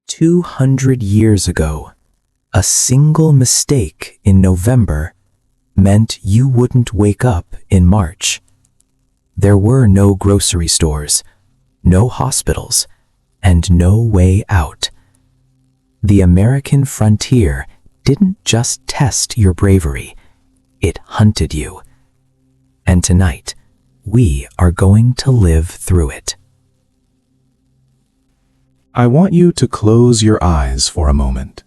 200 years ago, a single mistake in November meant you wouldn't wake up in March. There were no grocery stores, no hospitals, and no way out. The American frontier didn't just test your bravery, it hunted you. And tonight, we are going to live through it. I want you to close your eyes for a moment.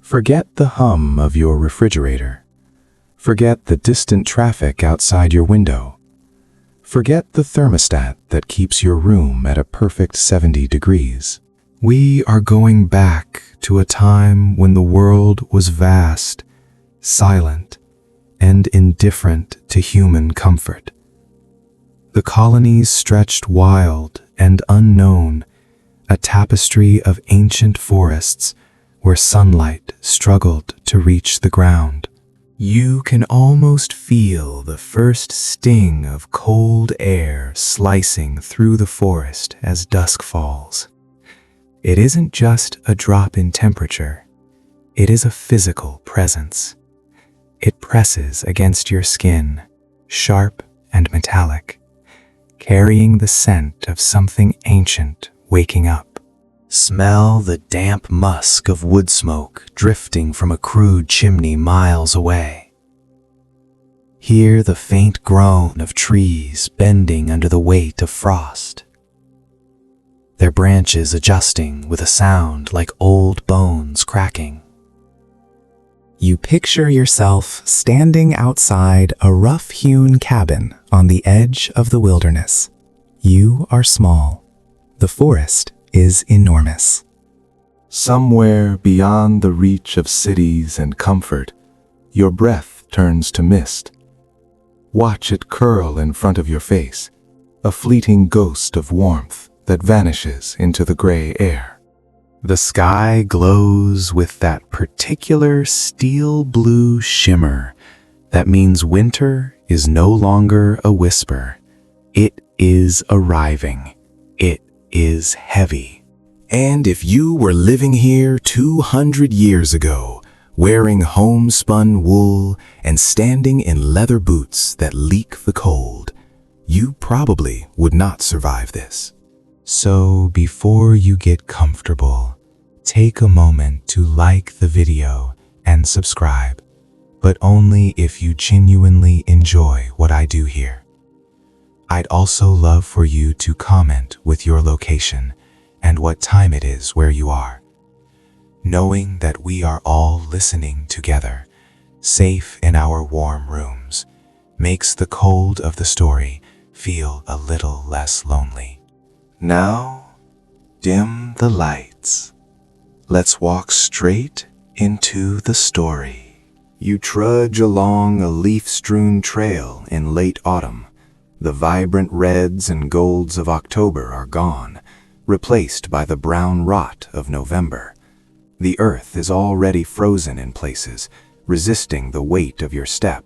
Forget the hum of your refrigerator. Forget the distant traffic outside your window. Forget the thermostat that keeps your room at a perfect 70 degrees. We are going back to a time when the world was vast, silent, and indifferent to human comfort. The colonies stretched wild and unknown, a tapestry of ancient forests where sunlight struggled to reach the ground. You can almost feel the first sting of cold air slicing through the forest as dusk falls. It isn't just a drop in temperature, it is a physical presence. It presses against your skin, sharp and metallic, carrying the scent of something ancient waking up. Smell the damp musk of wood smoke drifting from a crude chimney miles away. Hear the faint groan of trees bending under the weight of frost, their branches adjusting with a sound like old bones cracking. You picture yourself standing outside a rough-hewn cabin on the edge of the wilderness. You are small. The forest is enormous. Somewhere beyond the reach of cities and comfort, your breath turns to mist. Watch it curl in front of your face, a fleeting ghost of warmth that vanishes into the gray air. The sky glows with that particular steel blue shimmer that means winter is no longer a whisper. It is arriving. It is heavy. And if you were living here 200 years ago, wearing homespun wool and standing in leather boots that leak the cold, you probably would not survive this. So before you get comfortable, take a moment to like the video and subscribe, but only if you genuinely enjoy what I do here. I'd also love for you to comment with your location and what time it is where you are. Knowing that we are all listening together, safe in our warm rooms, makes the cold of the story feel a little less lonely. Now, dim the lights. Let's walk straight into the story. You trudge along a leaf-strewn trail in late autumn. The vibrant reds and golds of October are gone, replaced by the brown rot of November. The earth is already frozen in places, resisting the weight of your step.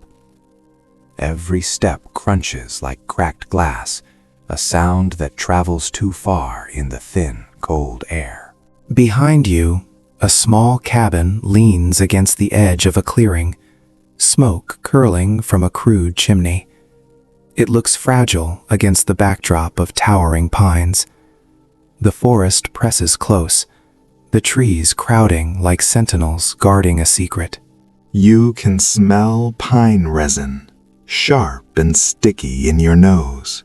Every step crunches like cracked glass, a sound that travels too far in the thin, cold air. Behind you, a small cabin leans against the edge of a clearing, smoke curling from a crude chimney. It looks fragile against the backdrop of towering pines. The forest presses close, the trees crowding like sentinels guarding a secret. You can smell pine resin, sharp and sticky in your nose.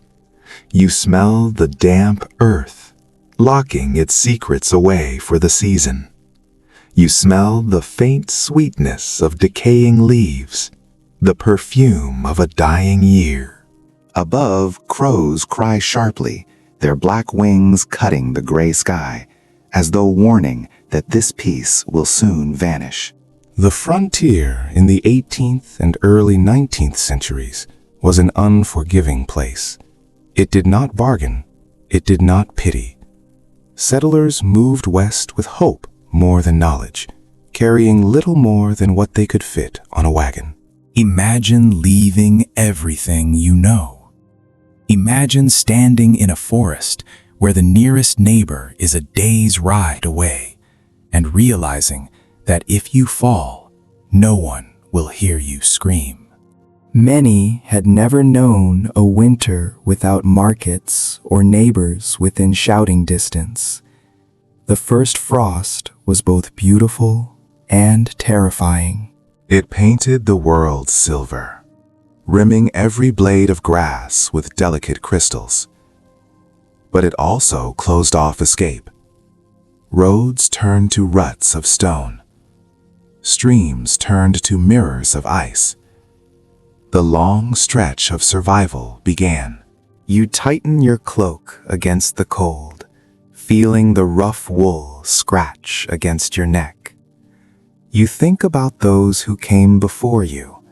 You smell the damp earth, locking its secrets away for the season. You smell the faint sweetness of decaying leaves, the perfume of a dying year. Above, crows cry sharply, their black wings cutting the gray sky, as though warning that this piece will soon vanish. The frontier in the 18th and early 19th centuries was an unforgiving place. It did not bargain. It did not pity. Settlers moved west with hope more than knowledge, carrying little more than what they could fit on a wagon. Imagine leaving everything you know. Imagine standing in a forest where the nearest neighbor is a day's ride away, and realizing that if you fall, no one will hear you scream. Many had never known a winter without markets or neighbors within shouting distance. The first frost was both beautiful and terrifying. It painted the world silver, rimming every blade of grass with delicate crystals. But it also closed off escape. Roads turned to ruts of stone. Streams turned to mirrors of ice. The long stretch of survival began. You tighten your cloak against the cold, feeling the rough wool scratch against your neck. You think about those who came before you,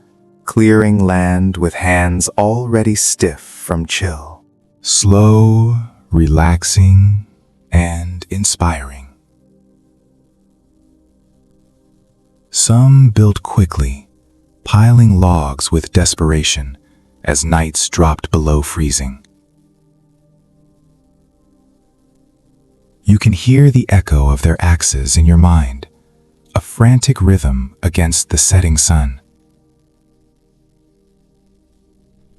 clearing land with hands already stiff from chill. Slow, relaxing, and inspiring. Some built quickly, piling logs with desperation as nights dropped below freezing. You can hear the echo of their axes in your mind, a frantic rhythm against the setting sun.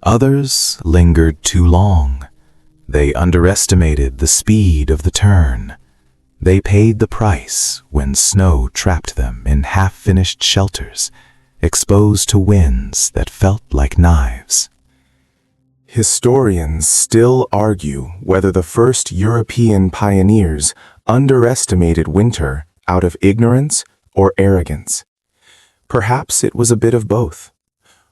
Others lingered too long. They underestimated the speed of the turn. They paid the price when snow trapped them in half-finished shelters, exposed to winds that felt like knives. Historians still argue whether the first European pioneers underestimated winter out of ignorance or arrogance. Perhaps it was a bit of both.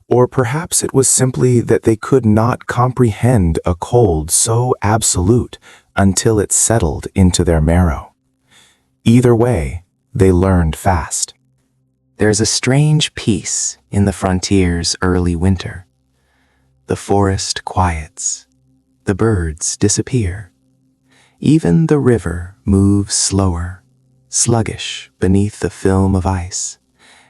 Or perhaps it was simply that they could not comprehend a cold so absolute until it settled into their marrow. Either way, they learned fast. There's a strange peace in the frontier's early winter. The forest quiets. The birds disappear. Even the river moves slower, sluggish beneath the film of ice,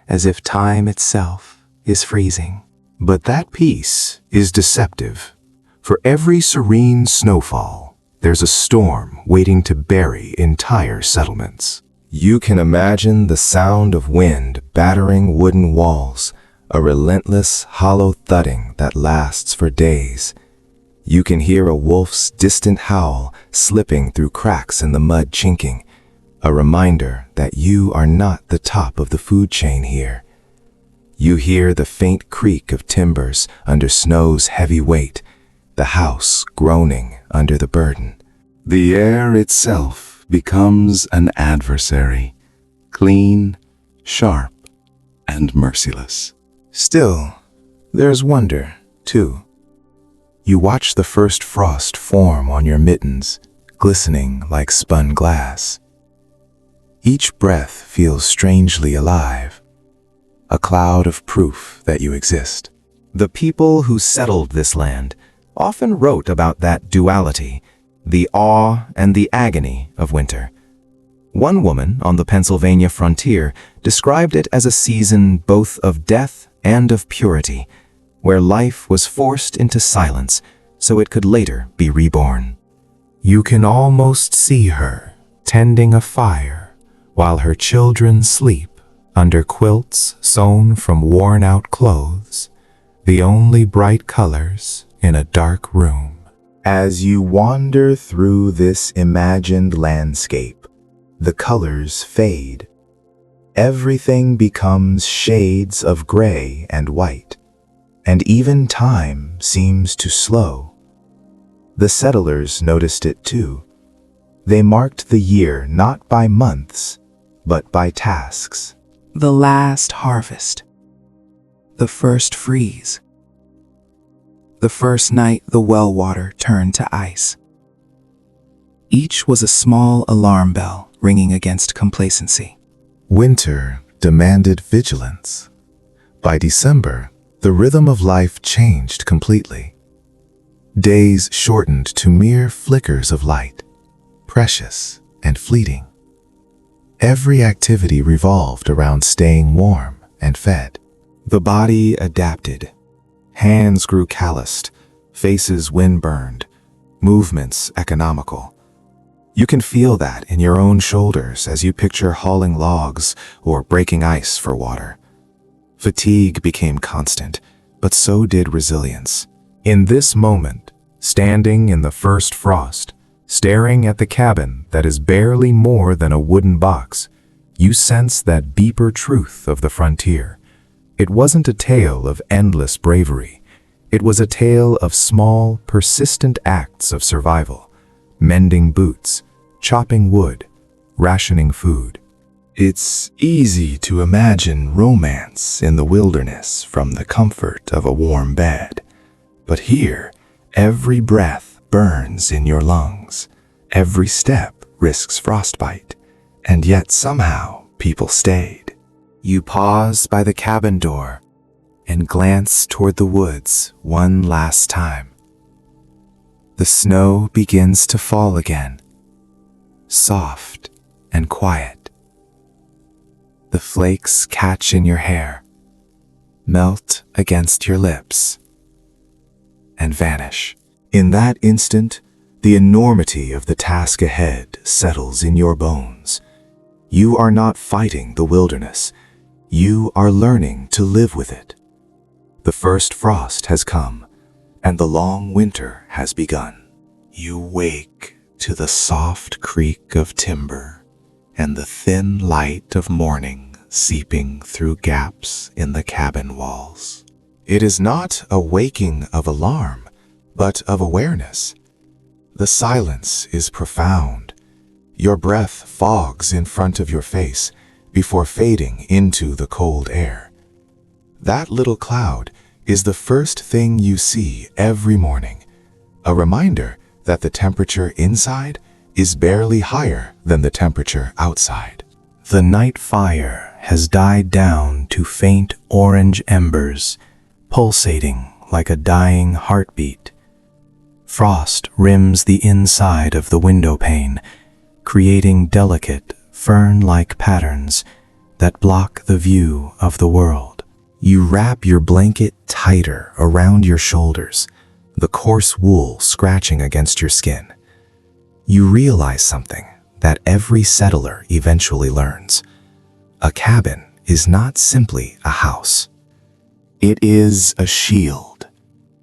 as if time itself is freezing. But that peace is deceptive. For every serene snowfall, there's a storm waiting to bury entire settlements. You can imagine the sound of wind battering wooden walls, a relentless, hollow thudding that lasts for days. You can hear a wolf's distant howl slipping through cracks in the mud chinking, a reminder that you are not the top of the food chain here. You hear the faint creak of timbers under snow's heavy weight, the house groaning under the burden. The air itself becomes an adversary, clean, sharp, and merciless. Still, there's wonder, too. You watch the first frost form on your mittens, glistening like spun glass. Each breath feels strangely alive, a cloud of proof that you exist. The people who settled this land often wrote about that duality, the awe and the agony of winter. One woman on the Pennsylvania frontier described it as a season both of death and of purity, where life was forced into silence so it could later be reborn. You can almost see her tending a fire while her children sleep under quilts sewn from worn-out clothes, the only bright colors in a dark room. As you wander through this imagined landscape, the colors fade. Everything becomes shades of gray and white, and even time seems to slow. The settlers noticed it too. They marked the year not by months, but by tasks. The last harvest. The first freeze. The first night the well water turned to ice. Each was a small alarm bell ringing against complacency. Winter demanded vigilance. By December, the rhythm of life changed completely. Days shortened to mere flickers of light, precious and fleeting. Every activity revolved around staying warm and fed. The body adapted. Hands grew calloused, faces windburned, movements economical. You can feel that in your own shoulders as you picture hauling logs or breaking ice for water. Fatigue became constant, but so did resilience. In this moment, standing in the first frost, staring at the cabin that is barely more than a wooden box, you sense that deeper truth of the frontier. It wasn't a tale of endless bravery. It was a tale of small, persistent acts of survival, mending boots, chopping wood, rationing food. It's easy to imagine romance in the wilderness from the comfort of a warm bed. But here, every breath burns in your lungs. Every step risks frostbite. And yet somehow people stayed. You pause by the cabin door and glance toward the woods one last time. The snow begins to fall again, soft and quiet. The flakes catch in your hair, melt against your lips, and vanish. In that instant, the enormity of the task ahead settles in your bones. You are not fighting the wilderness. You are learning to live with it. The first frost has come, and the long winter has begun. You wake to the soft creak of timber and the thin light of morning seeping through gaps in the cabin walls. It is not a waking of alarm, but of awareness. The silence is profound. Your breath fogs in front of your face before fading into the cold air. That little cloud is the first thing you see every morning, a reminder that the temperature inside is barely higher than the temperature outside. The night fire has died down to faint orange embers, pulsating like a dying heartbeat. Frost rims the inside of the window pane, creating delicate, fern-like patterns that block the view of the world. You wrap your blanket tighter around your shoulders, the coarse wool scratching against your skin. You realize something that every settler eventually learns. A cabin is not simply a house. It is a shield.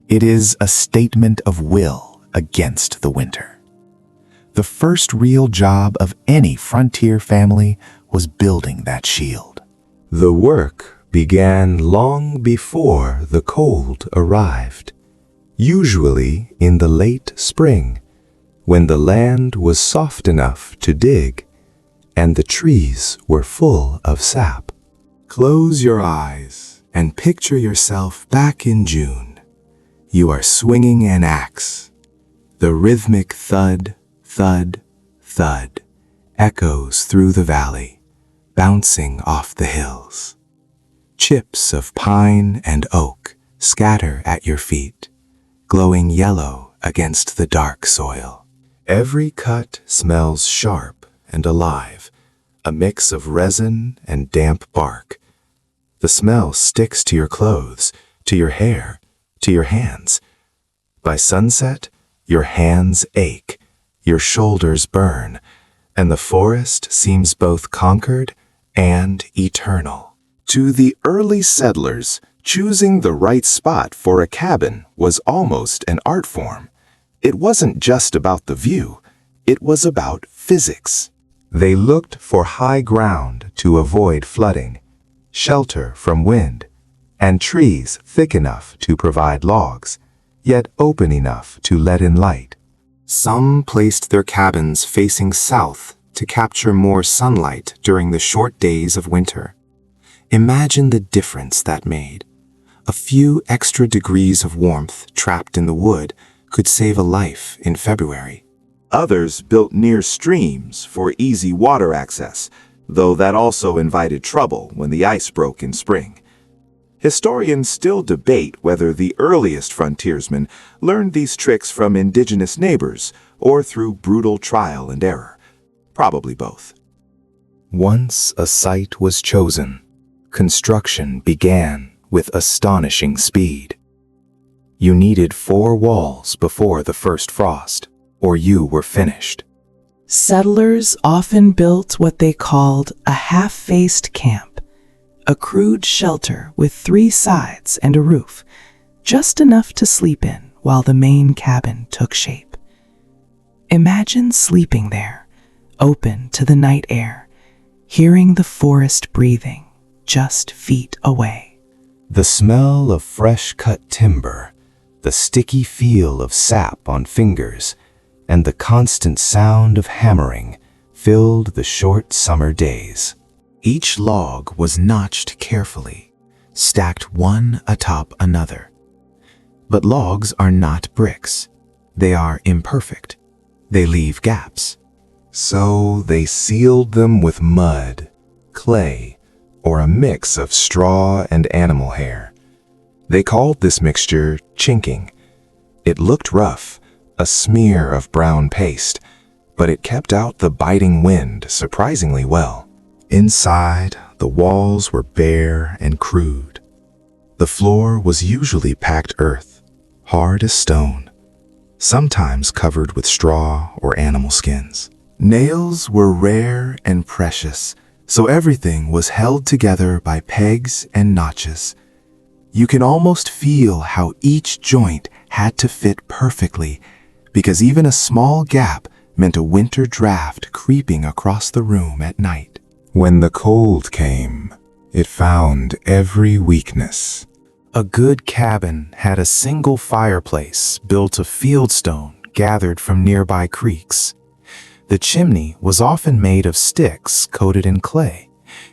It is a statement of will against the winter. The first real job of any frontier family was building that shield. The work began long before the cold arrived, usually in the late spring, when the land was soft enough to dig and the trees were full of sap. Close your eyes and picture yourself back in June. You are swinging an axe. The rhythmic thud, thud, thud echoes through the valley, bouncing off the hills. Chips of pine and oak scatter at your feet, glowing yellow against the dark soil. Every cut smells sharp and alive, a mix of resin and damp bark. The smell sticks to your clothes, to your hair, to your hands. By sunset, your hands ache, your shoulders burn, and the forest seems both conquered and eternal. To the early settlers, choosing the right spot for a cabin was almost an art form. It wasn't just about the view, it was about physics. They looked for high ground to avoid flooding, shelter from wind, and trees thick enough to provide logs, yet open enough to let in light. Some placed their cabins facing south to capture more sunlight during the short days of winter. Imagine the difference that made. A few extra degrees of warmth trapped in the wood could save a life in February. Others built near streams for easy water access, though that also invited trouble when the ice broke in spring. Historians still debate whether the earliest frontiersmen learned these tricks from indigenous neighbors or through brutal trial and error. Probably both. Once a site was chosen, construction began with astonishing speed. You needed 4 walls before the first frost, or you were finished. Settlers often built what they called a half-faced camp, a crude shelter with 3 sides and a roof, just enough to sleep in while the main cabin took shape. Imagine sleeping there, open to the night air, hearing the forest breathing just feet away. The smell of fresh-cut timber, the sticky feel of sap on fingers, and the constant sound of hammering filled the short summer days. Each log was notched carefully, stacked one atop another. But logs are not bricks. They are imperfect. They leave gaps. So they sealed them with mud, clay, or a mix of straw and animal hair. They called this mixture chinking. It looked rough, a smear of brown paste, but it kept out the biting wind surprisingly well. Inside, the walls were bare and crude. The floor was usually packed earth, hard as stone, sometimes covered with straw or animal skins. Nails were rare and precious, so everything was held together by pegs and notches. You can almost feel how each joint had to fit perfectly, because even a small gap meant a winter draft creeping across the room at night. When the cold came, it found every weakness. A good cabin had a single fireplace built of fieldstone gathered from nearby creeks. The chimney was often made of sticks coated in clay,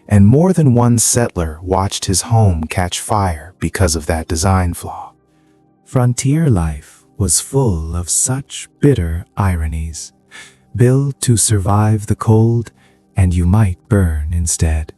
and more than one settler watched his home catch fire because of that design flaw. Frontier life was full of such bitter ironies. Build to survive the cold, and you might burn instead.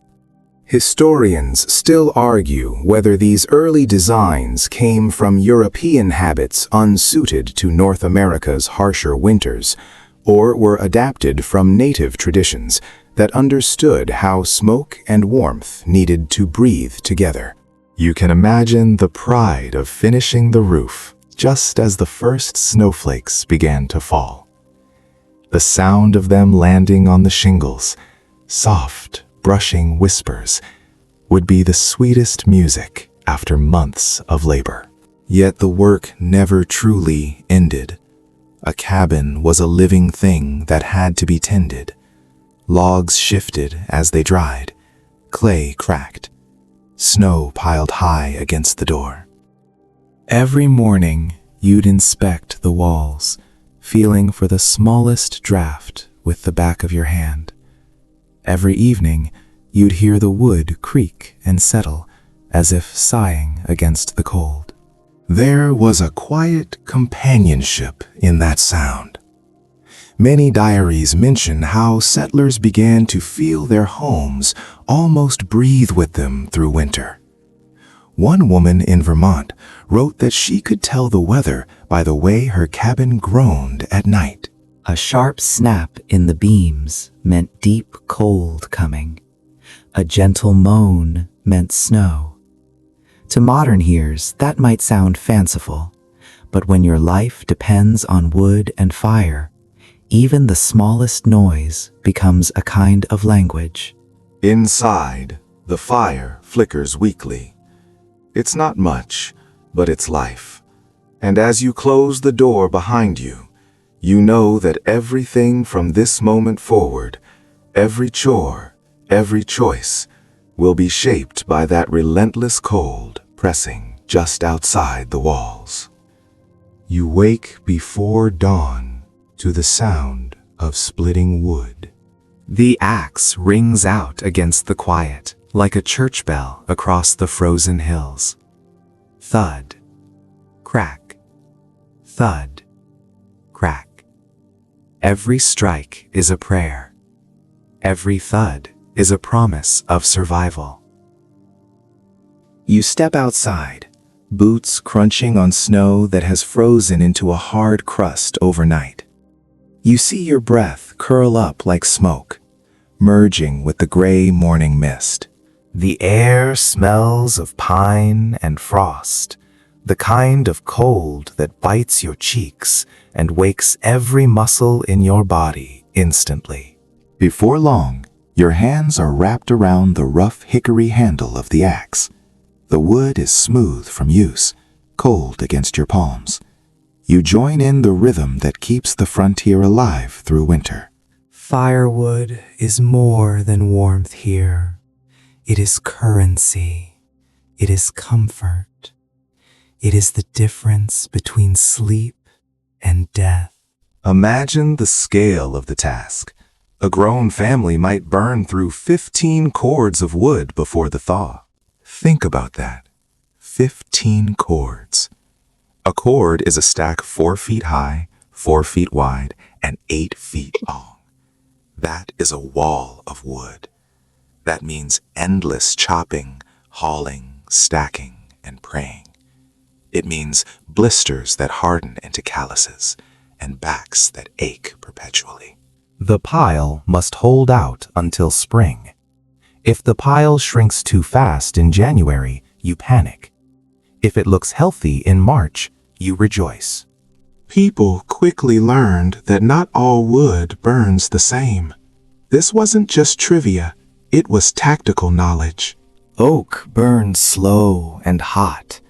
Historians still argue whether these early designs came from European habits unsuited to North America's harsher winters, or were adapted from native traditions that understood how smoke and warmth needed to breathe together. You can imagine the pride of finishing the roof just as the first snowflakes began to fall. The sound of them landing on the shingles, soft, brushing whispers, would be the sweetest music after months of labor. Yet the work never truly ended. A cabin was a living thing that had to be tended. Logs shifted as they dried, clay cracked, snow piled high against the door. Every morning, you'd inspect the walls, feeling for the smallest draft with the back of your hand. Every evening, you'd hear the wood creak and settle, as if sighing against the cold. There was a quiet companionship in that sound. Many diaries mention how settlers began to feel their homes almost breathe with them through winter. One woman in Vermont wrote that she could tell the weather by the way her cabin groaned at night. A sharp snap in the beams meant deep cold coming. A gentle moan meant snow. To modern ears, that might sound fanciful, but when your life depends on wood and fire, even the smallest noise becomes a kind of language. Inside, the fire flickers weakly. It's not much, but it's life. And as you close the door behind you, you know that everything from this moment forward, every chore, every choice, will be shaped by that relentless cold pressing just outside the walls. You wake before dawn to the sound of splitting wood. The axe rings out against the quiet, like a church bell across the frozen hills. Thud, crack, thud, crack. Every strike is a prayer. Every thud is a promise of survival. You step outside, boots crunching on snow that has frozen into a hard crust overnight. You see your breath curl up like smoke, merging with the gray morning mist. The air smells of pine and frost, the kind of cold that bites your cheeks and wakes every muscle in your body instantly. Before long, your hands are wrapped around the rough hickory handle of the axe. The wood is smooth from use, cold against your palms. You join in the rhythm that keeps the frontier alive through winter. Firewood is more than warmth here. It is currency. It is comfort. It is the difference between sleep and death. Imagine the scale of the task. A grown family might burn through 15 cords of wood before the thaw. Think about that. 15 cords. A cord is a stack 4 feet high, 4 feet wide, and 8 feet long. That is a wall of wood. That means endless chopping, hauling, stacking, and praying. It means blisters that harden into calluses and backs that ache perpetually. The pile must hold out until spring. If the pile shrinks too fast in January, you panic. If it looks healthy in March, you rejoice. People quickly learned that not all wood burns the same. This wasn't just trivia, it was tactical knowledge. Oak burns slow and hot,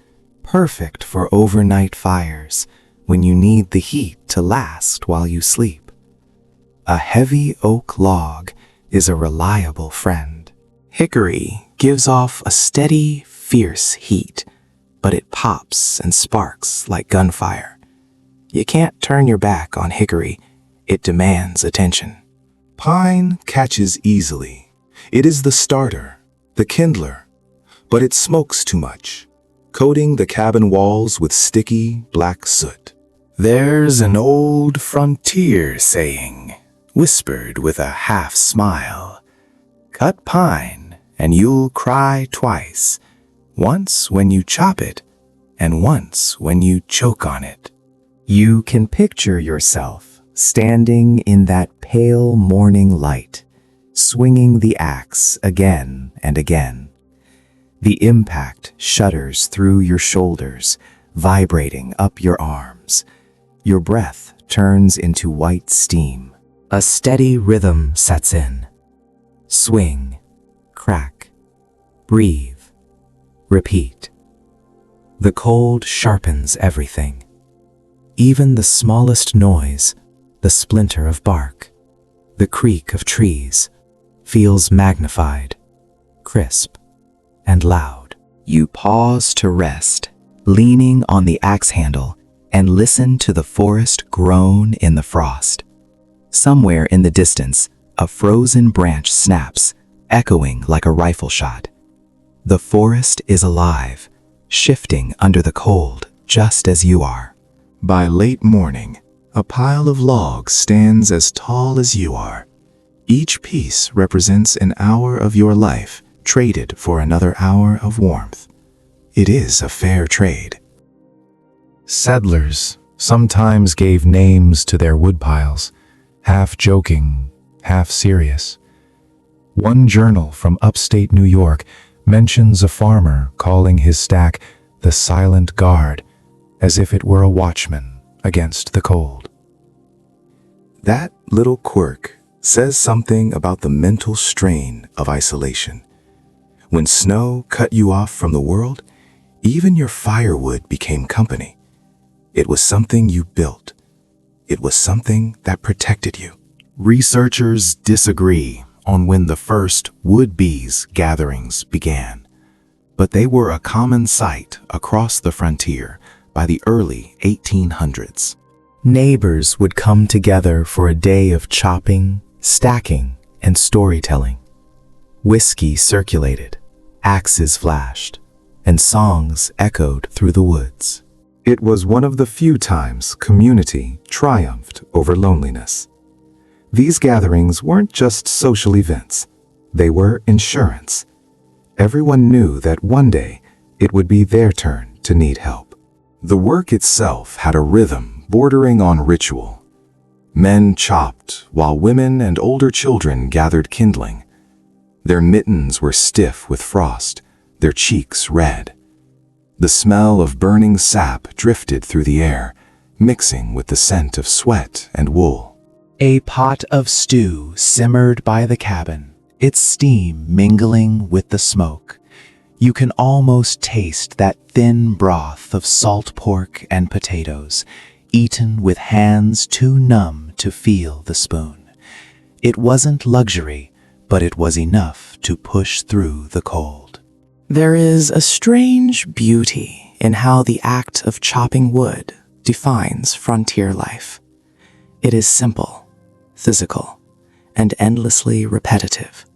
perfect for overnight fires when you need the heat to last while you sleep. A heavy oak log is a reliable friend. Hickory gives off a steady, fierce heat, but it pops and sparks like gunfire. You can't turn your back on hickory. It demands attention. Pine catches easily. It is the starter, the kindler, but it smokes too much, coating the cabin walls with sticky black soot. There's an old frontier saying, whispered with a half smile, "Cut pine and you'll cry twice, once when you chop it and once when you choke on it." You can picture yourself standing in that pale morning light, swinging the axe again and again. The impact shudders through your shoulders, vibrating up your arms. Your breath turns into white steam. A steady rhythm sets in. Swing, crack, breathe, repeat. The cold sharpens everything. Even the smallest noise, the splinter of bark, the creak of trees, feels magnified, crisp, and loud. You pause to rest, leaning on the axe handle, and listen to the forest groan in the frost. Somewhere in the distance, a frozen branch snaps, echoing like a rifle shot. The forest is alive, shifting under the cold, just as you are. By late morning, a pile of logs stands as tall as you are. Each piece represents an hour of your life traded for another hour of warmth. It is a fair trade. Settlers sometimes gave names to their woodpiles, half joking, half serious. One journal from upstate New York mentions a farmer calling his stack the Silent Guard, as if it were a watchman against the cold. That little quirk says something about the mental strain of isolation. When snow cut you off from the world, even your firewood became company. It was something you built. It was something that protected you. Researchers disagree on when the first wood-bees gatherings began, but they were a common sight across the frontier by the early 1800s. Neighbors would come together for a day of chopping, stacking, and storytelling. Whiskey circulated, axes flashed, and songs echoed through the woods. It was one of the few times community triumphed over loneliness. These gatherings weren't just social events. They were insurance. Everyone knew that one day it would be their turn to need help. The work itself had a rhythm bordering on ritual. Men chopped while women and older children gathered kindling. Their mittens were stiff with frost, their cheeks red. The smell of burning sap drifted through the air, mixing with the scent of sweat and wool. A pot of stew simmered by the cabin, its steam mingling with the smoke. You can almost taste that thin broth of salt pork and potatoes, eaten with hands too numb to feel the spoon. It wasn't luxury, but it was enough to push through the cold. There is a strange beauty in how the act of chopping wood defines frontier life. It is simple, physical, and endlessly repetitive,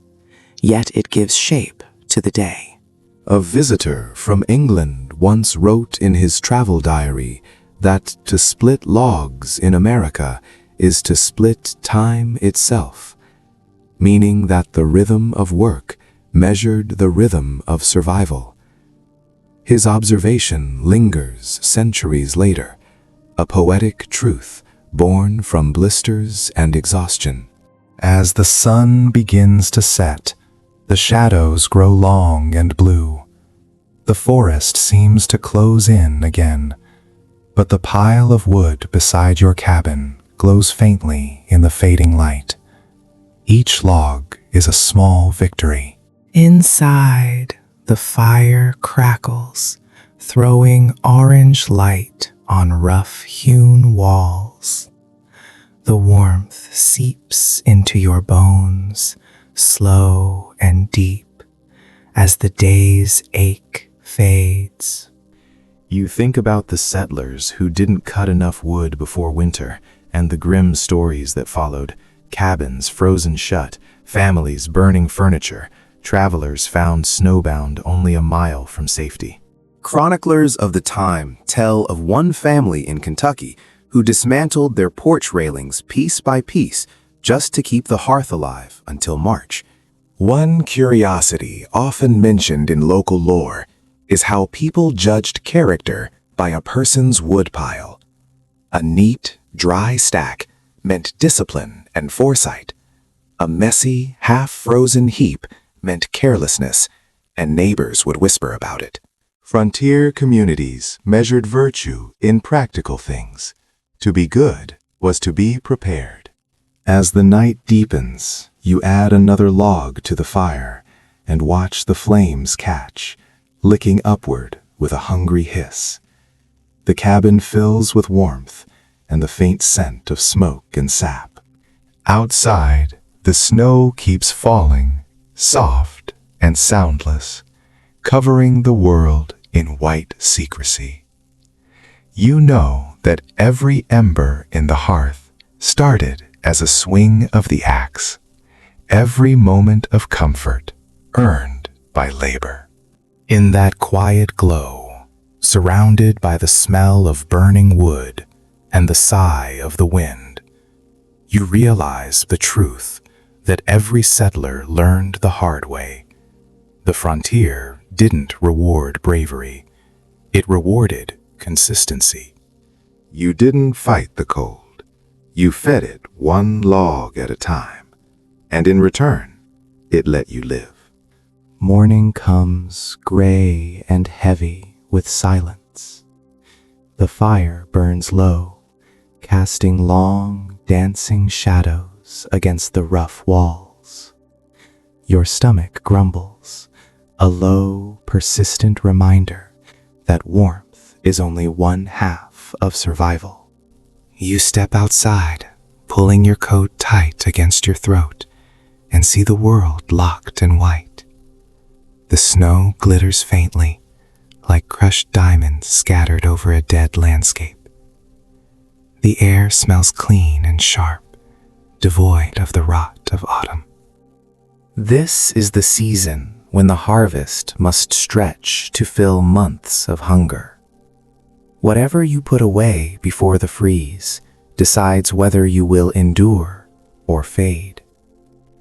yet it gives shape to the day. A visitor from England once wrote in his travel diary that to split logs in America is to split time itself, meaning that the rhythm of work measured the rhythm of survival. His observation lingers centuries later, a poetic truth born from blisters and exhaustion. As the sun begins to set, the shadows grow long and blue. The forest seems to close in again, but the pile of wood beside your cabin glows faintly in the fading light. Each log is a small victory. Inside, the fire crackles, throwing orange light on rough-hewn walls. The warmth seeps into your bones, slow and deep, as the day's ache fades. You think about the settlers who didn't cut enough wood before winter, and the grim stories that followed: cabins frozen shut, families burning furniture, travelers found snowbound only a mile from safety. Chroniclers of the time tell of one family in Kentucky who dismantled their porch railings piece by piece just to keep the hearth alive until March. One curiosity often mentioned in local lore is how people judged character by a person's woodpile. A neat, dry stack meant discipline and foresight. A messy, half-frozen heap meant carelessness, and neighbors would whisper about it. Frontier communities measured virtue in practical things. To be good was to be prepared. As the night deepens, you add another log to the fire and watch the flames catch, licking upward with a hungry hiss. The cabin fills with warmth and the faint scent of smoke and sap. Outside, the snow keeps falling, soft and soundless, covering the world in white secrecy. You know that every ember in the hearth started as a swing of the axe, every moment of comfort earned by labor. In that quiet glow, surrounded by the smell of burning wood and the sigh of the wind, you realize the truth that every settler learned the hard way. The frontier didn't reward bravery. It rewarded consistency. You didn't fight the cold. You fed it one log at a time, and in return, it let you live. Morning comes gray and heavy with silence. The fire burns low, casting long, dancing shadows against the rough walls. Your stomach grumbles, a low, persistent reminder that warmth is only one half of survival. You step outside, pulling your coat tight against your throat, and see the world locked in white. The snow glitters faintly, like crushed diamonds scattered over a dead landscape. The air smells clean and sharp, devoid of the rot of autumn. This is the season when the harvest must stretch to fill months of hunger. Whatever you put away before the freeze decides whether you will endure or fade.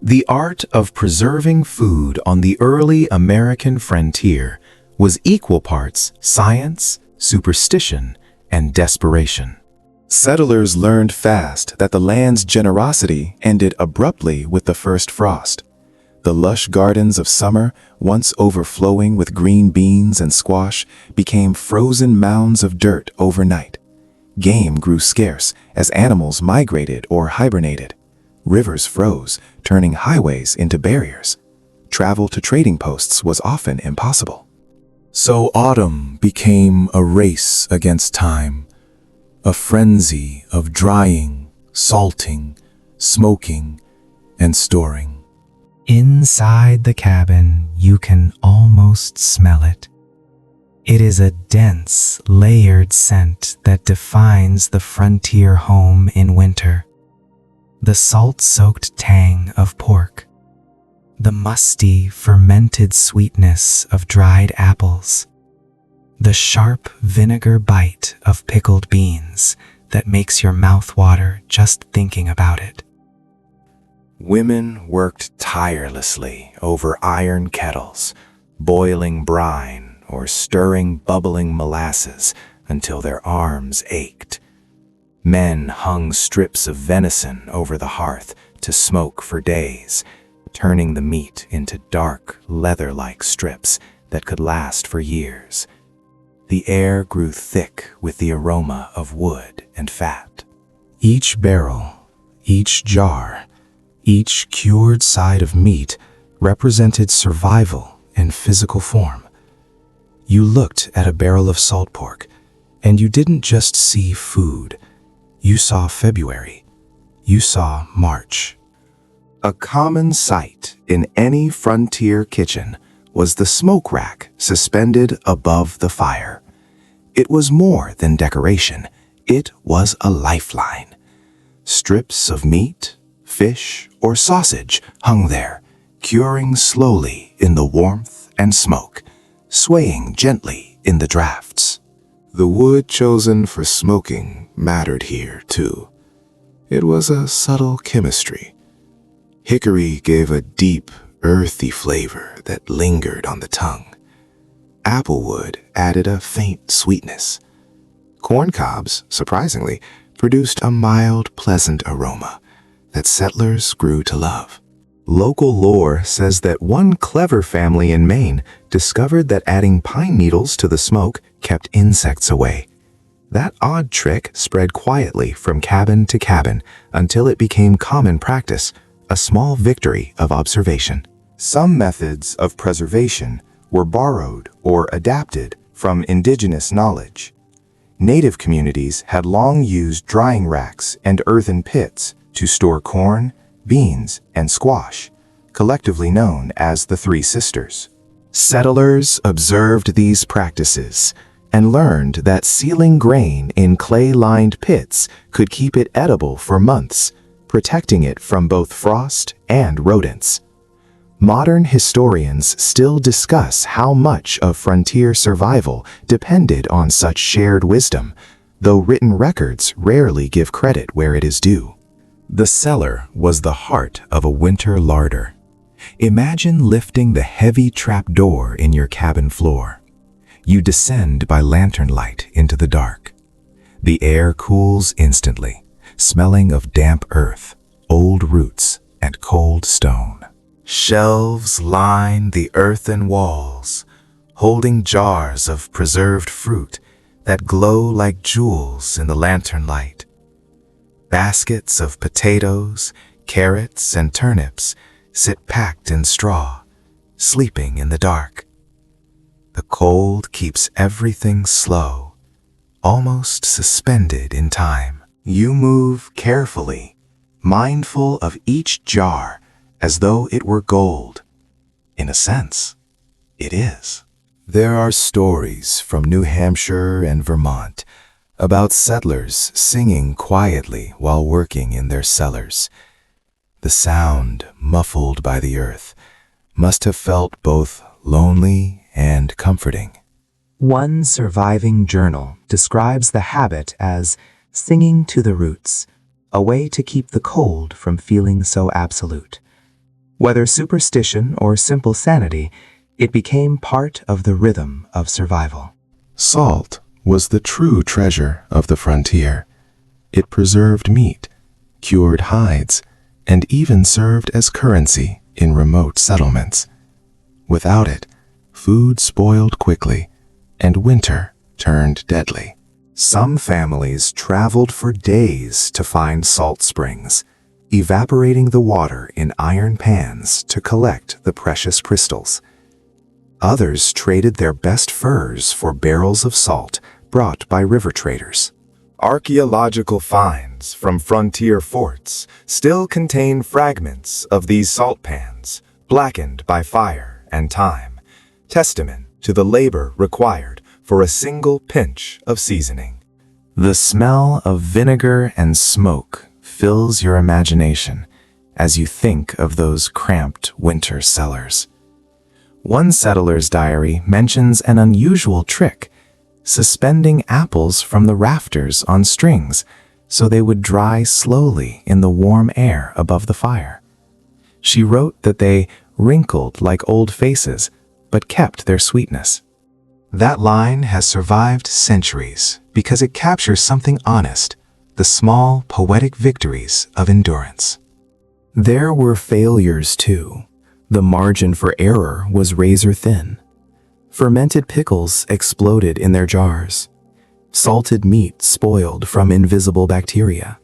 The art of preserving food on the early American frontier was equal parts science, superstition, and desperation. Settlers learned fast that the land's generosity ended abruptly with the first frost. The lush gardens of summer, once overflowing with green beans and squash, became frozen mounds of dirt overnight. Game grew scarce as animals migrated or hibernated. Rivers froze, turning highways into barriers. Travel to trading posts was often impossible. So autumn became a race against time, a frenzy of drying, salting, smoking, and storing. Inside the cabin, you can almost smell it. It is a dense, layered scent that defines the frontier home in winter. The salt-soaked tang of pork, the musty, fermented sweetness of dried apples, the sharp vinegar bite of pickled beans that makes your mouth water just thinking about it. Women worked tirelessly over iron kettles, boiling brine or stirring bubbling molasses until their arms ached. Men hung strips of venison over the hearth to smoke for days, turning the meat into dark, leather-like strips that could last for years. The air grew thick with the aroma of wood and fat. Each barrel, each jar, each cured side of meat represented survival in physical form. You looked at a barrel of salt pork, and you didn't just see food. You saw February. You saw March. A common sight in any frontier kitchen was the smoke rack suspended above the fire. It was more than decoration. It was a lifeline. Strips of meat, fish, or sausage hung there, curing slowly in the warmth and smoke, swaying gently in the drafts. The wood chosen for smoking mattered here, too. It was a subtle chemistry. Hickory gave a deep, earthy flavor that lingered on the tongue. Applewood added a faint sweetness. Corn cobs, surprisingly, produced a mild, pleasant aroma that settlers grew to love. Local lore says that one clever family in Maine discovered that adding pine needles to the smoke kept insects away. That odd trick spread quietly from cabin to cabin until it became common practice, a small victory of observation. Some methods of preservation were borrowed or adapted from indigenous knowledge. Native communities had long used drying racks and earthen pits to store corn, beans, and squash, collectively known as the Three Sisters. Settlers observed these practices and learned that sealing grain in clay-lined pits could keep it edible for months, protecting it from both frost and rodents. Modern historians still discuss how much of frontier survival depended on such shared wisdom, though written records rarely give credit where it is due. The cellar was the heart of a winter larder. Imagine lifting the heavy trapdoor in your cabin floor. You descend by lantern light into the dark. The air cools instantly, smelling of damp earth, old roots, and cold stone. Shelves line the earthen walls, holding jars of preserved fruit that glow like jewels in the lantern light. Baskets of potatoes, carrots, and turnips sit packed in straw, sleeping in the dark. The cold keeps everything slow, almost suspended in time. You move carefully, mindful of each jar as though it were gold. In a sense, it is. There are stories from New Hampshire and Vermont about settlers singing quietly while working in their cellars. The sound, muffled by the earth, must have felt both lonely and comforting. One surviving journal describes the habit as singing to the roots, a way to keep the cold from feeling so absolute. Whether superstition or simple sanity, it became part of the rhythm of survival. Salt was the true treasure of the frontier. It preserved meat, cured hides, and even served as currency in remote settlements. Without it, food spoiled quickly, and winter turned deadly. Some families traveled for days to find salt springs, evaporating the water in iron pans to collect the precious crystals. Others traded their best furs for barrels of salt brought by river traders. Archaeological finds from frontier forts still contain fragments of these salt pans, blackened by fire and time, testament to the labor required for a single pinch of seasoning. The smell of vinegar and smoke fills your imagination as you think of those cramped winter cellars. One settler's diary mentions an unusual trick, suspending apples from the rafters on strings so they would dry slowly in the warm air above the fire. She wrote that they wrinkled like old faces, but kept their sweetness. That line has survived centuries because it captures something honest, the small, poetic victories of endurance. There were failures too. The margin for error was razor thin. Fermented pickles exploded in their jars. Salted meat spoiled from invisible bacteria.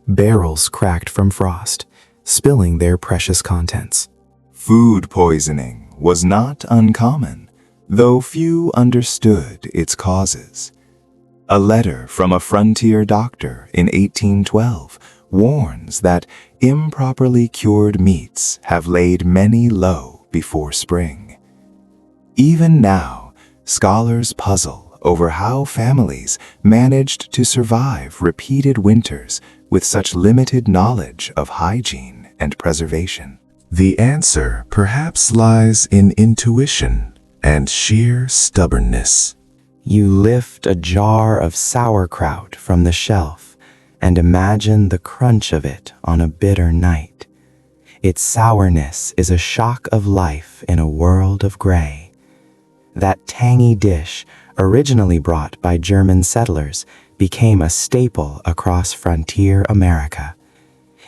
Barrels cracked from frost, spilling their precious contents. Food poisoning was not uncommon, though few understood its causes. A letter from a frontier doctor in 1812 warns that improperly cured meats have laid many low before spring. Even now, scholars puzzle over how families managed to survive repeated winters with such limited knowledge of hygiene and preservation. The answer perhaps lies in intuition and sheer stubbornness. You lift a jar of sauerkraut from the shelf and imagine the crunch of it on a bitter night. Its sourness is a shock of life in a world of gray. That tangy dish, originally brought by German settlers, became a staple across frontier America.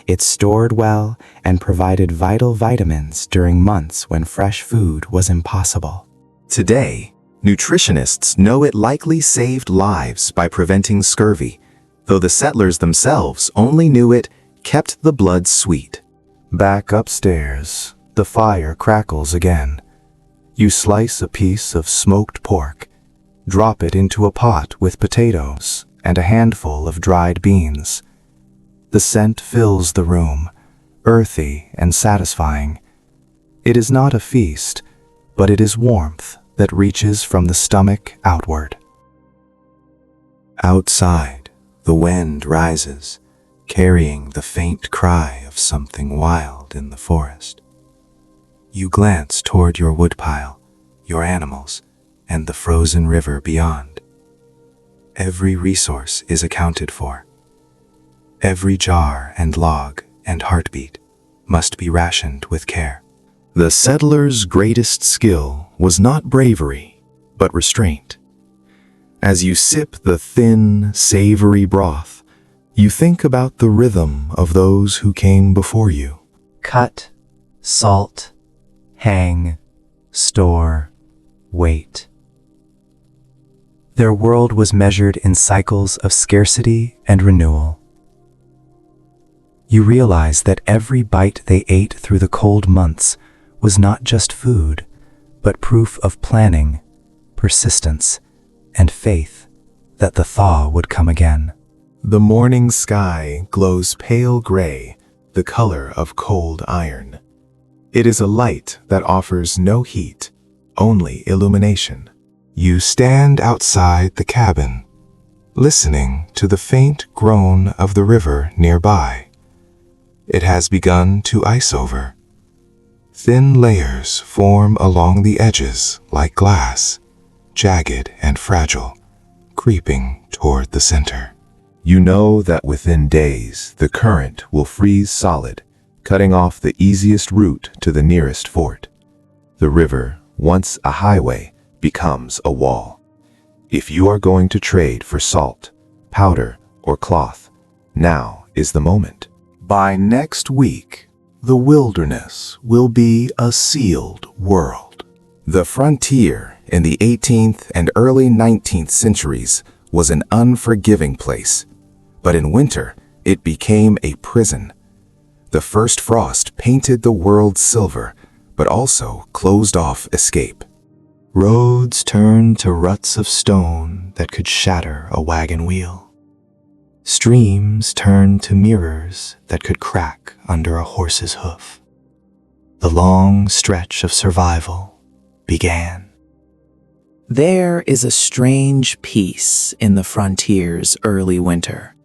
It stored well and provided vital vitamins during months when fresh food was impossible. Today, nutritionists know it likely saved lives by preventing scurvy, though the settlers themselves only knew it kept the blood sweet. Back upstairs, the fire crackles again. You slice a piece of smoked pork, drop it into a pot with potatoes and a handful of dried beans. The scent fills the room, earthy and satisfying. It is not a feast, but it is warmth that reaches from the stomach outward. Outside, the wind rises, carrying the faint cry of something wild in the forest. You glance toward your woodpile, your animals, and the frozen river beyond. Every resource is accounted for. Every jar and log and heartbeat must be rationed with care. The settler's greatest skill was not bravery, but restraint. As you sip the thin, savory broth, you think about the rhythm of those who came before you. Cut, salt, hang, store, wait. Their world was measured in cycles of scarcity and renewal. You realize that every bite they ate through the cold months was not just food, but proof of planning, persistence, and faith that the thaw would come again. The morning sky glows pale gray, the color of cold iron. It is a light that offers no heat, only illumination. You stand outside the cabin, listening to the faint groan of the river nearby. It has begun to ice over. Thin layers form along the edges like glass, jagged and fragile, creeping toward the center. You know that within days the current will freeze solid, cutting off the easiest route to the nearest fort. The river, once a highway, becomes a wall. If you are going to trade for salt, powder, or cloth, now is the moment. By next week, the wilderness will be a sealed world. The frontier in the 18th and early 19th centuries was an unforgiving place, but in winter it became a prison. The first frost painted the world silver, but also closed off escape. Roads turned to ruts of stone that could shatter a wagon wheel. Streams turned to mirrors that could crack under a horse's hoof. The long stretch of survival began. There is a strange peace in the frontier's early winter.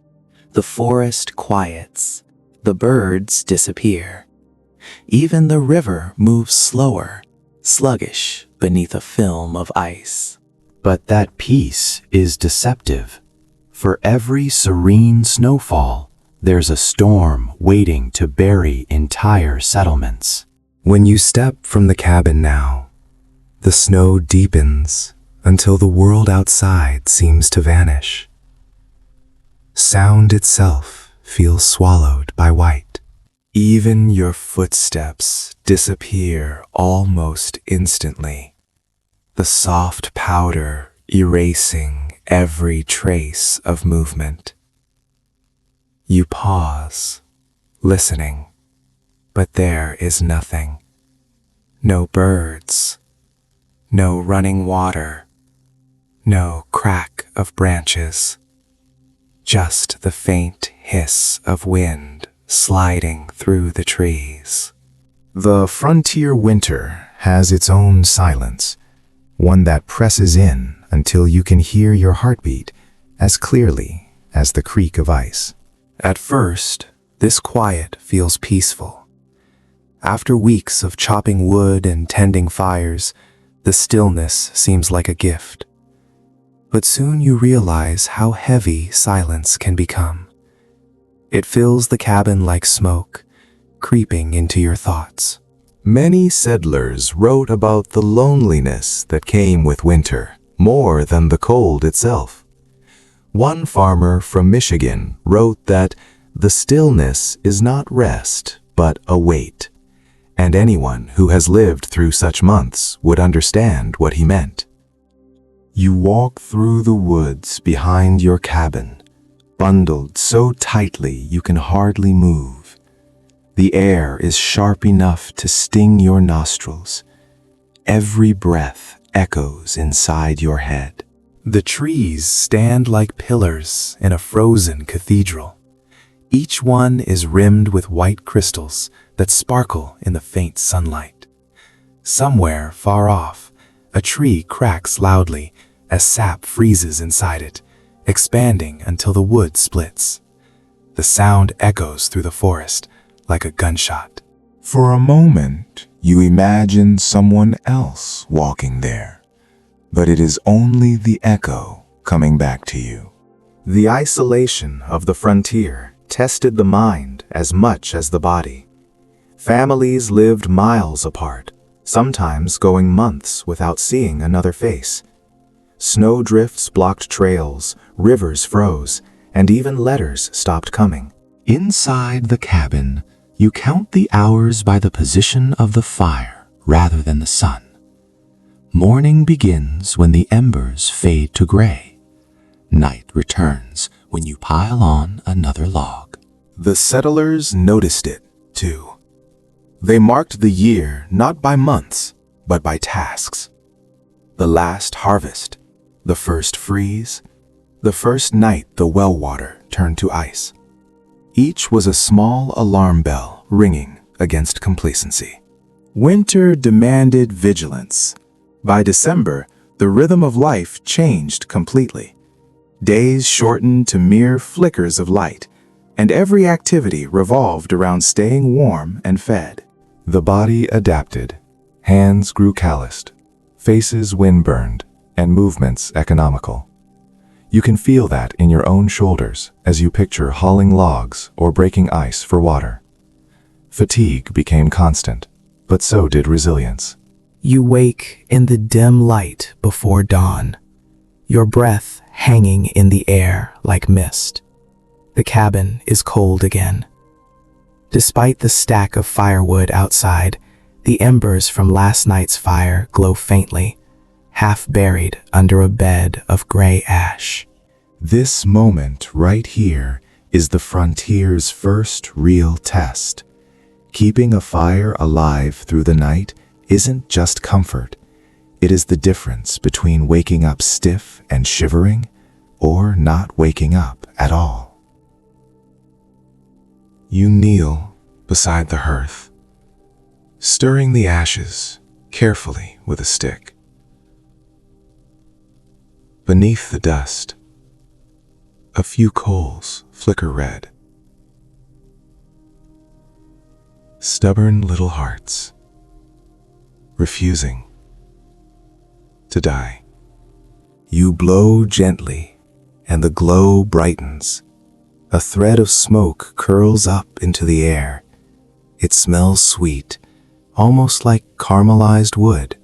The forest quiets, the birds disappear. Even the river moves slower, sluggish beneath a film of ice. But that peace is deceptive. For every serene snowfall, there's a storm waiting to bury entire settlements. When you step from the cabin now, the snow deepens until the world outside seems to vanish. Sound itself feels swallowed by white. Even your footsteps disappear almost instantly, the soft powder erasing every trace of movement. You pause, listening, but there is nothing. No birds, no running water, no crack of branches, just the faint hiss of wind sliding through the trees. The frontier winter has its own silence, one that presses in until you can hear your heartbeat as clearly as the creak of ice. At first, this quiet feels peaceful. After weeks of chopping wood and tending fires, the stillness seems like a gift. But soon you realize how heavy silence can become. It fills the cabin like smoke, creeping into your thoughts. Many settlers wrote about the loneliness that came with winter, more than the cold itself. One farmer from Michigan wrote that the stillness is not rest, but a wait. And anyone who has lived through such months would understand what he meant. You walk through the woods behind your cabin, bundled so tightly you can hardly move. The air is sharp enough to sting your nostrils. Every breath echoes inside your head. The trees stand like pillars in a frozen cathedral. Each one is rimmed with white crystals that sparkle in the faint sunlight. Somewhere far off, a tree cracks loudly as sap freezes inside it, expanding until the wood splits. The sound echoes through the forest like a gunshot. For a moment, you imagine someone else walking there, but it is only the echo coming back to you. The isolation of the frontier tested the mind as much as the body. Families lived miles apart, sometimes going months without seeing another face. Snowdrifts blocked trails, rivers froze, and even letters stopped coming. Inside the cabin, you count the hours by the position of the fire rather than the sun. Morning begins when the embers fade to gray. Night returns when you pile on another log. The settlers noticed it, too. They marked the year not by months, but by tasks. The last harvest, the first freeze, the first night the well water turned to ice. Each was a small alarm bell ringing against complacency. Winter demanded vigilance. By December, the rhythm of life changed completely. Days shortened to mere flickers of light, and every activity revolved around staying warm and fed. The body adapted. Hands grew calloused, faces windburned, and movements economical. You can feel that in your own shoulders as you picture hauling logs or breaking ice for water. Fatigue became constant, but so did resilience. You wake in the dim light before dawn, your breath hanging in the air like mist. The cabin is cold again. Despite the stack of firewood outside, the embers from last night's fire glow faintly, half buried under a bed of gray ash. This moment right here is the frontier's first real test. Keeping a fire alive through the night isn't just comfort. It is the difference between waking up stiff and shivering or not waking up at all. You kneel beside the hearth, stirring the ashes carefully with a stick. Beneath the dust, a few coals flicker red. Stubborn little hearts, refusing to die. You blow gently, and the glow brightens. A thread of smoke curls up into the air. It smells sweet, almost like caramelized wood.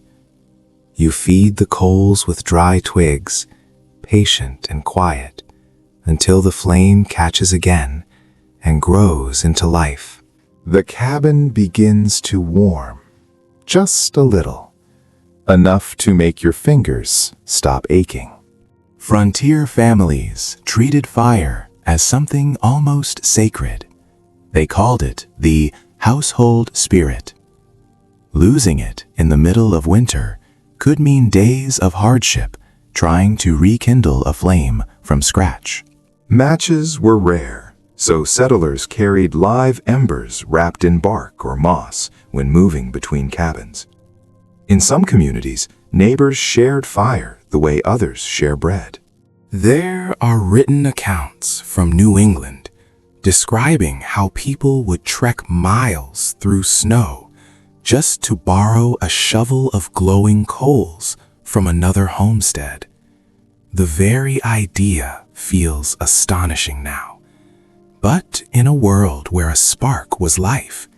You feed the coals with dry twigs, patient and quiet, until the flame catches again and grows into life. The cabin begins to warm, just a little, enough to make your fingers stop aching. Frontier families treated fire as something almost sacred. They called it the household spirit. Losing it in the middle of winter could mean days of hardship trying to rekindle a flame from scratch. Matches were rare, so settlers carried live embers wrapped in bark or moss when moving between cabins. In some communities, neighbors shared fire the way others share bread. There are written accounts from New England describing how people would trek miles through snow just to borrow a shovel of glowing coals from another homestead. The very idea feels astonishing now. But in a world where a spark was life,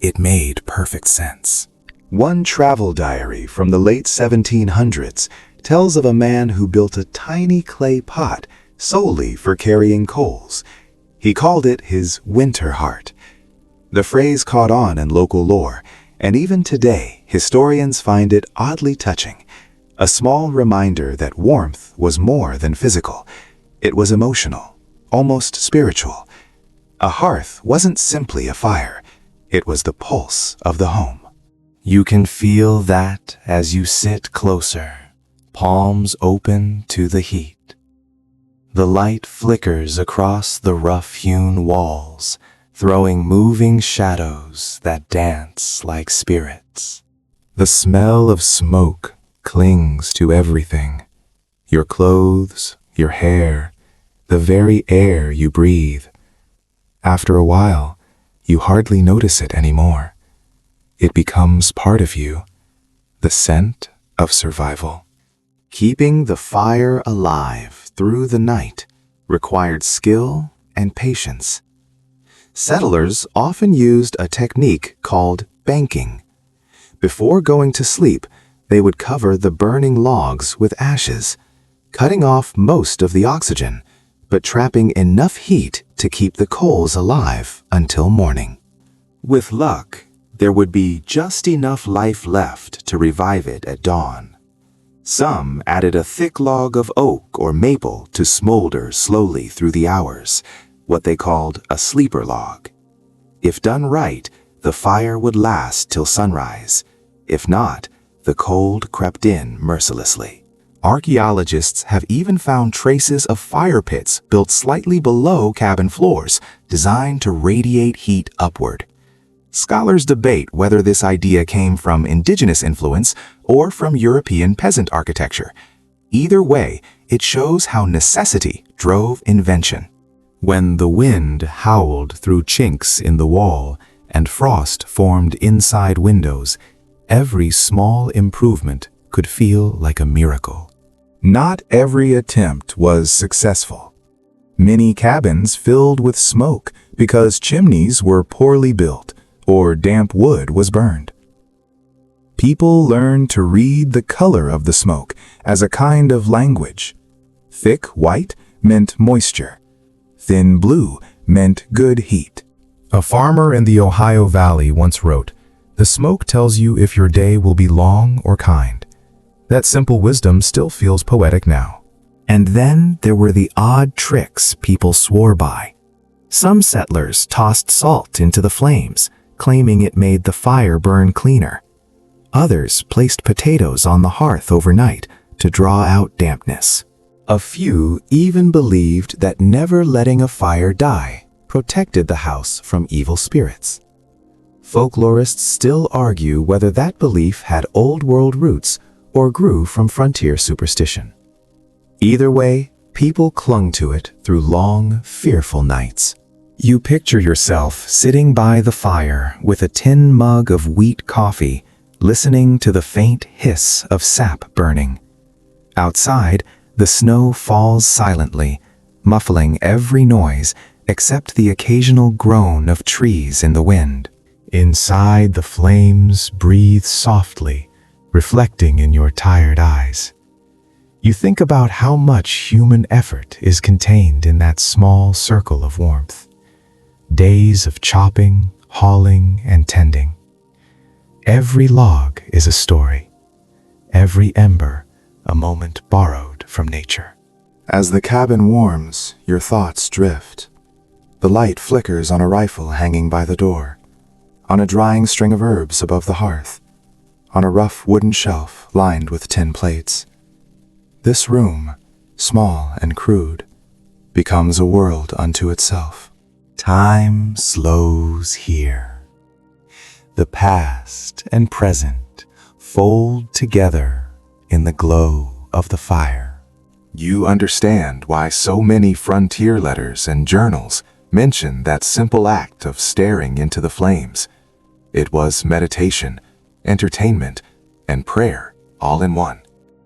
it made perfect sense. One travel diary from the late 1700s tells of a man who built a tiny clay pot solely for carrying coals. He called it his winter heart. The phrase caught on in local lore, and even today, historians find it oddly touching. A small reminder that warmth was more than physical. It was emotional, almost spiritual. A hearth wasn't simply a fire. It was the pulse of the home. You can feel that as you sit closer, palms open to the heat. The light flickers across the rough-hewn walls, throwing moving shadows that dance like spirits. The smell of smoke clings to everything. Your clothes, your hair, the very air you breathe. After a while, you hardly notice it anymore. It becomes part of you, the scent of survival. Keeping the fire alive through the night required skill and patience. Settlers often used a technique called banking. Before going to sleep, they would cover the burning logs with ashes, cutting off most of the oxygen, but trapping enough heat to keep the coals alive until morning. With luck, there would be just enough life left to revive it at dawn. Some added a thick log of oak or maple to smolder slowly through the hours, what they called a sleeper log. If done right, the fire would last till sunrise. If not, the cold crept in mercilessly. Archaeologists have even found traces of fire pits built slightly below cabin floors, designed to radiate heat upward. Scholars debate whether this idea came from indigenous influence or from European peasant architecture. Either way, it shows how necessity drove invention. When the wind howled through chinks in the wall and frost formed inside windows, every small improvement could feel like a miracle. Not every attempt was successful. Many cabins filled with smoke because chimneys were poorly built or damp wood was burned. People learned to read the color of the smoke as a kind of language. Thick white meant moisture. Thin blue meant good heat. A farmer in the Ohio Valley once wrote, "The smoke tells you if your day will be long or kind." That simple wisdom still feels poetic now. And then there were the odd tricks people swore by. Some settlers tossed salt into the flames, claiming it made the fire burn cleaner. Others placed potatoes on the hearth overnight to draw out dampness. A few even believed that never letting a fire die protected the house from evil spirits. Folklorists still argue whether that belief had old-world roots or grew from frontier superstition. Either way, people clung to it through long, fearful nights. You picture yourself sitting by the fire with a tin mug of wheat coffee, listening to the faint hiss of sap burning. Outside, the snow falls silently, muffling every noise except the occasional groan of trees in the wind. Inside, the flames breathe softly, reflecting in your tired eyes. You think about how much human effort is contained in that small circle of warmth. Days of chopping, hauling, and tending. Every log is a story. Every ember, a moment borrowed from nature. As the cabin warms, your thoughts drift. The light flickers on a rifle hanging by the door, on a drying string of herbs above the hearth, on a rough wooden shelf lined with tin plates. This room, small and crude, becomes a world unto itself. Time slows here. The past and present fold together in the glow of the fire. You understand why so many frontier letters and journals mention that simple act of staring into the flames. It was meditation, entertainment, and prayer all in one.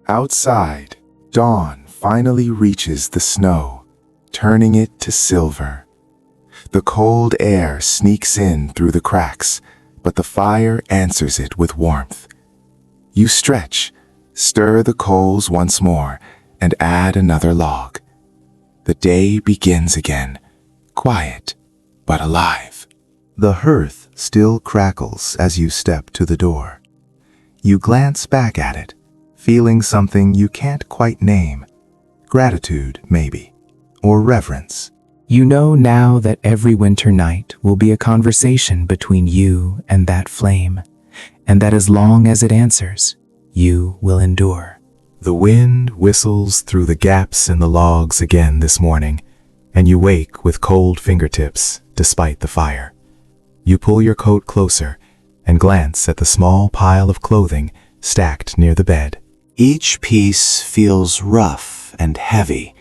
Outside, dawn finally reaches the snow, turning it to silver. The cold air sneaks in through the cracks, but the fire answers it with warmth. You stretch, stir the coals once more, and add another log. The day begins again, quiet but alive. The hearth still crackles as you step to the door. You glance back at it, feeling something you can't quite name. Gratitude, maybe, or reverence. You know now that every winter night will be a conversation between you and that flame, and that as long as it answers, you will endure. The wind whistles through the gaps in the logs again this morning, and you wake with cold fingertips despite the fire. You pull your coat closer and glance at the small pile of clothing stacked near the bed. Each piece feels rough and heavy,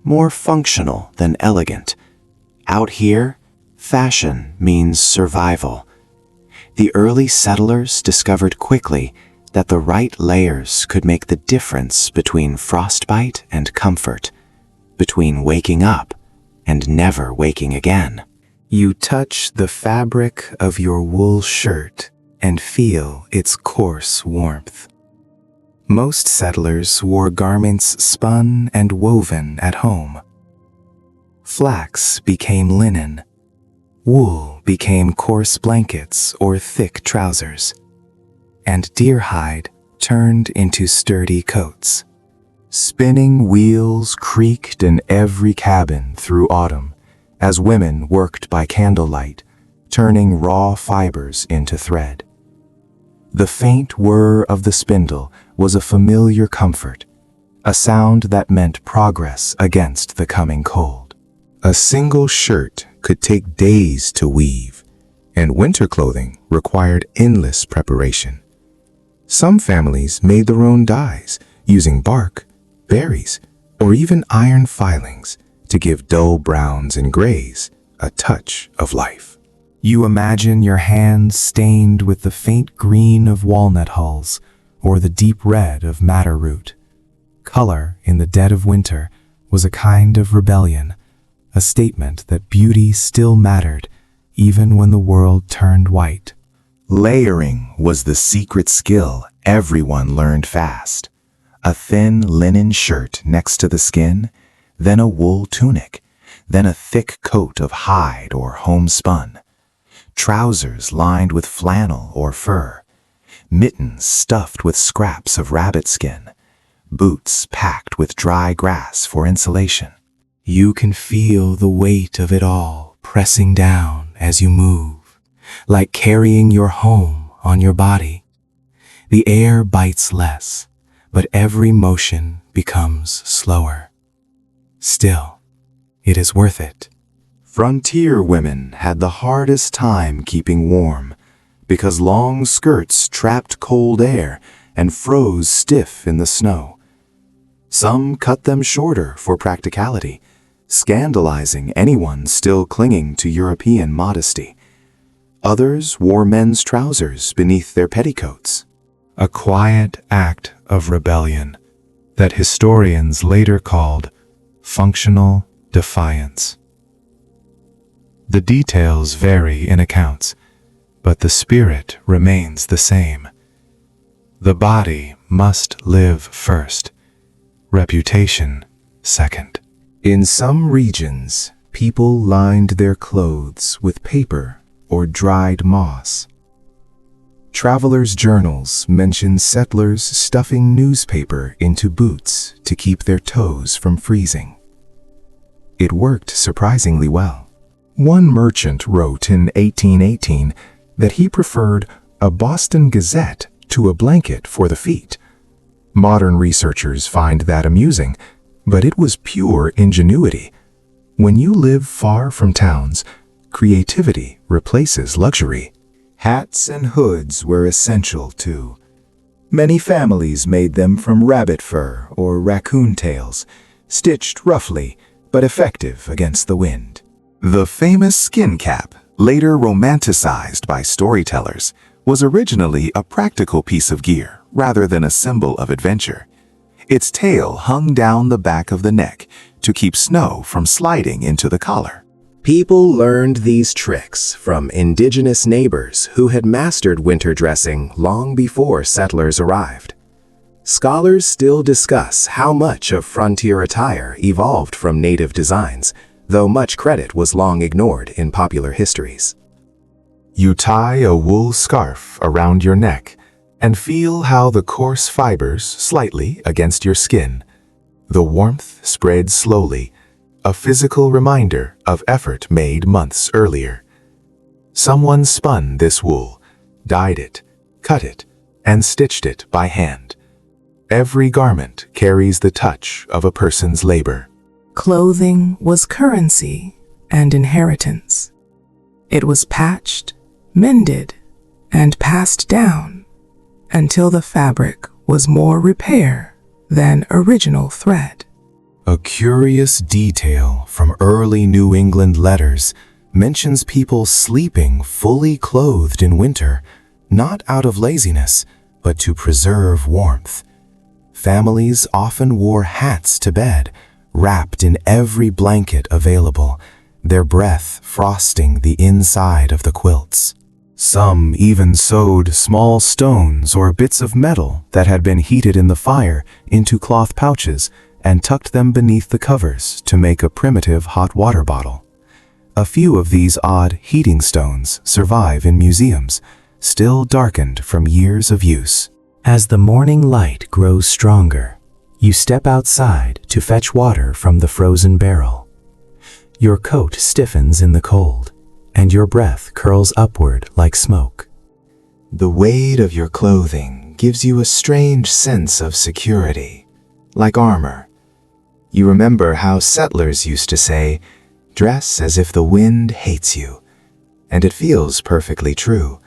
more functional than elegant. Out here, fashion means survival. The early settlers discovered quickly that the right layers could make the difference between frostbite and comfort, between waking up and never waking again. You touch the fabric of your wool shirt and feel its coarse warmth. Most settlers wore garments spun and woven at home. Flax became linen. Wool became coarse blankets or thick trousers. And deer hide turned into sturdy coats. Spinning wheels creaked in every cabin through autumn as women worked by candlelight, turning raw fibers into thread. The faint whir of the spindle was a familiar comfort, a sound that meant progress against the coming cold. A single shirt could take days to weave, and winter clothing required endless preparation. Some families made their own dyes using bark, berries, or even iron filings to give dull browns and grays a touch of life. You imagine your hands stained with the faint green of walnut hulls or the deep red of madder root. Color in the dead of winter was a kind of rebellion, a statement that beauty still mattered even when the world turned white. Layering was the secret skill everyone learned fast. A thin linen shirt next to the skin, then a wool tunic, then a thick coat of hide or homespun. Trousers lined with flannel or fur, mittens stuffed with scraps of rabbit skin, boots packed with dry grass for insulation. You can feel the weight of it all pressing down as you move, like carrying your home on your body. The air bites less, but every motion becomes slower. Still, it is worth it. Frontier women had the hardest time keeping warm because long skirts trapped cold air and froze stiff in the snow. Some cut them shorter for practicality, scandalizing anyone still clinging to European modesty. Others wore men's trousers beneath their petticoats. A quiet act of rebellion that historians later called functional defiance. The details vary in accounts, but the spirit remains the same. The body must live first, reputation second. In some regions, people lined their clothes with paper or dried moss. Travelers' journals mention settlers stuffing newspaper into boots to keep their toes from freezing. It worked surprisingly well. One merchant wrote in 1818 that he preferred a Boston Gazette to a blanket for the feet. Modern researchers find that amusing, but it was pure ingenuity. When you live far from towns, creativity replaces luxury. Hats and hoods were essential too. Many families made them from rabbit fur or raccoon tails, stitched roughly but effective against the wind. The famous skin cap, later romanticized by storytellers, was originally a practical piece of gear rather than a symbol of adventure. Its tail hung down the back of the neck to keep snow from sliding into the collar. People learned these tricks from indigenous neighbors who had mastered winter dressing long before settlers arrived. Scholars still discuss how much of frontier attire evolved from native designs, though much credit was long ignored in popular histories. You tie a wool scarf around your neck and feel how the coarse fibers slightly against your skin. The warmth spreads slowly, a physical reminder of effort made months earlier. Someone spun this wool, dyed it, cut it, and stitched it by hand. Every garment carries the touch of a person's labor. Clothing was currency and inheritance. It was patched, mended, and passed down until the fabric was more repair than original thread. A curious detail from early New England letters mentions people sleeping fully clothed in winter, not out of laziness, but to preserve warmth. Families often wore hats to bed, wrapped in every blanket available, their breath frosting the inside of the quilts. Some even sewed small stones or bits of metal that had been heated in the fire into cloth pouches and tucked them beneath the covers to make a primitive hot water bottle. A few of these odd heating stones survive in museums, still darkened from years of use. As the morning light grows stronger, you step outside to fetch water from the frozen barrel. Your coat stiffens in the cold, and your breath curls upward like smoke. The weight of your clothing gives you a strange sense of security, like armor. You remember how settlers used to say, "Dress as if the wind hates you," and it feels perfectly true.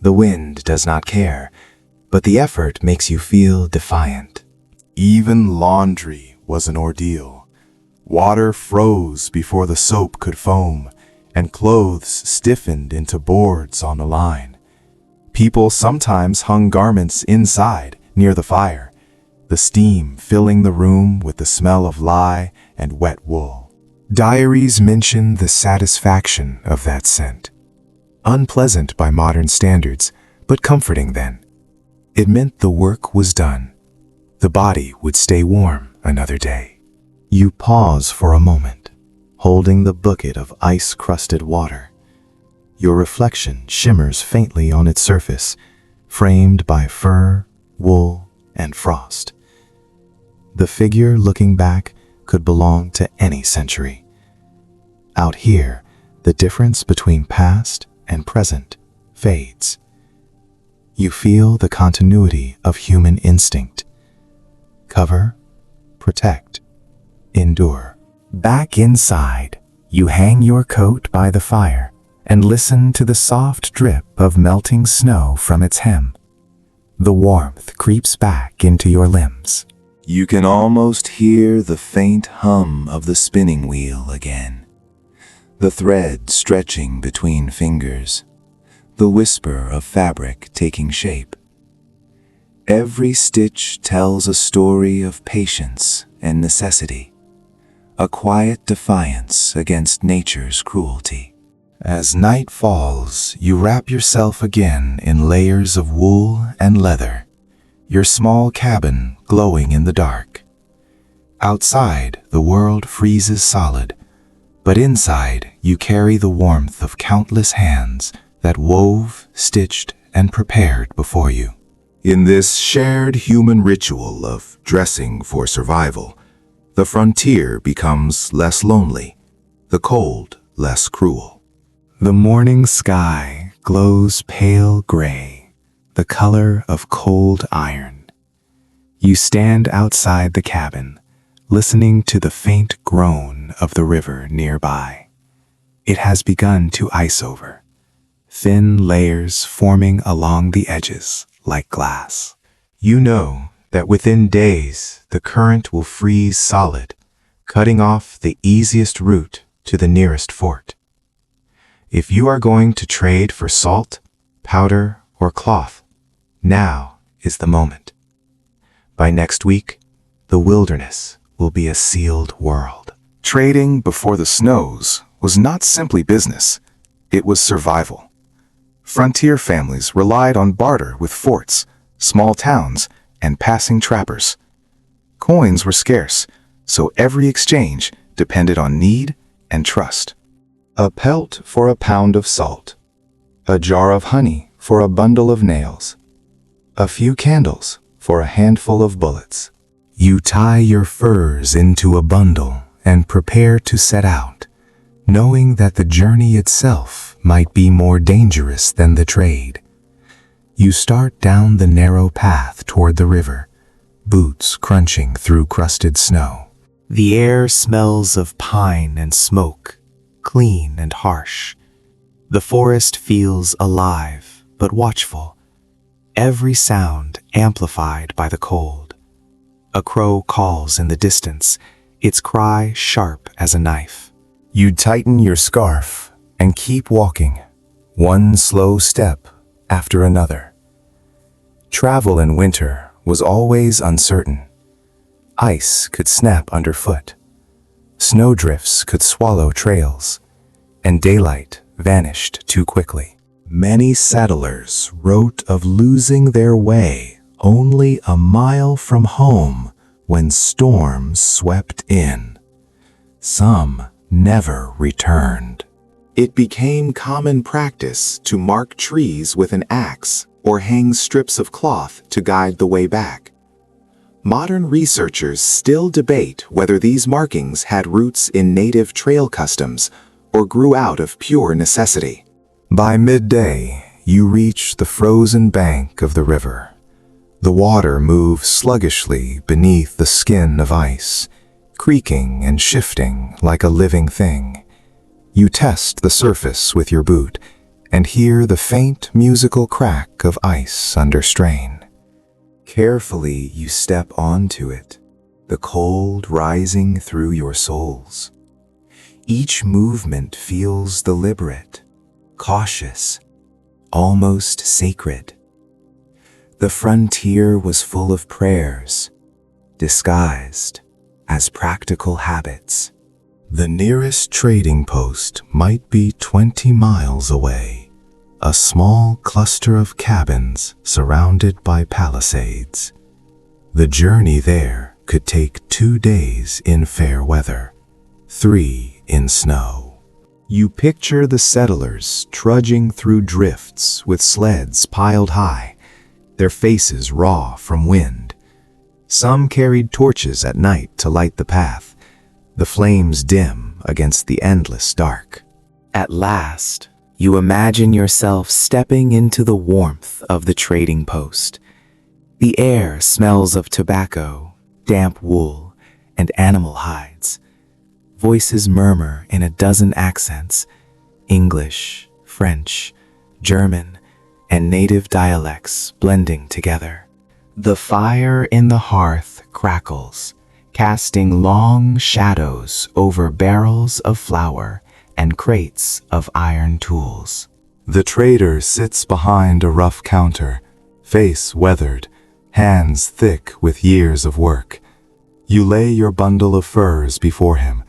The wind does not care, but the effort makes you feel defiant. Even laundry was an ordeal. Water froze before the soap could foam, and clothes stiffened into boards on a line. People sometimes hung garments inside, near the fire, the steam filling the room with the smell of lye and wet wool. Diaries mention the satisfaction of that scent. Unpleasant by modern standards, but comforting then. It meant the work was done. The body would stay warm another day. You pause for a moment, holding the bucket of ice-crusted water. Your reflection shimmers faintly on its surface, framed by fur, wool, and frost. The figure looking back could belong to any century. Out here, the difference between past and present fades. You feel the continuity of human instinct. Cover, protect, endure. Back inside, you hang your coat by the fire and listen to the soft drip of melting snow from its hem. The warmth creeps back into your limbs. You can almost hear the faint hum of the spinning wheel again, the thread stretching between fingers, the whisper of fabric taking shape. Every stitch tells a story of patience and necessity, a quiet defiance against nature's cruelty. As night falls, you wrap yourself again in layers of wool and leather, your small cabin glowing in the dark. Outside, the world freezes solid, but inside you carry the warmth of countless hands that wove, stitched, and prepared before you. In this shared human ritual of dressing for survival, the frontier becomes less lonely, the cold less cruel. The morning sky glows pale gray, the color of cold iron. You stand outside the cabin, listening to the faint groan of the river nearby. It has begun to ice over, thin layers forming along the edges like glass. You know that within days the current will freeze solid, cutting off the easiest route to the nearest fort. If you are going to trade for salt, powder, or cloth, now is the moment. By next week, the wilderness will be a sealed world. Trading before the snows was not simply business, it was survival. Frontier families relied on barter with forts, small towns, and passing trappers. Coins were scarce, so every exchange depended on need and trust. A pelt for a pound of salt, a jar of honey for a bundle of nails, a few candles for a handful of bullets. You tie your furs into a bundle and prepare to set out, knowing that the journey itself might be more dangerous than the trade. You start down the narrow path toward the river, boots crunching through crusted snow. The air smells of pine and smoke, clean and harsh. The forest feels alive but watchful, every sound amplified by the cold. A crow calls in the distance, its cry sharp as a knife. You tighten your scarf and keep walking, one slow step after another. Travel in winter was always uncertain. Ice could snap underfoot. Snowdrifts could swallow trails, and daylight vanished too quickly. Many settlers wrote of losing their way only a mile from home when storms swept in. Some never returned. It became common practice to mark trees with an axe or hang strips of cloth to guide the way back. Modern researchers still debate whether these markings had roots in native trail customs or grew out of pure necessity. By midday, you reach the frozen bank of the river. The water moves sluggishly beneath the skin of ice, creaking and shifting like a living thing. You test the surface with your boot and hear the faint musical crack of ice under strain. Carefully you step onto it, the cold rising through your soles. Each movement feels deliberate, cautious, almost sacred. The frontier was full of prayers, disguised as practical habits. The nearest trading post might be 20 miles away, a small cluster of cabins surrounded by palisades. The journey there could take 2 days in fair weather, 3 in snow. You picture the settlers trudging through drifts with sleds piled high, their faces raw from wind. Some carried torches at night to light the path, the flames dim against the endless dark. At last, you imagine yourself stepping into the warmth of the trading post. The air smells of tobacco, damp wool, and animal hides. Voices murmur in a dozen accents: English, French, German, and native dialects blending together. The fire in the hearth crackles, casting long shadows over barrels of flour and crates of iron tools. The trader sits behind a rough counter, face weathered, hands thick with years of work. You lay your bundle of furs before him.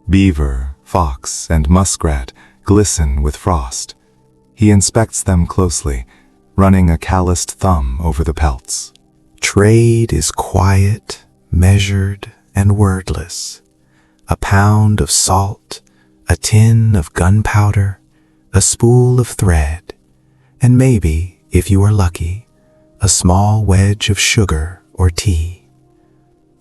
Beaver, fox, and muskrat glisten with frost. He inspects them closely, running a calloused thumb over the pelts. Trade is quiet, measured, and wordless. A pound of salt, a tin of gunpowder, a spool of thread, and maybe, if you are lucky, a small wedge of sugar or tea.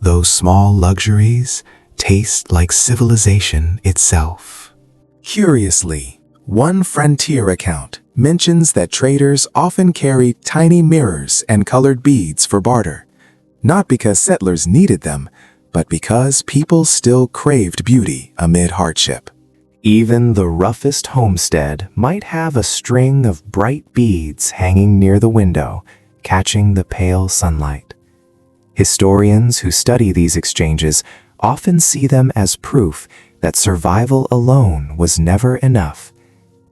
Those small luxuries taste like civilization itself. Curiously, one frontier account mentions that traders often carry tiny mirrors and colored beads for barter, not because settlers needed them, but because people still craved beauty amid hardship. Even the roughest homestead might have a string of bright beads hanging near the window, catching the pale sunlight. Historians who study these exchanges often see them as proof that survival alone was never enough.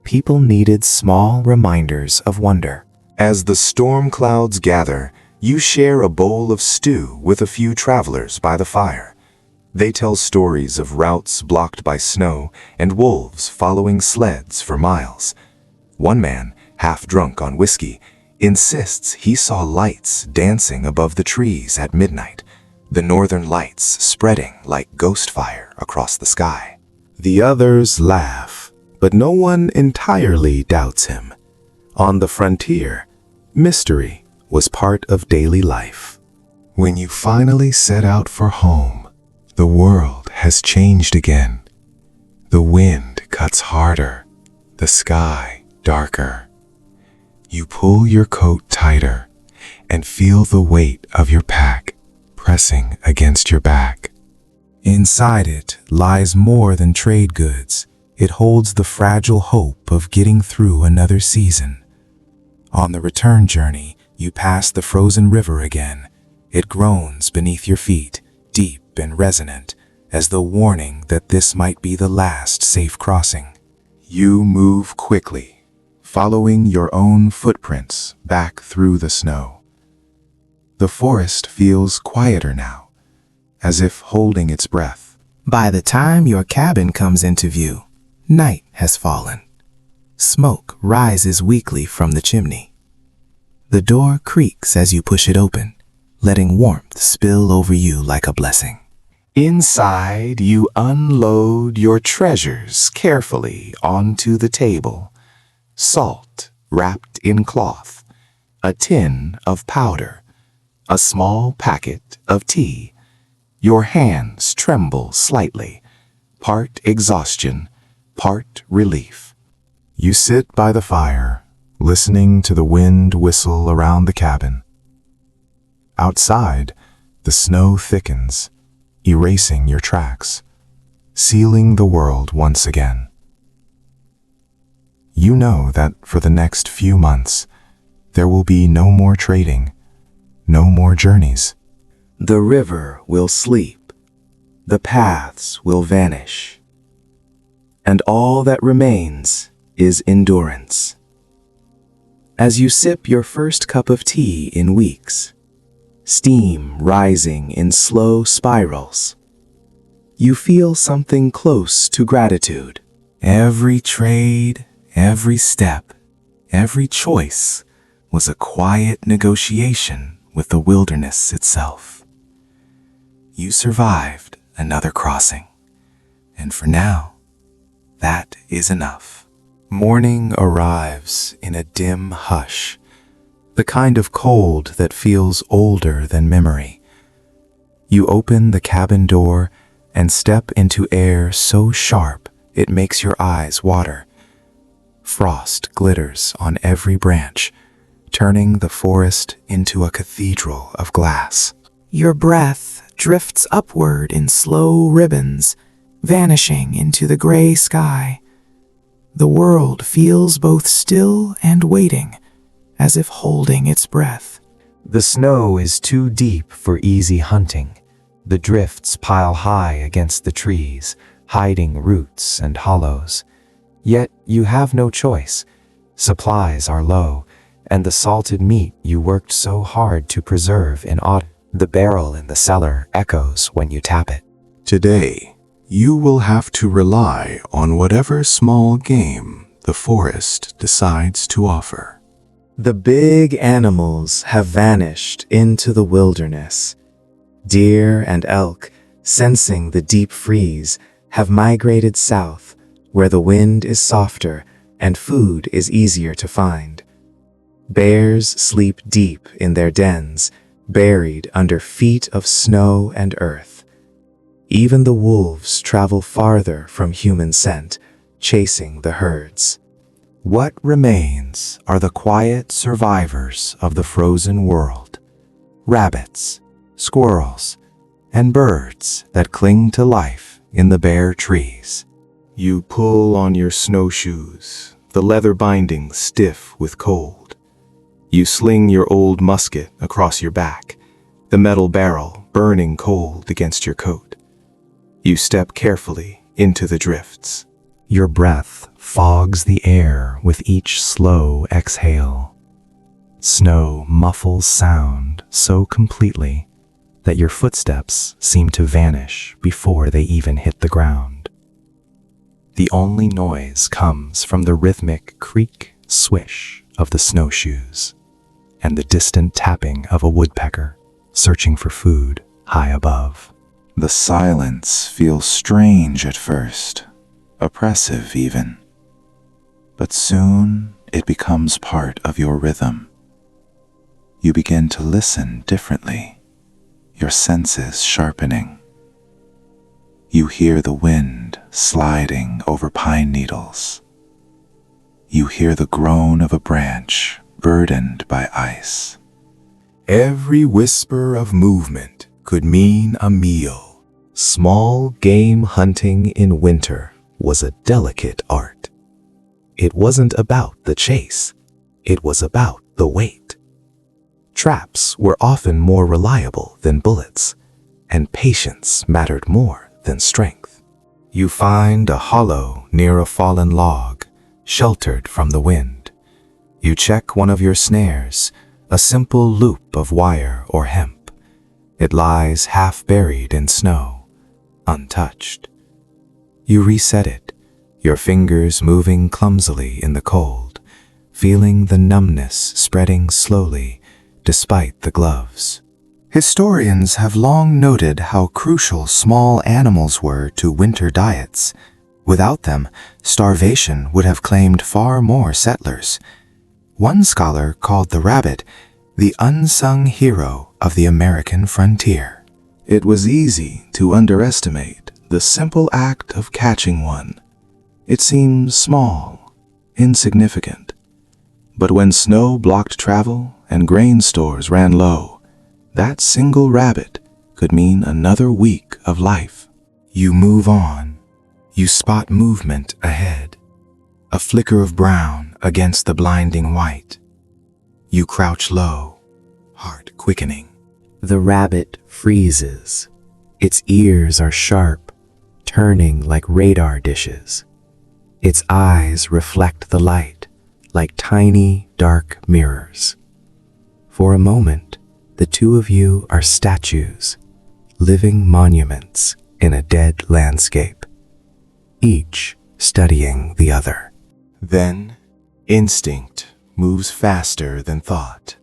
People needed small reminders of wonder. As the storm clouds gather, you share a bowl of stew with a few travelers by the fire. They tell stories of routes blocked by snow and wolves following sleds for miles. One man, half drunk on whiskey, insists he saw lights dancing above the trees at midnight, the northern lights spreading like ghost fire across the sky. The others laugh, but no one entirely doubts him. On the frontier, mystery was part of daily life. When you finally set out for home, the world has changed again. The wind cuts harder, the sky darker. You pull your coat tighter and feel the weight of your pack pressing against your back. Inside it lies more than trade goods. It holds the fragile hope of getting through another season. On the return journey, you pass the frozen river again. It groans beneath your feet, deep and resonant, as the warning that this might be the last safe crossing. You move quickly, following your own footprints back through the snow. The forest feels quieter now, as if holding its breath. By the time your cabin comes into view, night has fallen. Smoke rises weakly from the chimney. The door creaks as you push it open, letting warmth spill over you like a blessing. Inside, you unload your treasures carefully onto the table. Salt wrapped in cloth, a tin of powder, a small packet of tea. Your hands tremble slightly, part exhaustion, part relief. You sit by the fire, listening to the wind whistle around the cabin. Outside, the snow thickens, erasing your tracks, sealing the world once again. You know that for the next few months, there will be no more trading, no more journeys. The river will sleep, the paths will vanish, and all that remains is endurance. As you sip your first cup of tea in weeks, steam rising in slow spirals, you feel something close to gratitude. Every trade, every step, every choice was a quiet negotiation with the wilderness itself. You survived another crossing, and for now, that is enough. Morning arrives in a dim hush, the kind of cold that feels older than memory. You open the cabin door and step into air so sharp it makes your eyes water. Frost glitters on every branch, turning the forest into a cathedral of glass. Your breath drifts upward in slow ribbons, vanishing into the gray sky. The world feels both still and waiting, as if holding its breath. The snow is too deep for easy hunting. The drifts pile high against the trees, hiding roots and hollows. Yet you have no choice. Supplies are low, and the salted meat you worked so hard to preserve in autumn. The barrel in the cellar echoes when you tap it. Today, you will have to rely on whatever small game the forest decides to offer. The big animals have vanished into the wilderness. Deer and elk, sensing the deep freeze, have migrated south, where the wind is softer and food is easier to find. Bears sleep deep in their dens, buried under feet of snow and earth. Even the wolves travel farther from human scent, chasing the herds. What remains are the quiet survivors of the frozen world. Rabbits, squirrels, and birds that cling to life in the bare trees. You pull on your snowshoes, the leather binding stiff with cold. You sling your old musket across your back, the metal barrel burning cold against your coat. You step carefully into the drifts. Your breath fogs the air with each slow exhale. Snow muffles sound so completely that your footsteps seem to vanish before they even hit the ground. The only noise comes from the rhythmic creak, swish of the snowshoes and the distant tapping of a woodpecker searching for food high above. The silence feels strange at first, oppressive even. But soon it becomes part of your rhythm. You begin to listen differently, your senses sharpening. You hear the wind sliding over pine needles. You hear the groan of a branch burdened by ice. Every whisper of movement could mean a meal. Small game hunting in winter was a delicate art. It wasn't about the chase. It was about the wait. Traps were often more reliable than bullets, and patience mattered more than strength. You find a hollow near a fallen log, sheltered from the wind. You check one of your snares, a simple loop of wire or hemp. It lies half buried in snow, untouched. You reset it, your fingers moving clumsily in the cold, feeling the numbness spreading slowly despite the gloves. Historians have long noted how crucial small animals were to winter diets. Without them, starvation would have claimed far more settlers. One scholar called the rabbit the unsung hero of the American frontier. It was easy to underestimate the simple act of catching one. It seemed small, insignificant. But when snow blocked travel and grain stores ran low, that single rabbit could mean another week of life. You move on. You spot movement ahead, a flicker of brown against the blinding white. You crouch low, heart quickening. The rabbit freezes. Its ears are sharp, turning like radar dishes. Its eyes reflect the light like tiny, dark mirrors. For a moment, the two of you are statues, living monuments in a dead landscape, each studying the other. Then, instinct moves faster than thought.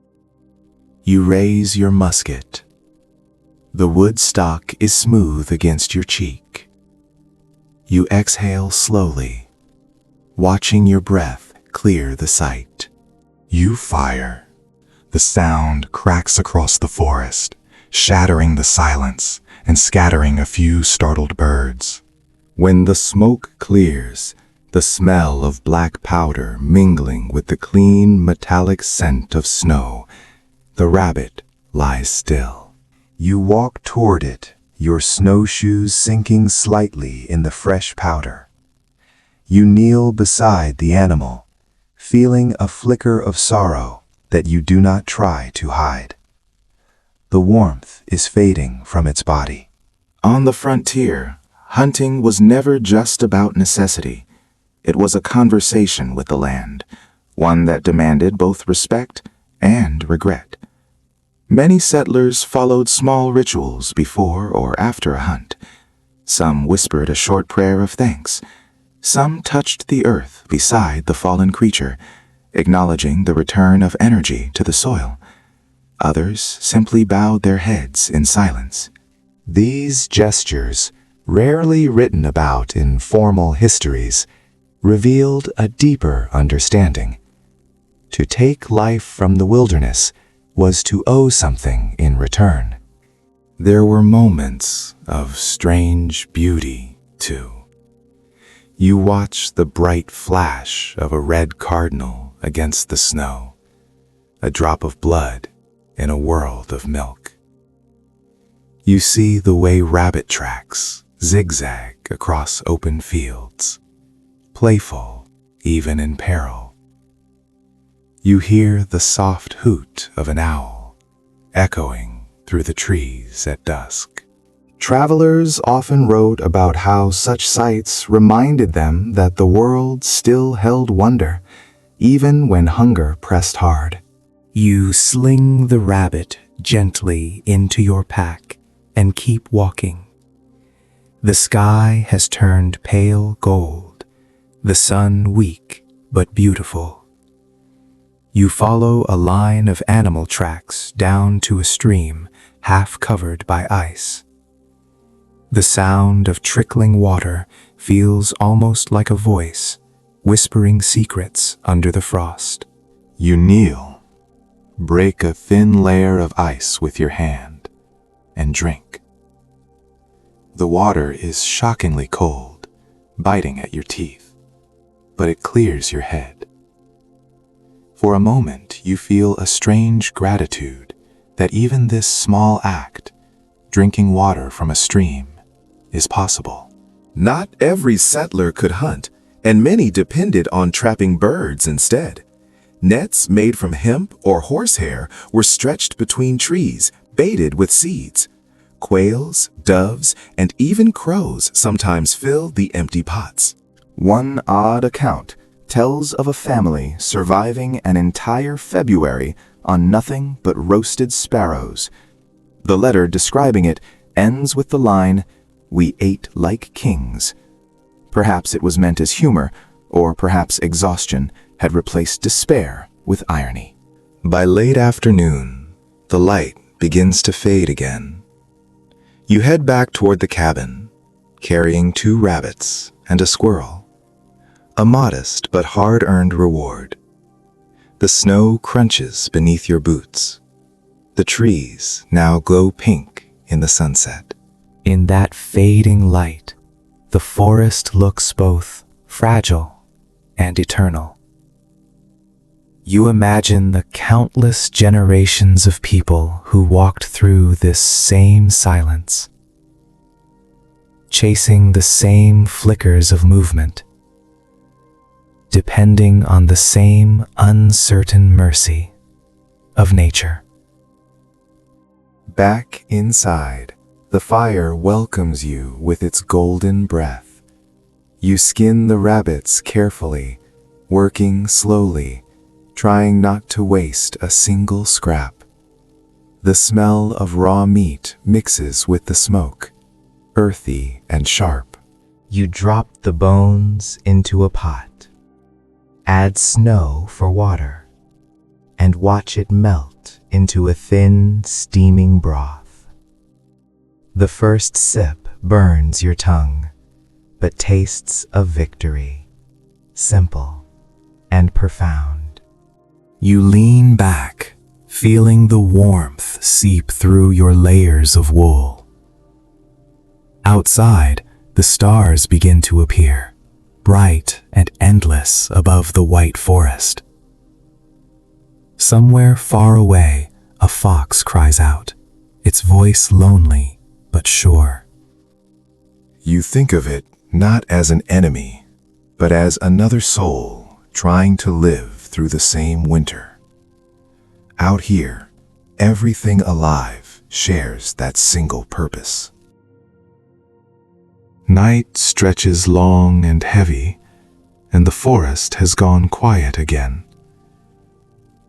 You raise your musket. The wood stock is smooth against your cheek. You exhale slowly, watching your breath clear the sight. You fire. The sound cracks across the forest, shattering the silence and scattering a few startled birds. When the smoke clears, the smell of black powder mingling with the clean metallic scent of snow, the rabbit lies still. You walk toward it, your snowshoes sinking slightly in the fresh powder. You kneel beside the animal, feeling a flicker of sorrow that you do not try to hide. The warmth is fading from its body. On the frontier, hunting was never just about necessity. It was a conversation with the land, one that demanded both respect and regret. Many settlers followed small rituals before or after a hunt. Some whispered a short prayer of thanks. Some touched the earth beside the fallen creature, acknowledging the return of energy to the soil. Others simply bowed their heads in silence. These gestures, rarely written about in formal histories, revealed a deeper understanding. To take life from the wilderness was to owe something in return. There were moments of strange beauty, too. You watch the bright flash of a red cardinal against the snow, a drop of blood in a world of milk. You see the way rabbit tracks zigzag across open fields, playful even in peril. You hear the soft hoot of an owl echoing through the trees at dusk. Travelers often wrote about how such sights reminded them that the world still held wonder, even when hunger pressed hard. You sling the rabbit gently into your pack and keep walking. The sky has turned pale gold, the sun weak but beautiful. You follow a line of animal tracks down to a stream half covered by ice. The sound of trickling water feels almost like a voice, whispering secrets under the frost. You kneel, break a thin layer of ice with your hand, and drink. The water is shockingly cold, biting at your teeth, but it clears your head. For a moment, you feel a strange gratitude that even this small act, drinking water from a stream, is possible. Not every settler could hunt, and many depended on trapping birds instead. Nets made from hemp or horsehair were stretched between trees, baited with seeds. Quails, doves, and even crows sometimes filled the empty pots. One odd account tells of a family surviving an entire February on nothing but roasted sparrows. The letter describing it ends with the line, "We ate like kings." Perhaps it was meant as humor, or perhaps exhaustion had replaced despair with irony. By late afternoon, the light begins to fade again. You head back toward the cabin, carrying 2 rabbits and a squirrel. A modest but hard-earned reward. The snow crunches beneath your boots. The trees now glow pink in the sunset. In that fading light, the forest looks both fragile and eternal. You imagine the countless generations of people who walked through this same silence, chasing the same flickers of movement, depending on the same uncertain mercy of nature. Back inside, the fire welcomes you with its golden breath. You skin the rabbits carefully, working slowly, trying not to waste a single scrap. The smell of raw meat mixes with the smoke, earthy and sharp. You drop the bones into a pot, add snow for water, and watch it melt into a thin, steaming broth. The first sip burns your tongue, but tastes of victory, simple and profound. You lean back, feeling the warmth seep through your layers of wool. Outside, the stars begin to appear, bright and endless above the white forest. Somewhere far away, a fox cries out, its voice lonely but sure. You think of it not as an enemy, but as another soul trying to live through the same winter. Out here, everything alive shares that single purpose. Night stretches long and heavy, and the forest has gone quiet again.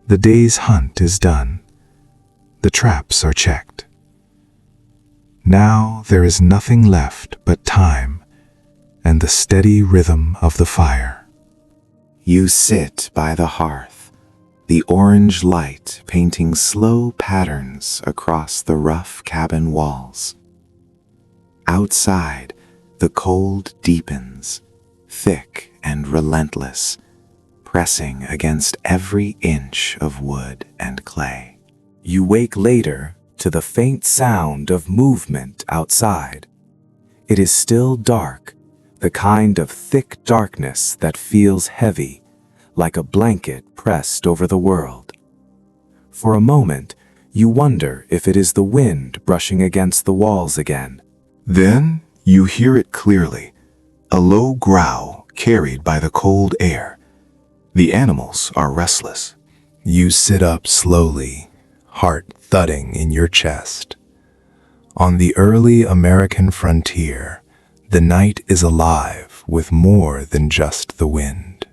The day's hunt is done. The traps are checked. Now there is nothing left but time and the steady rhythm of the fire. You sit by the hearth, the orange light painting slow patterns across the rough cabin walls. Outside, the cold deepens, thick and relentless, pressing against every inch of wood and clay. You wake later to the faint sound of movement outside. It is still dark, the kind of thick darkness that feels heavy, like a blanket pressed over the world. For a moment, you wonder if it is the wind brushing against the walls again. Then you hear it clearly, a low growl carried by the cold air. The animals are restless. You sit up slowly, heart thudding in your chest. On the early American frontier, the night is alive with more than just the wind.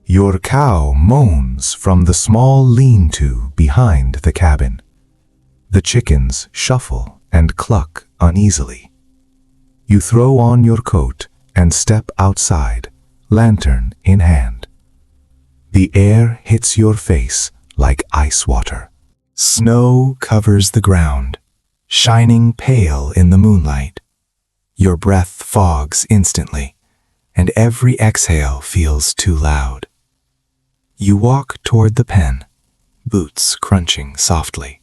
Your cow moans from the small lean-to behind the cabin. The chickens shuffle and cluck uneasily. You throw on your coat and step outside, lantern in hand. The air hits your face like ice water. Snow covers the ground, shining pale in the moonlight. Your breath fogs instantly, and every exhale feels too loud. You walk toward the pen, boots crunching softly,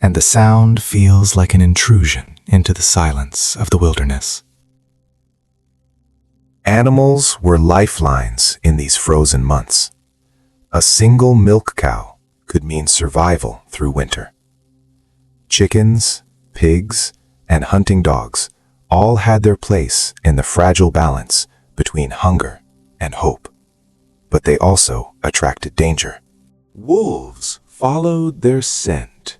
and the sound feels like an intrusion into the silence of the wilderness. Animals were lifelines in these frozen months. A single milk cow could mean survival through winter. Chickens, pigs, and hunting dogs all had their place in the fragile balance between hunger and hope, but they also attracted danger. Wolves followed their scent,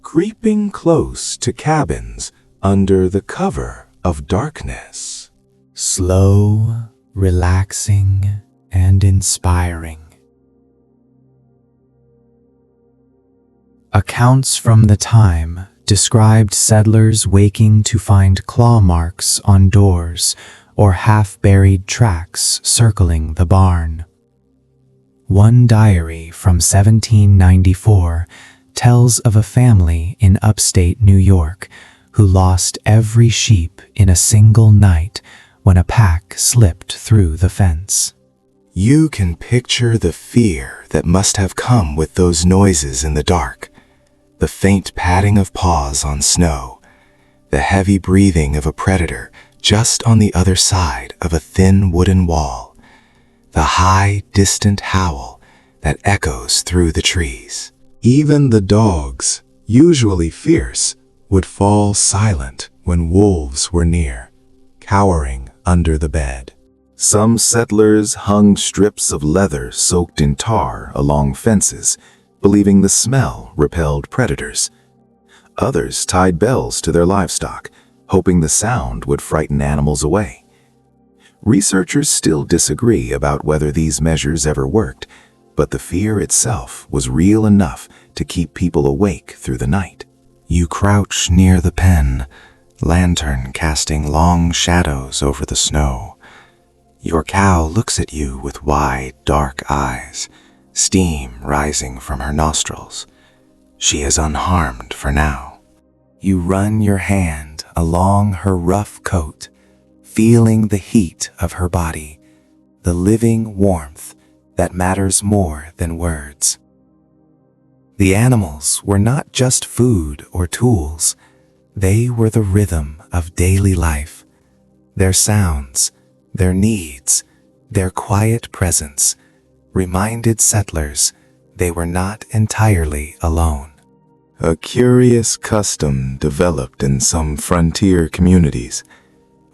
creeping close to cabins under the cover of darkness. Slow, relaxing, and inspiring. Accounts from the time described settlers waking to find claw marks on doors or half-buried tracks circling the barn. One diary from 1794 tells of a family in upstate New York who lost every sheep in a single night when a pack slipped through the fence. You can picture the fear that must have come with those noises in the dark. The faint padding of paws on snow, the heavy breathing of a predator just on the other side of a thin wooden wall, the high, distant howl that echoes through the trees. Even the dogs, usually fierce, would fall silent when wolves were near, cowering under the bed. Some settlers hung strips of leather soaked in tar along fences, believing the smell repelled predators. Others tied bells to their livestock, hoping the sound would frighten animals away. Researchers still disagree about whether these measures ever worked, but the fear itself was real enough to keep people awake through the night. You crouch near the pen, lantern casting long shadows over the snow. Your cow looks at you with wide, dark eyes, steam rising from her nostrils. She is unharmed for now. You run your hand along her rough coat, feeling the heat of her body, the living warmth that matters more than words. The animals were not just food or tools. They were the rhythm of daily life. Their sounds, their needs, their quiet presence reminded settlers they were not entirely alone. A curious custom developed in some frontier communities.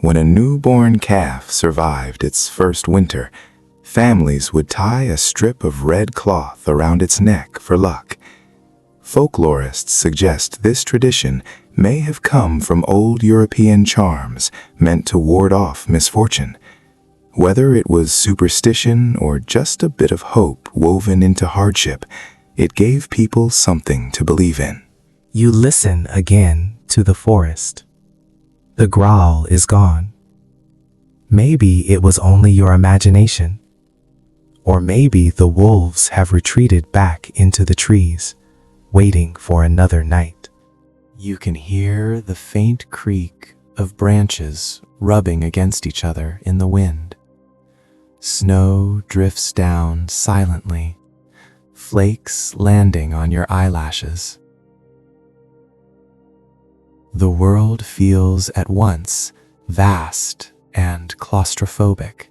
When a newborn calf survived its first winter, families would tie a strip of red cloth around its neck for luck. Folklorists suggest this tradition may have come from old European charms meant to ward off misfortune. Whether it was superstition or just a bit of hope woven into hardship, it gave people something to believe in. You listen again to the forest. The growl is gone. Maybe it was only your imagination. Or maybe the wolves have retreated back into the trees, waiting for another night. You can hear the faint creak of branches rubbing against each other in the wind. Snow drifts down silently, flakes landing on your eyelashes. The world feels at once vast and claustrophobic,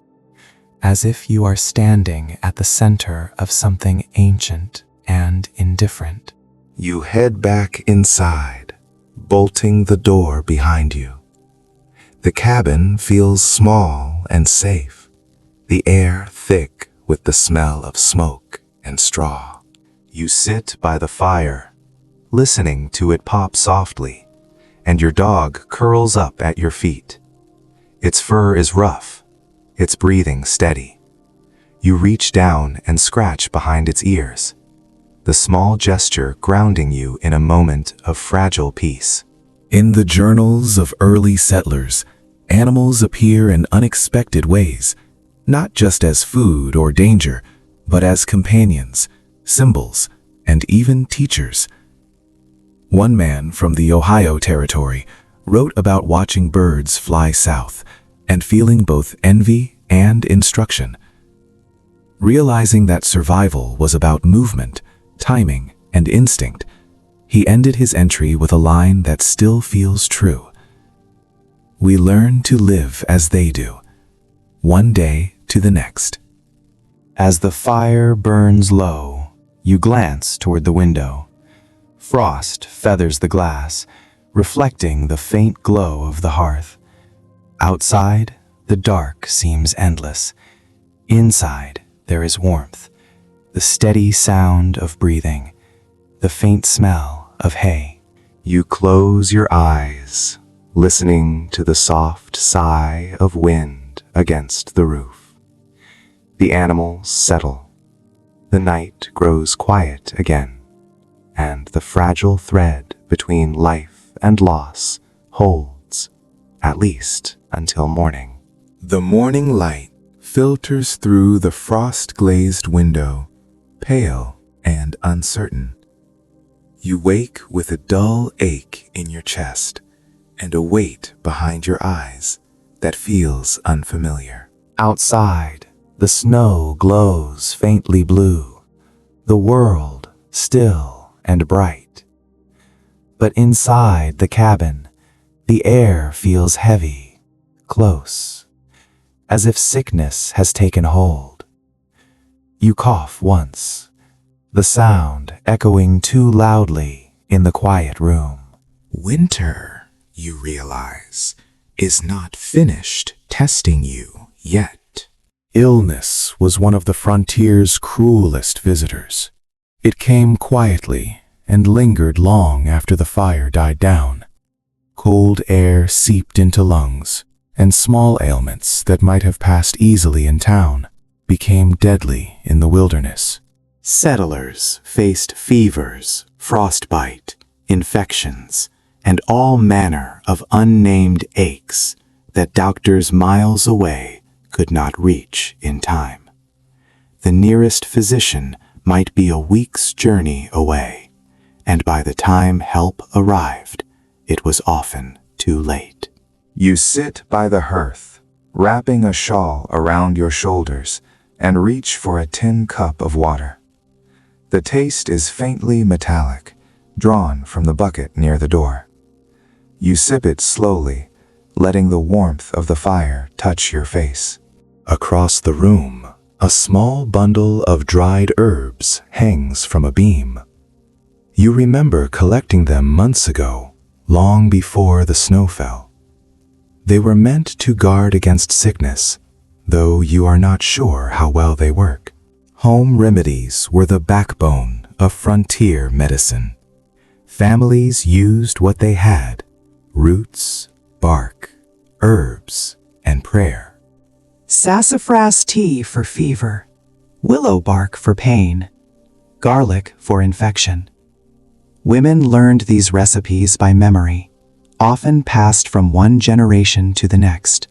as if you are standing at the center of something ancient and indifferent. You head back inside, bolting the door behind you. The cabin feels small and safe, the air thick with the smell of smoke and straw. You sit by the fire, listening to it pop softly, and your dog curls up at your feet. Its fur is rough, its breathing steady. You reach down and scratch behind its ears, the small gesture grounding you in a moment of fragile peace. In the journals of early settlers, animals appear in unexpected ways, not just as food or danger, but as companions, symbols, and even teachers. One man from the Ohio Territory wrote about watching birds fly south and feeling both envy and instruction. Realizing that survival was about movement, timing, and instinct, he ended his entry with a line that still feels true. We learn to live as they do, one day to the next. As the fire burns low, you glance toward the window. Frost feathers the glass, reflecting the faint glow of the hearth. Outside, the dark seems endless. Inside, there is warmth, the steady sound of breathing, the faint smell of hay. You close your eyes, listening to the soft sigh of wind against the roof. The animals settle. The night grows quiet again, and the fragile thread between life and loss holds, at least until morning. The morning light filters through the frost-glazed window, pale and uncertain. You wake with a dull ache in your chest and a weight behind your eyes that feels unfamiliar. Outside, the snow glows faintly blue, the world still and bright. But inside the cabin, the air feels heavy, close, as if sickness has taken hold. You cough once, the sound echoing too loudly in the quiet room. Winter, you realize, is not finished testing you yet. Illness was one of the frontier's cruelest visitors. It came quietly and lingered long after the fire died down. Cold air seeped into lungs, and small ailments that might have passed easily in town became deadly in the wilderness. Settlers faced fevers, frostbite, infections, and all manner of unnamed aches that doctors miles away could not reach in time. The nearest physician might be a week's journey away, and by the time help arrived, it was often too late. You sit by the hearth, wrapping a shawl around your shoulders, and reach for a tin cup of water. The taste is faintly metallic, drawn from the bucket near the door. You sip it slowly, letting the warmth of the fire touch your face. Across the room, a small bundle of dried herbs hangs from a beam. You remember collecting them months ago, long before the snow fell. They were meant to guard against sickness, though you are not sure how well they work. Home remedies were the backbone of frontier medicine. Families used what they had: roots, bark, herbs, and prayer. Sassafras tea for fever, willow bark for pain, garlic for infection. Women learned these recipes by memory, often passed from one generation to the next.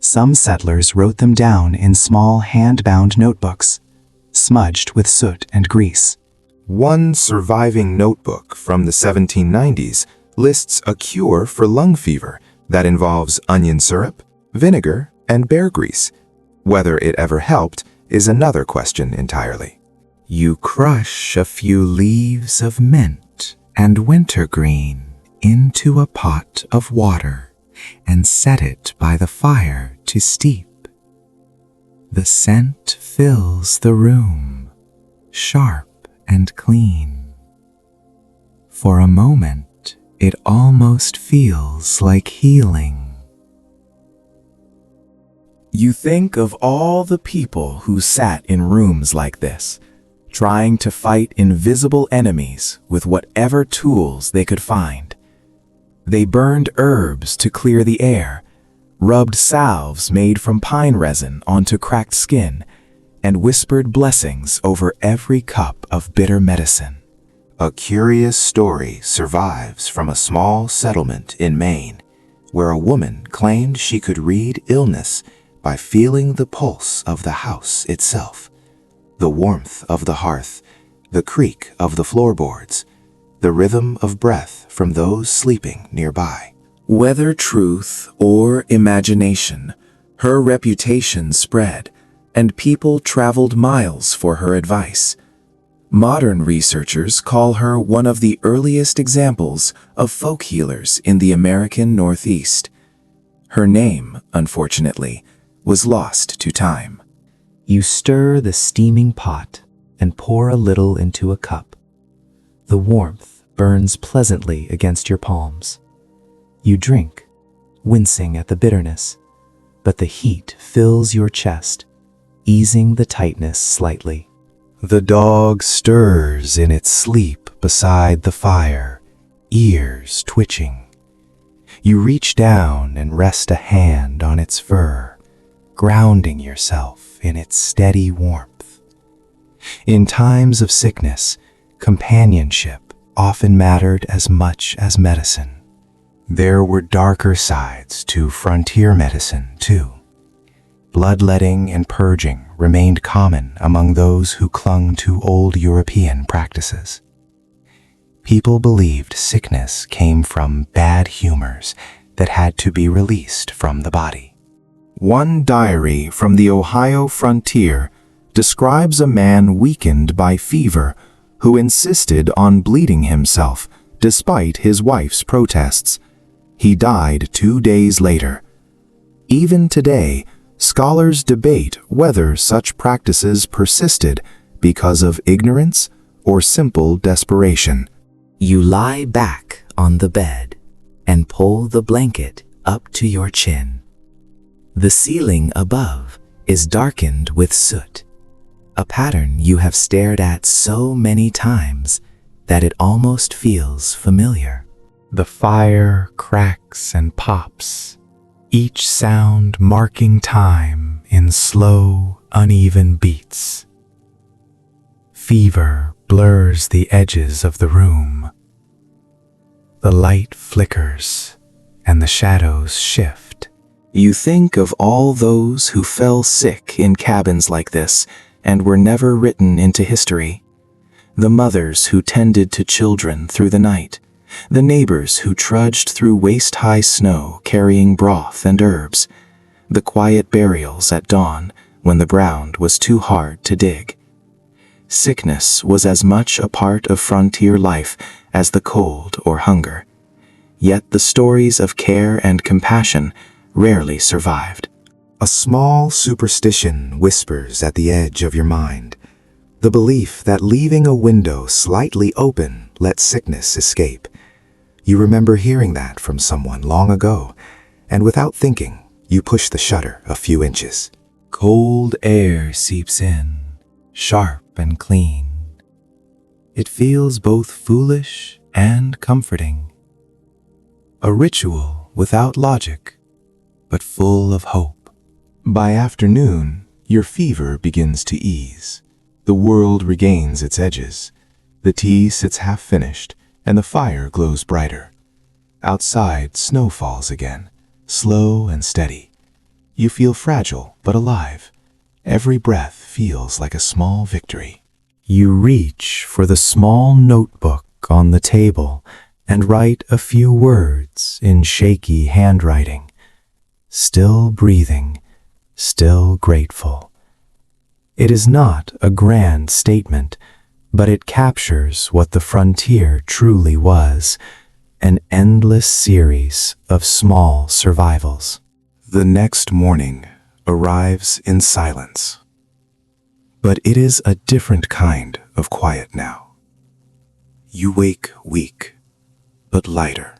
Some settlers wrote them down in small hand-bound notebooks, smudged with soot and grease. One surviving notebook from the 1790s lists a cure for lung fever that involves onion syrup, vinegar, and bear grease. Whether it ever helped is another question entirely. You crush a few leaves of mint and wintergreen into a pot of water and set it by the fire to steep. The scent fills the room, sharp and clean. For a moment, it almost feels like healing. You think of all the people who sat in rooms like this, trying to fight invisible enemies with whatever tools they could find. They burned herbs to clear the air, rubbed salves made from pine resin onto cracked skin, and whispered blessings over every cup of bitter medicine. A curious story survives from a small settlement in Maine, where a woman claimed she could read illness by feeling the pulse of the house itself, the warmth of the hearth, the creak of the floorboards, the rhythm of breath from those sleeping nearby. Whether truth or imagination, her reputation spread, and people traveled miles for her advice. Modern researchers call her one of the earliest examples of folk healers in the American Northeast. Her name, unfortunately, was lost to time. You stir the steaming pot and pour a little into a cup. The warmth burns pleasantly against your palms. You drink, wincing at the bitterness, but the heat fills your chest, easing the tightness slightly. The dog stirs in its sleep beside the fire, ears twitching. You reach down and rest a hand on its fur, grounding yourself in its steady warmth. In times of sickness, companionship often mattered as much as medicine. There were darker sides to frontier medicine, too. Bloodletting and purging remained common among those who clung to old European practices. People believed sickness came from bad humors that had to be released from the body. One diary from the Ohio frontier describes a man weakened by fever who insisted on bleeding himself despite his wife's protests. He died 2 days later. Even today, scholars debate whether such practices persisted because of ignorance or simple desperation. You lie back on the bed and pull the blanket up to your chin. The ceiling above is darkened with soot, a pattern you have stared at so many times that it almost feels familiar. The fire cracks and pops, each sound marking time in slow, uneven beats. Fever blurs the edges of the room. The light flickers and the shadows shift. You think of all those who fell sick in cabins like this and were never written into history. The mothers who tended to children through the night, the neighbors who trudged through waist-high snow carrying broth and herbs, the quiet burials at dawn when the ground was too hard to dig. Sickness was as much a part of frontier life as the cold or hunger. Yet the stories of care and compassion rarely survived. A small superstition whispers at the edge of your mind, the belief that leaving a window slightly open lets sickness escape. You remember hearing that from someone long ago, and without thinking, you push the shutter a few inches. Cold air seeps in, sharp and clean. It feels both foolish and comforting. A ritual without logic, but full of hope. By afternoon, your fever begins to ease. The world regains its edges. The tea sits half finished, and the fire glows brighter. Outside, snow falls again, slow and steady. You feel fragile but alive. Every breath feels like a small victory. You reach for the small notebook on the table and write a few words in shaky handwriting. Still breathing, still grateful. It is not a grand statement, but it captures what the frontier truly was, an endless series of small survivals. The next morning arrives in silence. But it is a different kind of quiet now. You wake weak, but lighter,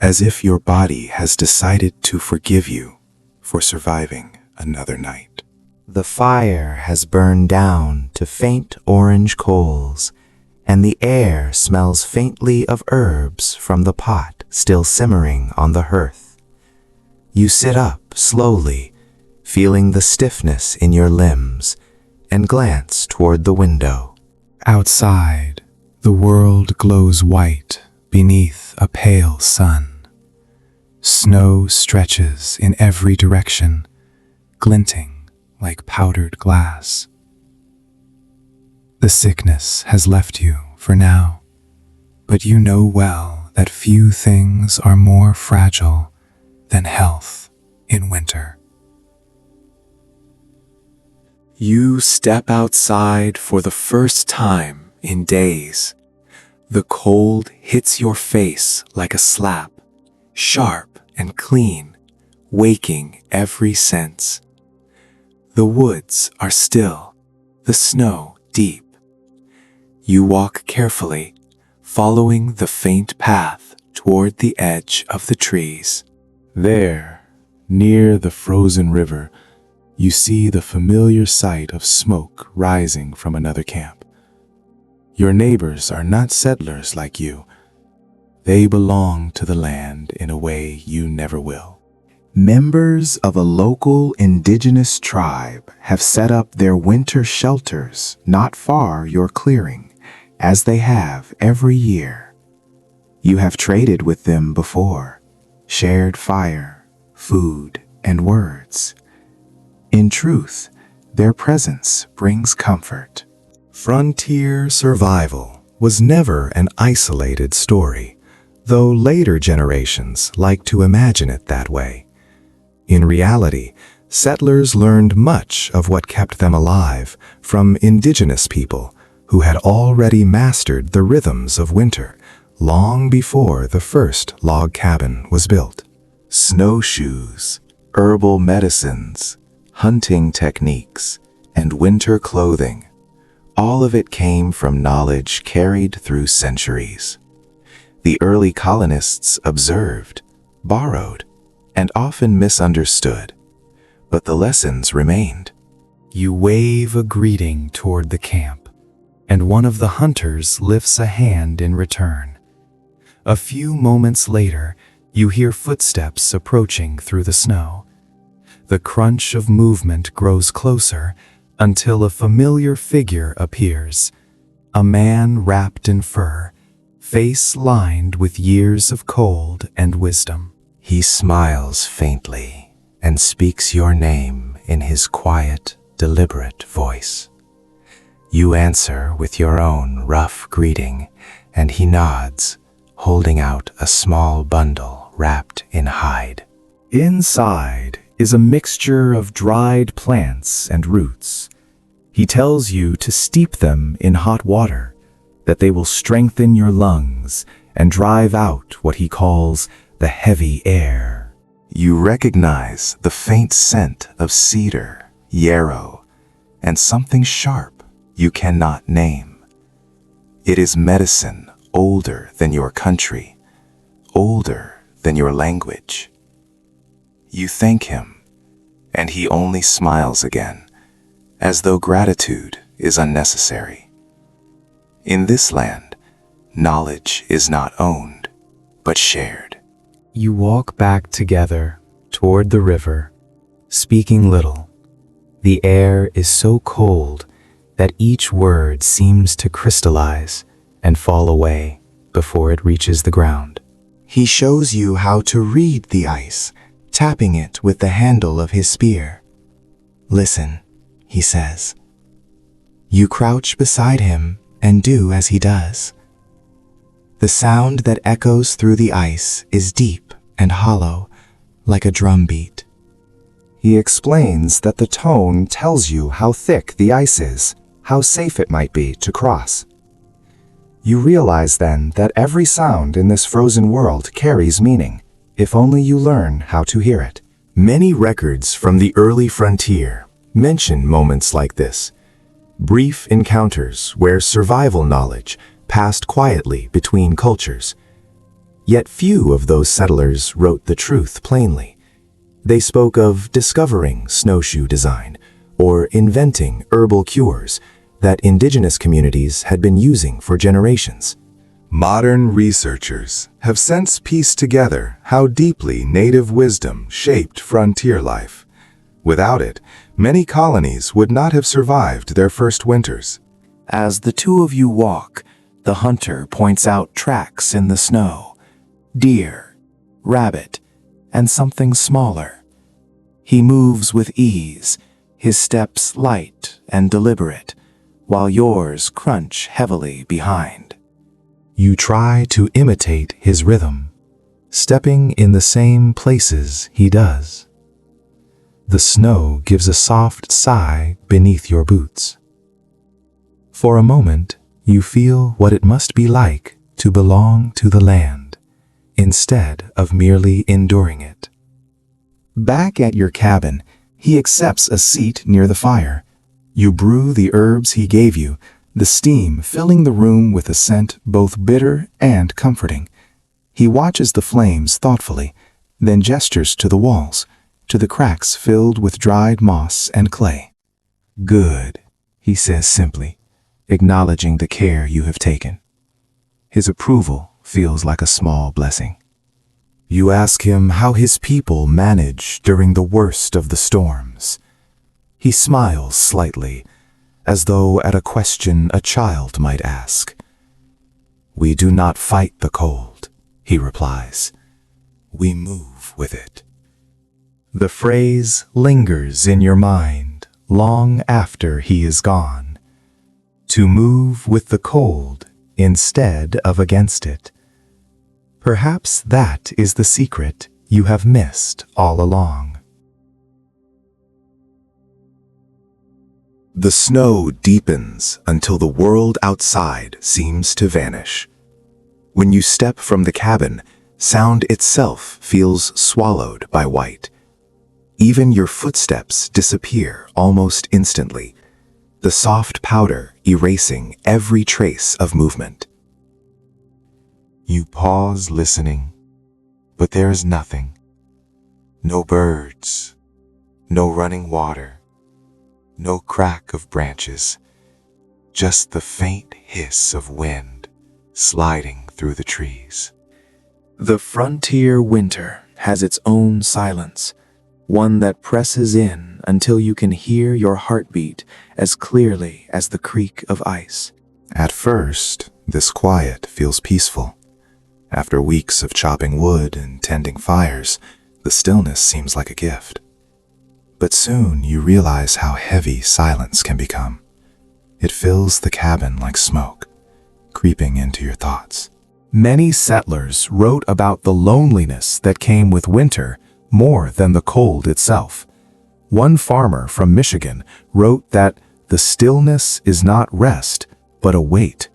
as if your body has decided to forgive you for surviving another night. The fire has burned down to faint orange coals, and the air smells faintly of herbs from the pot still simmering on the hearth. You sit up slowly, feeling the stiffness in your limbs, and glance toward the window. Outside, the world glows white beneath a pale sun. Snow stretches in every direction, glinting like powdered glass. The sickness has left you for now, but you know well that few things are more fragile than health in winter. You step outside for the first time in days. The cold hits your face like a slap, sharp and clean, waking every sense. The woods are still, the snow deep. You walk carefully, following the faint path toward the edge of the trees. There, near the frozen river, you see the familiar sight of smoke rising from another camp. Your neighbors are not settlers like you. They belong to the land in a way you never will. Members of a local indigenous tribe have set up their winter shelters not far your clearing, as they have every year. You have traded with them before, shared fire, food, and words. In truth, their presence brings comfort. Frontier survival was never an isolated story, though later generations like to imagine it that way. In reality, settlers learned much of what kept them alive from indigenous people who had already mastered the rhythms of winter long before the first log cabin was built. Snowshoes, herbal medicines, hunting techniques, and winter clothing, all of it came from knowledge carried through centuries. The early colonists observed, borrowed, and often misunderstood, but the lessons remained. You wave a greeting toward the camp, and one of the hunters lifts a hand in return. A few moments later, you hear footsteps approaching through the snow. The crunch of movement grows closer until a familiar figure appears, a man wrapped in fur, face lined with years of cold and wisdom. He smiles faintly and speaks your name in his quiet, deliberate voice. You answer with your own rough greeting, and he nods, holding out a small bundle wrapped in hide. Inside is a mixture of dried plants and roots. He tells you to steep them in hot water, that they will strengthen your lungs and drive out what he calls the heavy air. You recognize the faint scent of cedar, yarrow, and something sharp you cannot name. It is medicine older than your country, older than your language. You thank him, and he only smiles again, as though gratitude is unnecessary. In this land, knowledge is not owned, but shared. You walk back together toward the river, speaking little. The air is so cold that each word seems to crystallize and fall away before it reaches the ground. He shows you how to read the ice, tapping it with the handle of his spear. Listen, he says. You crouch beside him and do as he does. The sound that echoes through the ice is deep and hollow, like a drum beat. He explains that the tone tells you how thick the ice is, how safe it might be to cross. You realize then that every sound in this frozen world carries meaning, if only you learn how to hear it. Many records from the early frontier mention moments like this, brief encounters where survival knowledge passed quietly between cultures. Yet few of those settlers wrote the truth plainly. They spoke of discovering snowshoe design or inventing herbal cures that indigenous communities had been using for generations. Modern researchers have since pieced together how deeply native wisdom shaped frontier life. Without it, many colonies would not have survived their first winters. As the two of you walk, the hunter points out tracks in the snow, deer, rabbit, and something smaller. He moves with ease, his steps light and deliberate, while yours crunch heavily behind. You try to imitate his rhythm, stepping in the same places he does. The snow gives a soft sigh beneath your boots. For a moment, you feel what it must be like to belong to the land, instead of merely enduring it. Back at your cabin, he accepts a seat near the fire. You brew the herbs he gave you, the steam filling the room with a scent both bitter and comforting. He watches the flames thoughtfully, then gestures to the walls, to the cracks filled with dried moss and clay. "Good," he says simply, acknowledging the care you have taken. His approval feels like a small blessing. You ask him how his people manage during the worst of the storms. He smiles slightly, as though at a question a child might ask. "We do not fight the cold," he replies. "We move with it." The phrase lingers in your mind long after he is gone. To move with the cold instead of against it. Perhaps that is the secret you have missed all along. The snow deepens until the world outside seems to vanish. When you step from the cabin, sound itself feels swallowed by white. Even your footsteps disappear almost instantly, the soft powder erasing every trace of movement. You pause listening, but there is nothing. No birds, no running water, no crack of branches, just the faint hiss of wind sliding through the trees. The frontier winter has its own silence, one that presses in until you can hear your heartbeat as clearly as the creak of ice. At first, this quiet feels peaceful. After weeks of chopping wood and tending fires, the stillness seems like a gift. But soon you realize how heavy silence can become. It fills the cabin like smoke, creeping into your thoughts. Many settlers wrote about the loneliness that came with winter more than the cold itself. One farmer from Michigan wrote that The stillness is not rest, but a wait,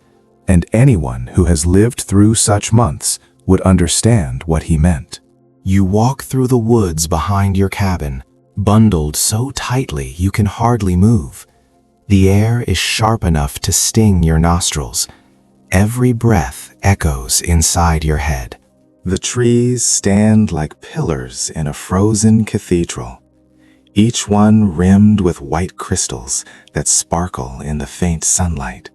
and anyone who has lived through such months would understand what he meant. You walk through the woods behind your cabin, bundled so tightly you can hardly move. The air is sharp enough to sting your nostrils. Every breath echoes inside your head. The trees stand like pillars in a frozen cathedral, each one rimmed with white crystals that sparkle in the faint sunlight.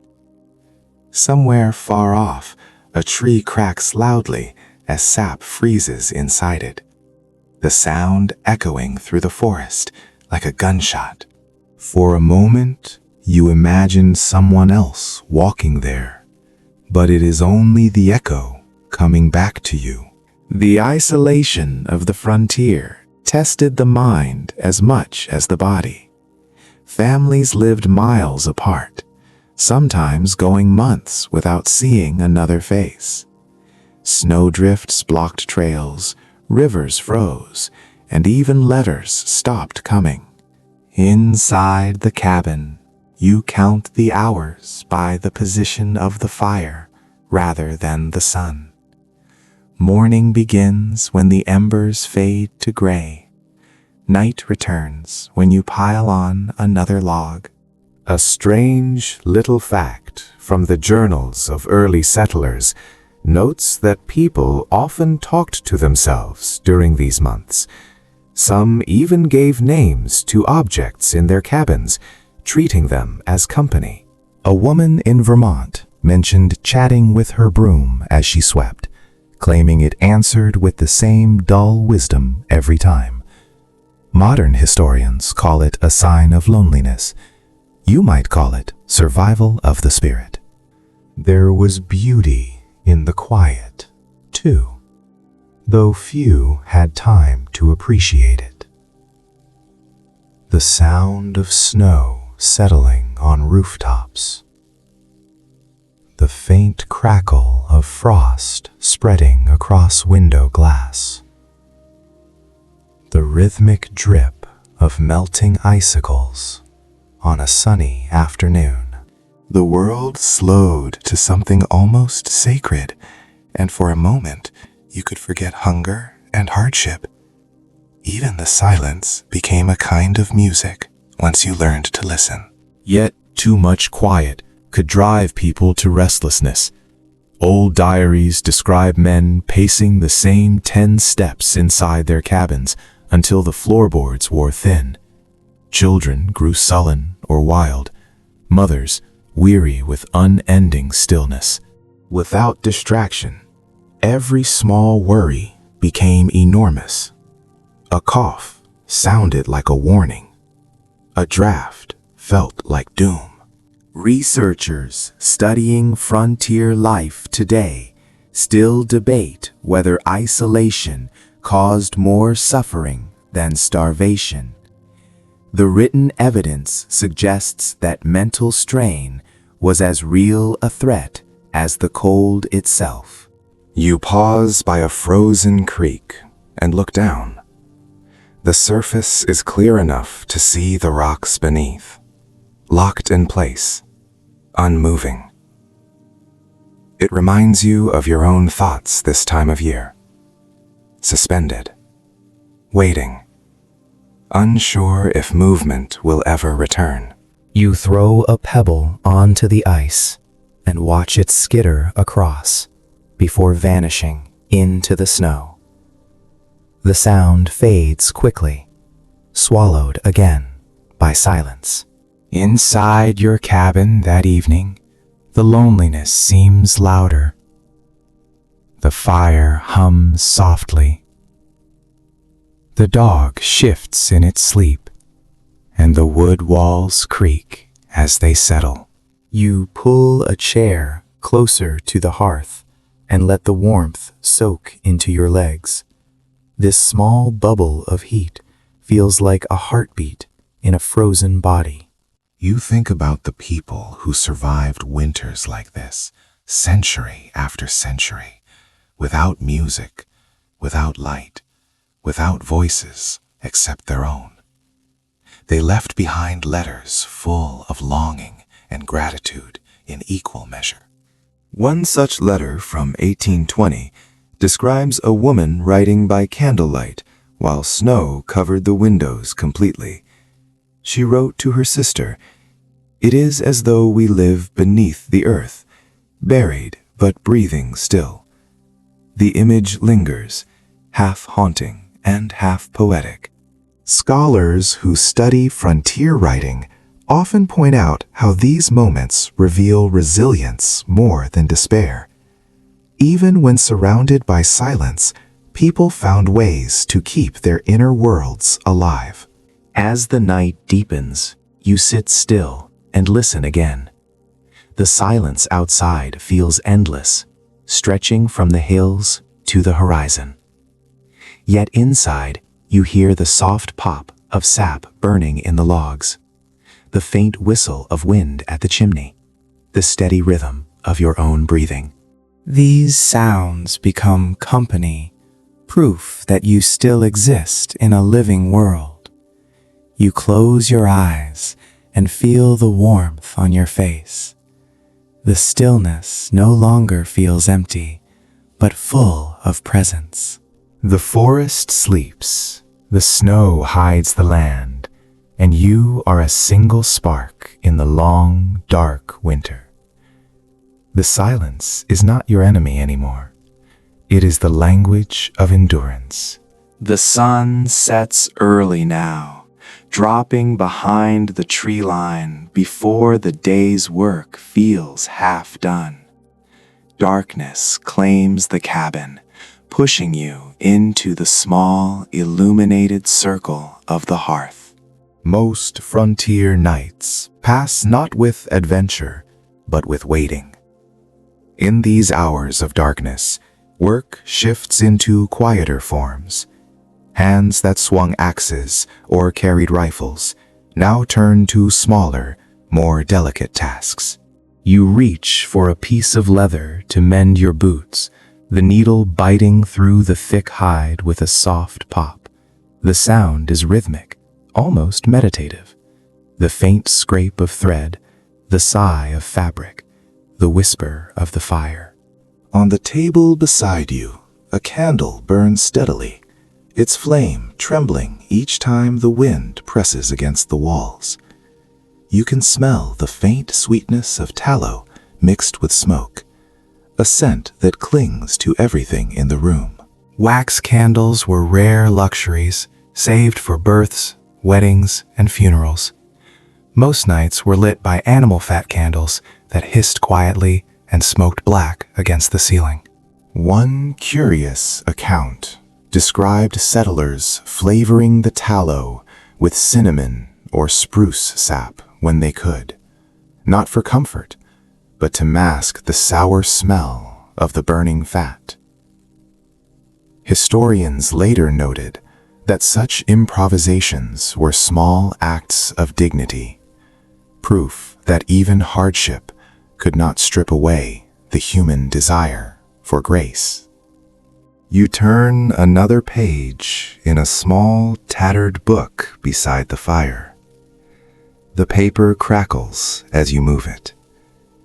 Somewhere far off, a tree cracks loudly as sap freezes inside it, the sound echoing through the forest like a gunshot. For a moment, you imagine someone else walking there, but it is only the echo coming back to you. The isolation of the frontier tested the mind as much as the body. Families lived miles apart, sometimes going months without seeing another face. Snowdrifts blocked trails, rivers froze, and even letters stopped coming. Inside the cabin, you count the hours by the position of the fire rather than the sun. Morning begins when the embers fade to gray. Night returns when you pile on another log. A strange little fact from the journals of early settlers notes that people often talked to themselves during these months. Some even gave names to objects in their cabins, treating them as company. A woman in Vermont mentioned chatting with her broom as she swept, claiming it answered with the same dull wisdom every time. Modern historians call it a sign of loneliness. You might call it survival of the spirit. There was beauty in the quiet, too, though few had time to appreciate it. The sound of snow settling on rooftops, the faint crackle of frost spreading across window glass, the rhythmic drip of melting icicles on a sunny afternoon. The world slowed to something almost sacred, and for a moment you could forget hunger and hardship. Even the silence became a kind of music once you learned to listen. Yet too much quiet could drive people to restlessness. Old diaries describe men pacing the same 10 steps inside their cabins until the floorboards wore thin. Children grew sullen or wild. Mothers weary with unending stillness. Without distraction, every small worry became enormous. A cough sounded like a warning. A draft felt like doom. Researchers studying frontier life today still debate whether isolation caused more suffering than starvation. The written evidence suggests that mental strain was as real a threat as the cold itself. You pause by a frozen creek and look down. The surface is clear enough to see the rocks beneath, locked in place, unmoving. It reminds you of your own thoughts this time of year. Suspended, waiting, unsure if movement will ever return. You throw a pebble onto the ice and watch it skitter across before vanishing into the snow. The sound fades quickly, swallowed again by silence. Inside your cabin that evening, the loneliness seems louder. The fire hums softly. The dog shifts in its sleep, and the wood walls creak as they settle. You pull a chair closer to the hearth and let the warmth soak into your legs. This small bubble of heat feels like a heartbeat in a frozen body. You think about the people who survived winters like this, century after century, without music, without light, without voices except their own. They left behind letters full of longing and gratitude in equal measure. One such letter from 1820 describes a woman writing by candlelight while snow covered the windows completely. She wrote to her sister, "It is as though we live beneath the earth, buried but breathing still. The image lingers, half haunting and half poetic." Scholars who study frontier writing often point out how these moments reveal resilience more than despair. Even when surrounded by silence, people found ways to keep their inner worlds alive. As the night deepens, you sit still and listen again. The silence outside feels endless, stretching from the hills to the horizon. Yet inside, you hear the soft pop of sap burning in the logs, the faint whistle of wind at the chimney, the steady rhythm of your own breathing. These sounds become company, proof that you still exist in a living world. You close your eyes and feel the warmth on your face. The stillness no longer feels empty, but full of presence. The forest sleeps, the snow hides the land, and you are a single spark in the long, dark winter. The silence is not your enemy anymore. It is the language of endurance. The sun sets early now, dropping behind the tree line before the day's work feels half done. Darkness claims the cabin, pushing you into the small, illuminated circle of the hearth. Most frontier nights pass not with adventure, but with waiting. In these hours of darkness, work shifts into quieter forms. Hands that swung axes or carried rifles now turn to smaller, more delicate tasks. You reach for a piece of leather to mend your boots, the needle biting through the thick hide with a soft pop. The sound is rhythmic, almost meditative. The faint scrape of thread, the sigh of fabric, the whisper of the fire. On the table beside you, a candle burns steadily, its flame trembling each time the wind presses against the walls. You can smell the faint sweetness of tallow mixed with smoke, a scent that clings to everything in the room. Wax candles were rare luxuries, saved for births, weddings, and funerals. Most nights were lit by animal fat candles that hissed quietly and smoked black against the ceiling. One curious account described settlers flavoring the tallow with cinnamon or spruce sap when they could, not for comfort, but to mask the sour smell of the burning fat. Historians later noted that such improvisations were small acts of dignity, proof that even hardship could not strip away the human desire for grace. You turn another page in a small, tattered book beside the fire. The paper crackles as you move it,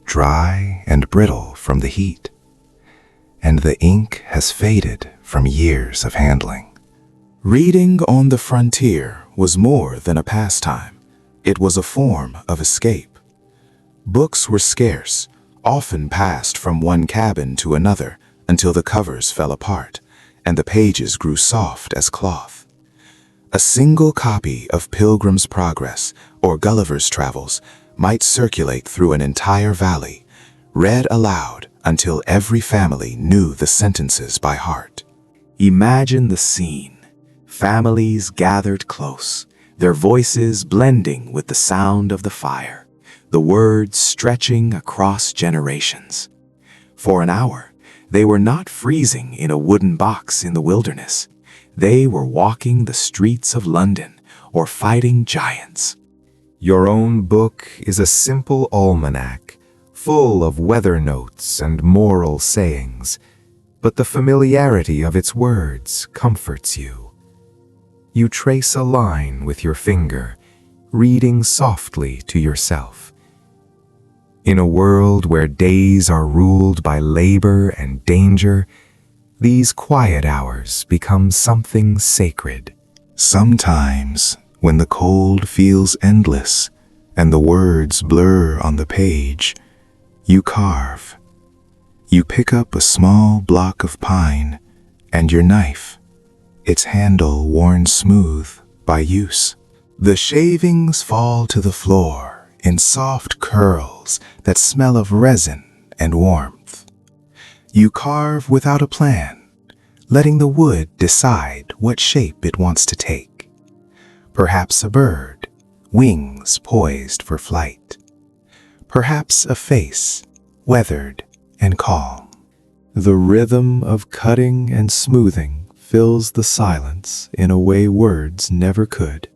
dry and brittle from the heat, and the ink has faded from years of handling. Reading on the frontier was more than a pastime. It was a form of escape. Books were scarce, often passed from one cabin to another until the covers fell apart and the pages grew soft as cloth. A single copy of Pilgrim's Progress or Gulliver's Travels might circulate through an entire valley, read aloud until every family knew the sentences by heart. Imagine the scene. Families gathered close, their voices blending with the sound of the fire, the words stretching across generations. For an hour, they were not freezing in a wooden box in the wilderness. They were walking the streets of London or fighting giants. Your own book is a simple almanac, full of weather notes and moral sayings, but the familiarity of its words comforts you. You trace a line with your finger, reading softly to yourself. In a world where days are ruled by labor and danger, these quiet hours become something sacred. Sometimes, when the cold feels endless and the words blur on the page, you carve. You pick up a small block of pine and your knife, its handle worn smooth by use. The shavings fall to the floor in soft curls that smell of resin and warmth. You carve without a plan, letting the wood decide what shape it wants to take. Perhaps a bird, wings poised for flight. Perhaps a face, weathered and calm. The rhythm of cutting and smoothing fills the silence in a way words never could.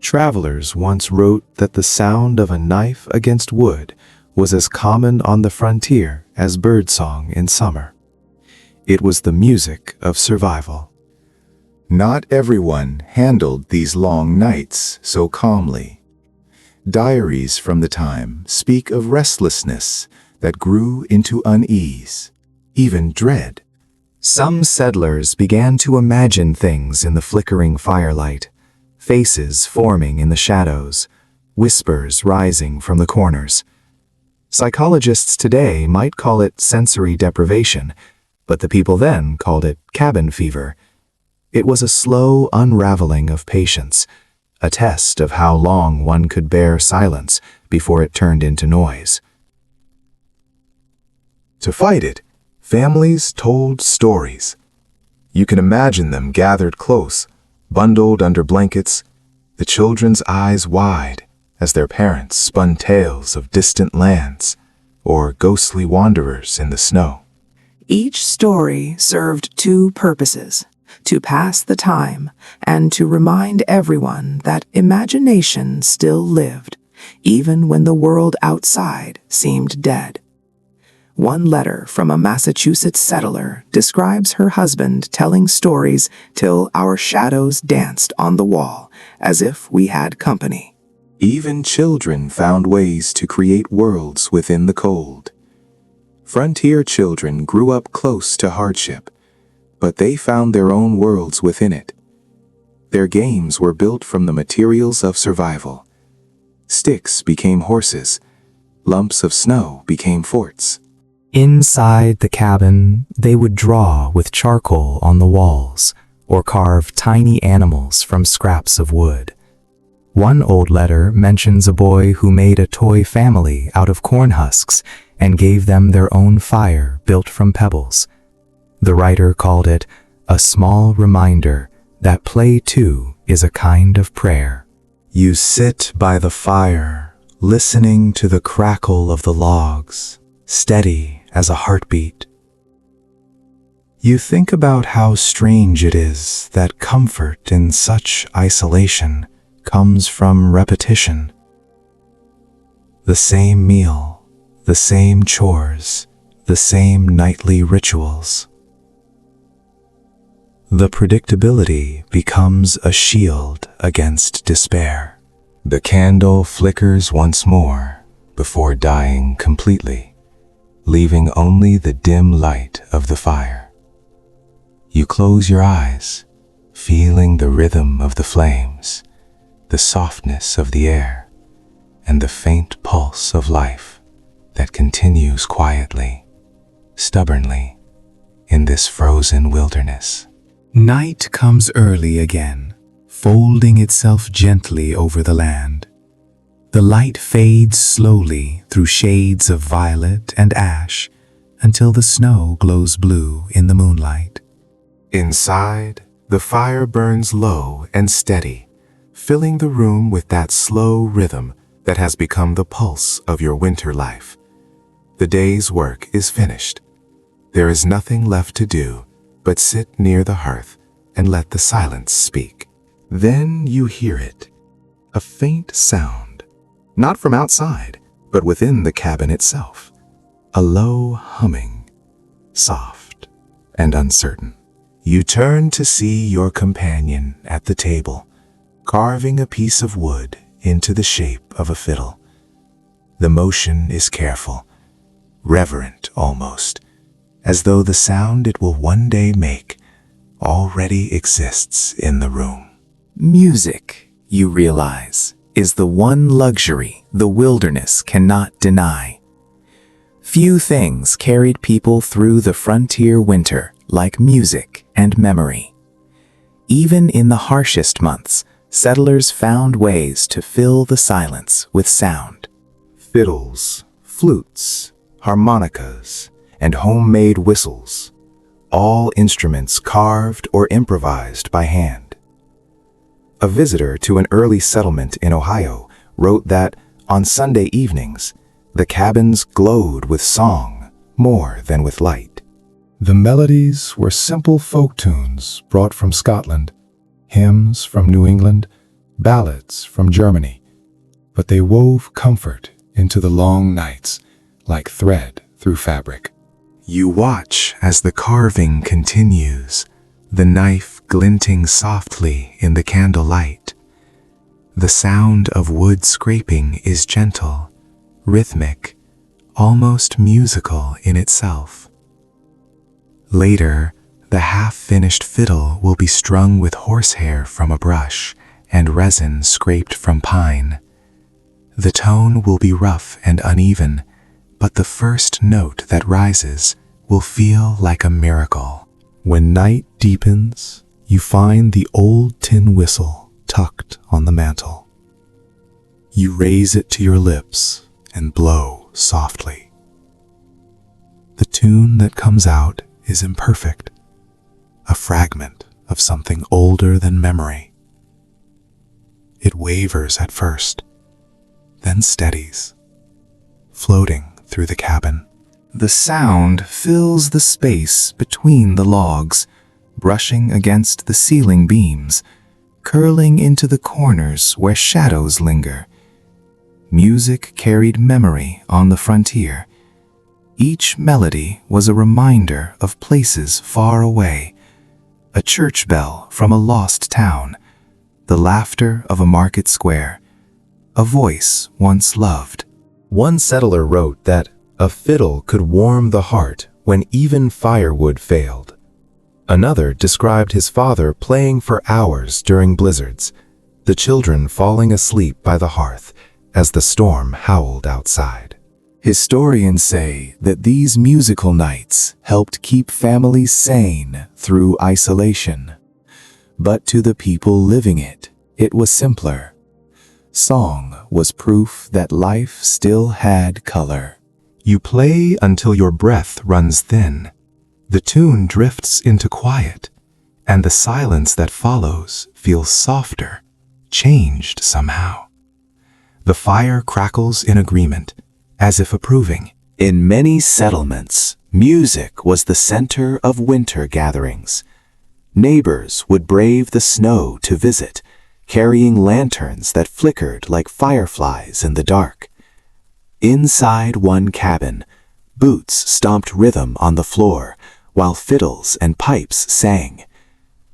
Travelers once wrote that the sound of a knife against wood was as common on the frontier as birdsong in summer. It was the music of survival. Not everyone handled these long nights so calmly. Diaries from the time speak of restlessness that grew into unease, even dread. Some settlers began to imagine things in the flickering firelight, faces forming in the shadows, whispers rising from the corners. Psychologists today might call it sensory deprivation, but the people then called it cabin fever. It was a slow unraveling of patience, a test of how long one could bear silence before it turned into noise. To fight it, families told stories. You can imagine them gathered close, bundled under blankets, the children's eyes wide as their parents spun tales of distant lands or ghostly wanderers in the snow. Each story served two purposes: to pass the time and to remind everyone that imagination still lived, even when the world outside seemed dead. One letter from a Massachusetts settler describes her husband telling stories till our shadows danced on the wall, as if we had company. Even children found ways to create worlds within the cold. Frontier children grew up close to hardship, but they found their own worlds within it. Their games were built from the materials of survival. Sticks became horses, lumps of snow became forts. Inside the cabin, they would draw with charcoal on the walls or carve tiny animals from scraps of wood. One old letter mentions a boy who made a toy family out of corn husks and gave them their own fire built from pebbles. The writer called it a small reminder that play too is a kind of prayer. You sit by the fire, listening to the crackle of the logs, steady as a heartbeat. You think about how strange it is that comfort in such isolation comes from repetition. The same meal, the same chores, the same nightly rituals. The predictability becomes a shield against despair. The candle flickers once more before dying completely, leaving only the dim light of the fire. You close your eyes, feeling the rhythm of the flames, the softness of the air, and the faint pulse of life that continues quietly, stubbornly, in this frozen wilderness. Night comes early again, folding itself gently over the land. The light fades slowly through shades of violet and ash until the snow glows blue in the moonlight. Inside, the fire burns low and steady, filling the room with that slow rhythm that has become the pulse of your winter life. The day's work is finished. There is nothing left to do but sit near the hearth and let the silence speak. Then you hear it, a faint sound, not from outside, but within the cabin itself. A low humming, soft and uncertain. You turn to see your companion at the table, carving a piece of wood into the shape of a fiddle. The motion is careful, reverent almost, as though the sound it will one day make already exists in the room. Music, you realize, is the one luxury the wilderness cannot deny. Few things carried people through the frontier winter like music and memory. Even in the harshest months, settlers found ways to fill the silence with sound. Fiddles, flutes, harmonicas, and homemade whistles, all instruments carved or improvised by hand. A visitor to an early settlement in Ohio wrote that on Sunday evenings, the cabins glowed with song more than with light. The melodies were simple folk tunes brought from Scotland, hymns from New England, ballads from Germany, but they wove comfort into the long nights like thread through fabric. You watch as the carving continues, the knife glinting softly in the candlelight. The sound of wood scraping is gentle, rhythmic, almost musical in itself. Later, the half-finished fiddle will be strung with horsehair from a brush and resin scraped from pine. The tone will be rough and uneven, but the first note that rises will feel like a miracle. When night deepens, you find the old tin whistle tucked on the mantel. You raise it to your lips and blow softly. The tune that comes out is imperfect, a fragment of something older than memory. It wavers at first, then steadies, floating through the cabin. The sound fills the space between the logs, brushing against the ceiling beams, curling into the corners where shadows linger. Music carried memory on the frontier. Each melody was a reminder of places far away, a church bell from a lost town, the laughter of a market square, a voice once loved. One settler wrote that a fiddle could warm the heart when even firewood failed. Another described his father playing for hours during blizzards, the children falling asleep by the hearth as the storm howled outside. Historians say that these musical nights helped keep families sane through isolation. But to the people living it, it was simpler. Song was proof that life still had color. You play until your breath runs thin. The tune drifts into quiet, and the silence that follows feels softer, changed somehow. The fire crackles in agreement, as if approving. In many settlements, music was the center of winter gatherings. Neighbors would brave the snow to visit, carrying lanterns that flickered like fireflies in the dark. Inside one cabin, boots stomped rhythm on the floor, while fiddles and pipes sang.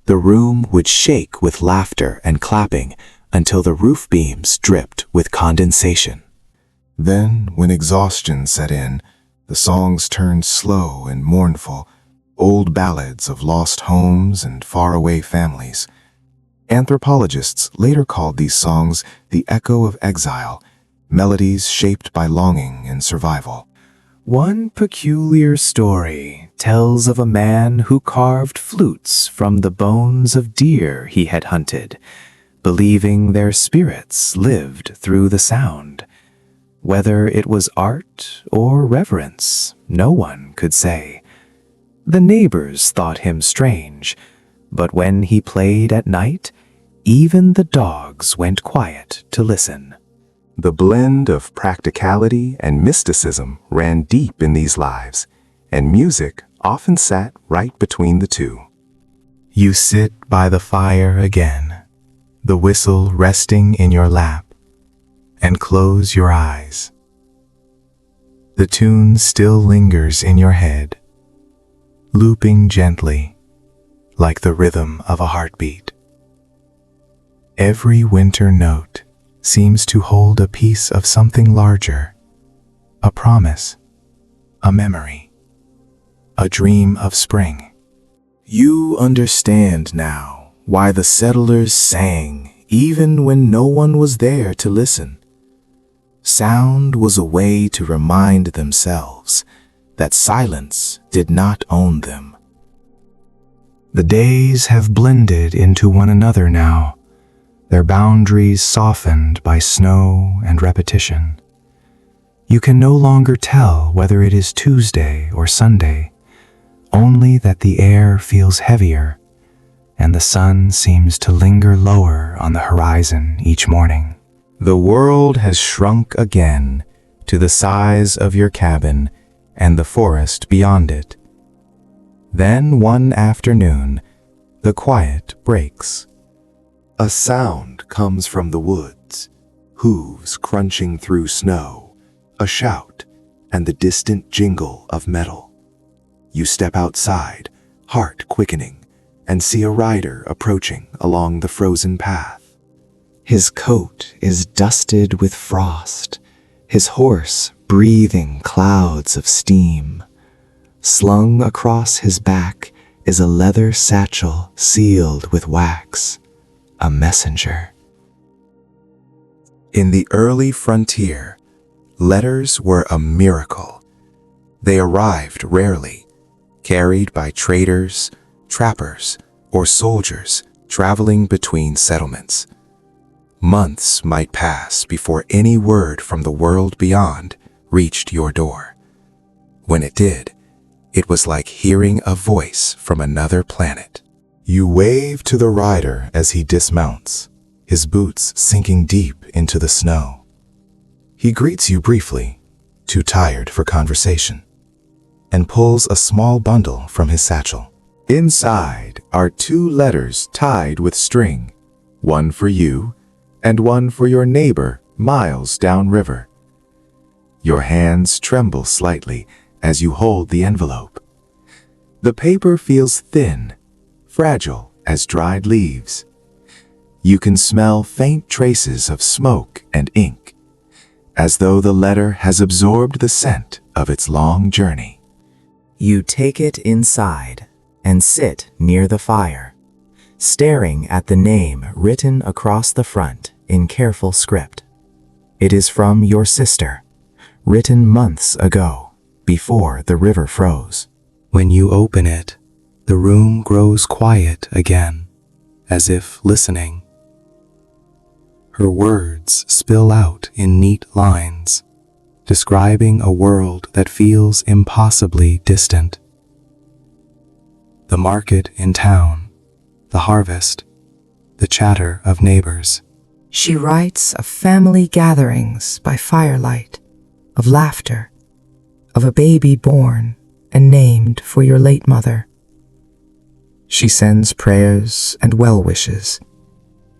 The room would shake with laughter and clapping until the roof beams dripped with condensation. Then, when exhaustion set in, the songs turned slow and mournful, old ballads of lost homes and faraway families. Anthropologists later called these songs the echo of exile, melodies shaped by longing and survival. One peculiar story tells of a man who carved flutes from the bones of deer he had hunted, believing their spirits lived through the sound. Whether it was art or reverence, no one could say. The neighbors thought him strange, but when he played at night, even the dogs went quiet to listen. The blend of practicality and mysticism ran deep in these lives, and music often sat right between the two. You sit by the fire again, the whistle resting in your lap, and close your eyes. The tune still lingers in your head, looping gently, like the rhythm of a heartbeat. Every winter note seems to hold a piece of something larger, a promise, a memory, a dream of spring. You understand now why the settlers sang even when no one was there to listen. Sound was a way to remind themselves that silence did not own them. The days have blended into one another now, their boundaries softened by snow and repetition. You can no longer tell whether it is Tuesday or Sunday, only that the air feels heavier and the sun seems to linger lower on the horizon each morning. The world has shrunk again to the size of your cabin and the forest beyond it. Then one afternoon, the quiet breaks. A sound comes from the woods, hooves crunching through snow, a shout, and the distant jingle of metal. You step outside, heart quickening, and see a rider approaching along the frozen path. His coat is dusted with frost, his horse breathing clouds of steam. Slung across his back is a leather satchel sealed with wax, a messenger. In the early frontier, letters were a miracle. They arrived rarely, carried by traders, trappers, or soldiers traveling between settlements. Months might pass before any word from the world beyond reached your door. When it did, it was like hearing a voice from another planet. You wave to the rider as he dismounts, his boots sinking deep into the snow. He greets you briefly, too tired for conversation, and pulls a small bundle from his satchel. Inside are 2 letters tied with string, one for you and one for your neighbor miles downriver. Your hands tremble slightly as you hold the envelope. The paper feels thin, fragile as dried leaves. You can smell faint traces of smoke and ink, as though the letter has absorbed the scent of its long journey. You take it inside and sit near the fire, staring at the name written across the front in careful script. It is from your sister, written months ago, before the river froze. When you open it, the room grows quiet again, as if listening. Her words spill out in neat lines, describing a world that feels impossibly distant. The market in town, the harvest, the chatter of neighbors. She writes of family gatherings by firelight, of laughter, of a baby born and named for your late mother. She sends prayers and well wishes,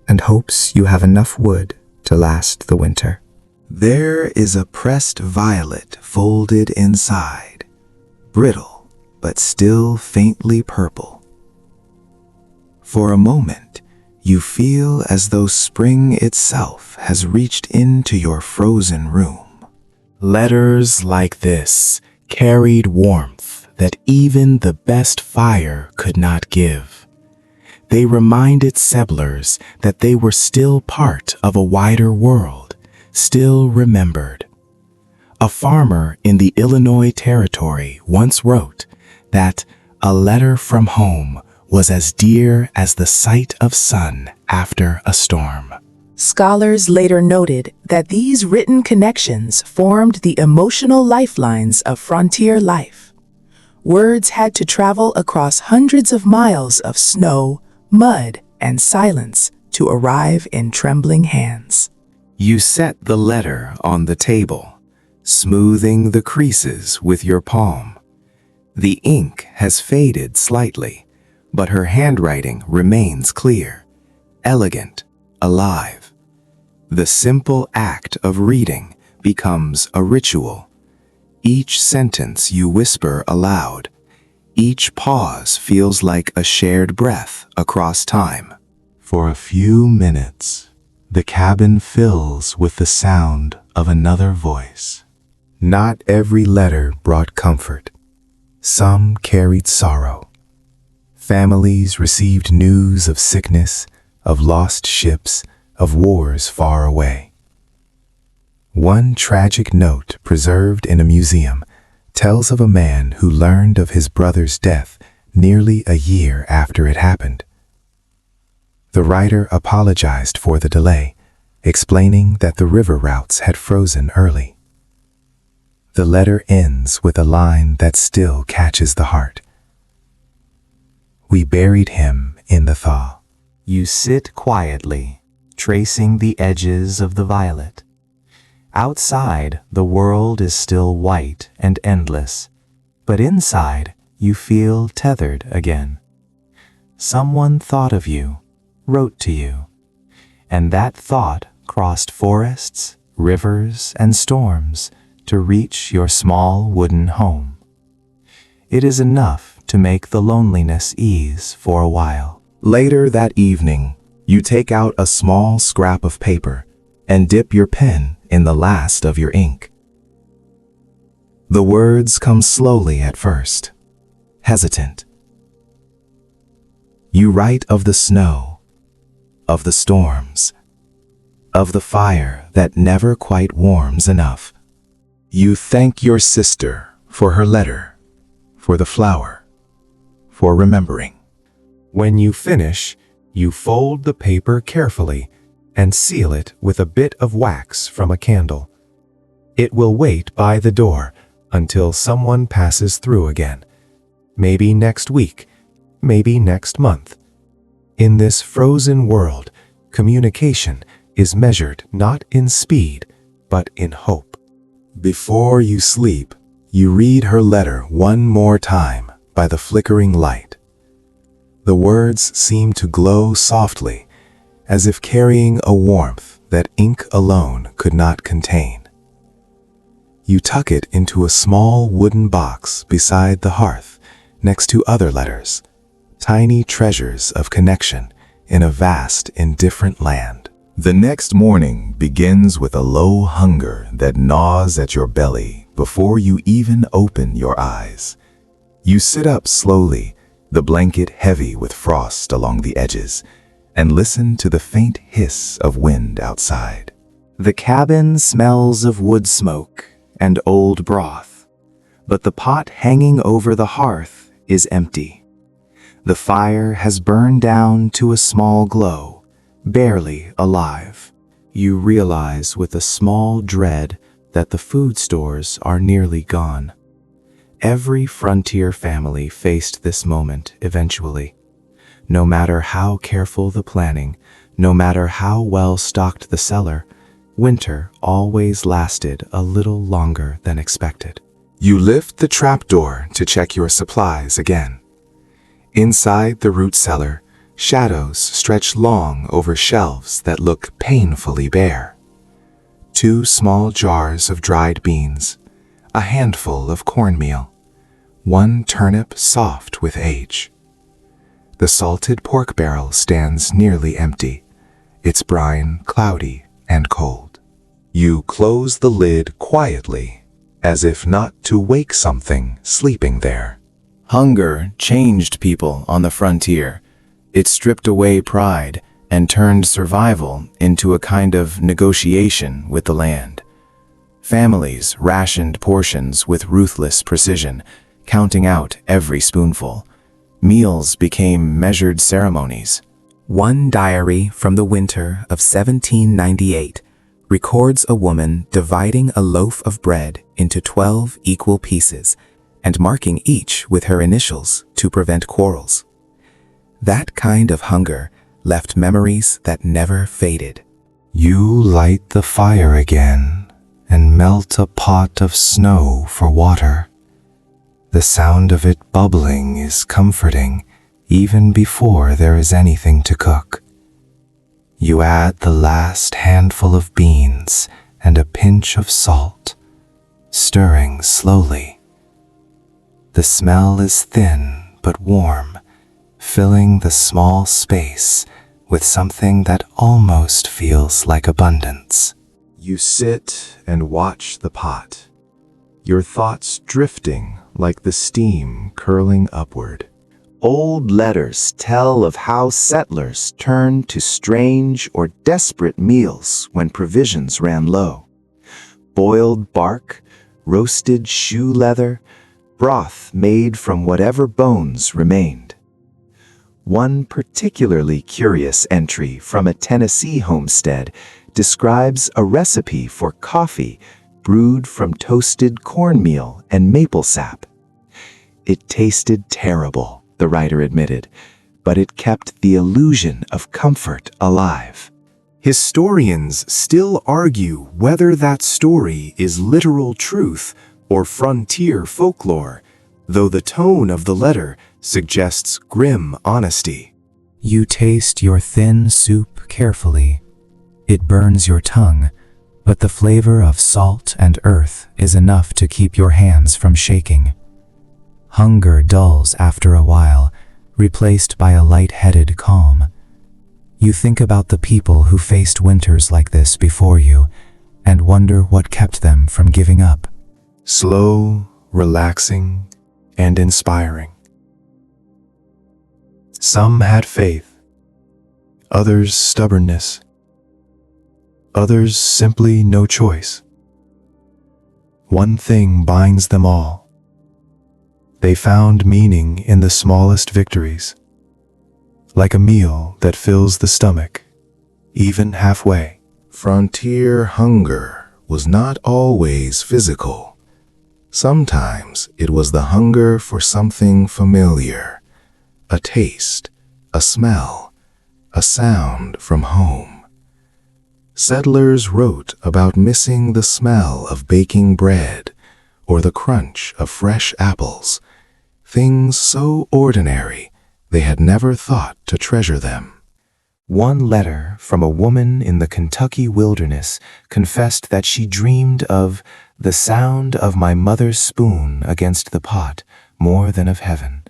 and hopes you have enough wood to last the winter. There is a pressed violet folded inside, brittle but still faintly purple. For a moment, you feel as though spring itself has reached into your frozen room. Letters like this carried warmth that even the best fire could not give. They reminded settlers that they were still part of a wider world, still remembered. A farmer in the Illinois Territory once wrote that a letter from home was as dear as the sight of sun after a storm. Scholars later noted that these written connections formed the emotional lifelines of frontier life. Words had to travel across hundreds of miles of snow, mud, and silence to arrive in trembling hands. You set the letter on the table, smoothing the creases with your palm. The ink has faded slightly, but her handwriting remains clear, elegant, alive. The simple act of reading becomes a ritual. Each sentence you whisper aloud, each pause feels like a shared breath across time. For a few minutes, the cabin fills with the sound of another voice. Not every letter brought comfort. Some carried sorrow. Families received news of sickness, of lost ships, of wars far away. One tragic note preserved in a museum tells of a man who learned of his brother's death nearly a year after it happened. The writer apologized for the delay, explaining that the river routes had frozen early. The letter ends with a line that still catches the heart. We buried him in the thaw. You sit quietly, tracing the edges of the violet. Outside, the world is still white and endless, but inside, you feel tethered again. Someone thought of you, wrote to you, and that thought crossed forests, rivers, and storms to reach your small wooden home. It is enough to make the loneliness ease for a while. Later that evening, you take out a small scrap of paper and dip your pen in the last of your ink. The words come slowly at first, hesitant. You write of the snow, of the storms, of the fire that never quite warms enough. You thank your sister for her letter, for the flower, for remembering. When you finish, you fold the paper carefully and seal it with a bit of wax from a candle. It will wait by the door until someone passes through again. Maybe next week, maybe next month. In this frozen world, communication is measured not in speed, but in hope. Before you sleep, you read her letter one more time by the flickering light. The words seem to glow softly, as if carrying a warmth that ink alone could not contain. You tuck it into a small wooden box beside the hearth, next to other letters, tiny treasures of connection in a vast, indifferent land. The next morning begins with a low hunger that gnaws at your belly before you even open your eyes. You sit up slowly, the blanket heavy with frost along the edges, and listen to the faint hiss of wind outside. The cabin smells of wood smoke and old broth, but the pot hanging over the hearth is empty. The fire has burned down to a small glow, barely alive. You realize with a small dread that the food stores are nearly gone. Every frontier family faced this moment eventually. No matter how careful the planning, no matter how well stocked the cellar, winter always lasted a little longer than expected. You lift the trapdoor to check your supplies again. Inside the root cellar, shadows stretch long over shelves that look painfully bare. 2 small jars of dried beans, a handful of cornmeal, 1 turnip soft with age. The salted pork barrel stands nearly empty, its brine cloudy and cold. You close the lid quietly, as if not to wake something sleeping there. Hunger changed people on the frontier. It stripped away pride and turned survival into a kind of negotiation with the land. Families rationed portions with ruthless precision, counting out every spoonful. Meals became measured ceremonies. One diary from the winter of 1798 records a woman dividing a loaf of bread into 12 equal pieces and marking each with her initials to prevent quarrels. That kind of hunger left memories that never faded. You light the fire again and melt a pot of snow for water. The sound of it bubbling is comforting even before there is anything to cook. You add the last handful of beans and a pinch of salt, stirring slowly. The smell is thin but warm, filling the small space with something that almost feels like abundance. You sit and watch the pot, your thoughts drifting like the steam curling upward. Old letters tell of how settlers turned to strange or desperate meals when provisions ran low. Boiled bark, roasted shoe leather, broth made from whatever bones remained. One particularly curious entry from a Tennessee homestead describes a recipe for coffee brewed from toasted cornmeal and maple sap. It tasted terrible, the writer admitted, but it kept the illusion of comfort alive. Historians still argue whether that story is literal truth or frontier folklore, though the tone of the letter suggests grim honesty. You taste your thin soup carefully. It burns your tongue, but the flavor of salt and earth is enough to keep your hands from shaking. Hunger dulls after a while, replaced by a light-headed calm. You think about the people who faced winters like this before you and wonder what kept them from giving up. Slow, relaxing, and inspiring. Some had faith, others stubbornness, others simply no choice. One thing binds them all. They found meaning in the smallest victories, like a meal that fills the stomach, even halfway. Frontier hunger was not always physical. Sometimes it was the hunger for something familiar, a taste, a smell, a sound from home. Settlers wrote about missing the smell of baking bread or the crunch of fresh apples, things so ordinary they had never thought to treasure them. One letter from a woman in the Kentucky wilderness confessed that she dreamed of the sound of my mother's spoon against the pot more than of heaven.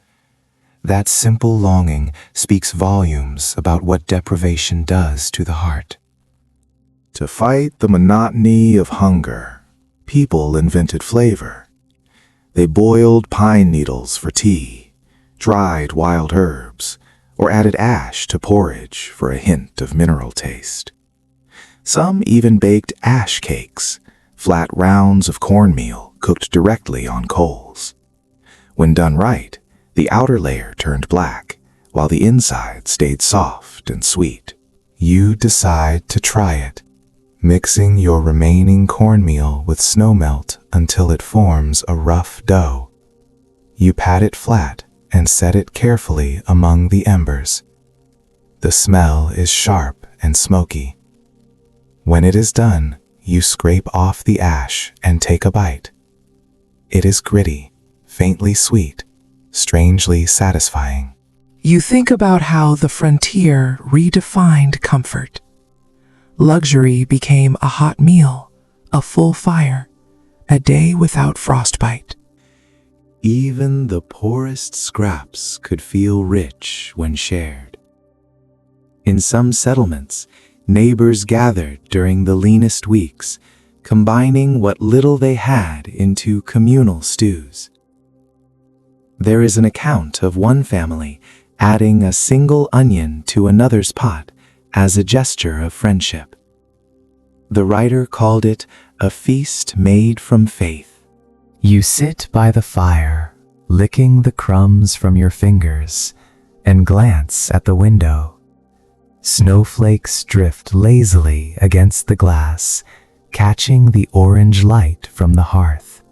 That simple longing speaks volumes about what deprivation does to the heart. To fight the monotony of hunger, people invented flavor. They boiled pine needles for tea, dried wild herbs, or added ash to porridge for a hint of mineral taste. Some even baked ash cakes, flat rounds of cornmeal cooked directly on coals. When done right, the outer layer turned black, while the inside stayed soft and sweet. You decide to try it, mixing your remaining cornmeal with snowmelt until it forms a rough dough. You pat it flat and set it carefully among the embers. The smell is sharp and smoky. When it is done, you scrape off the ash and take a bite. It is gritty, faintly sweet, strangely satisfying. You think about how the frontier redefined comfort. Luxury became a hot meal, a full fire, a day without frostbite. Even the poorest scraps could feel rich when shared. In some settlements, neighbors gathered during the leanest weeks, combining what little they had into communal stews. There is an account of one family adding a single onion to another's pot as a gesture of friendship. The writer called it a feast made from faith. You sit by the fire, licking the crumbs from your fingers, and glance at the window. Snowflakes drift lazily against the glass, catching the orange light from the hearth.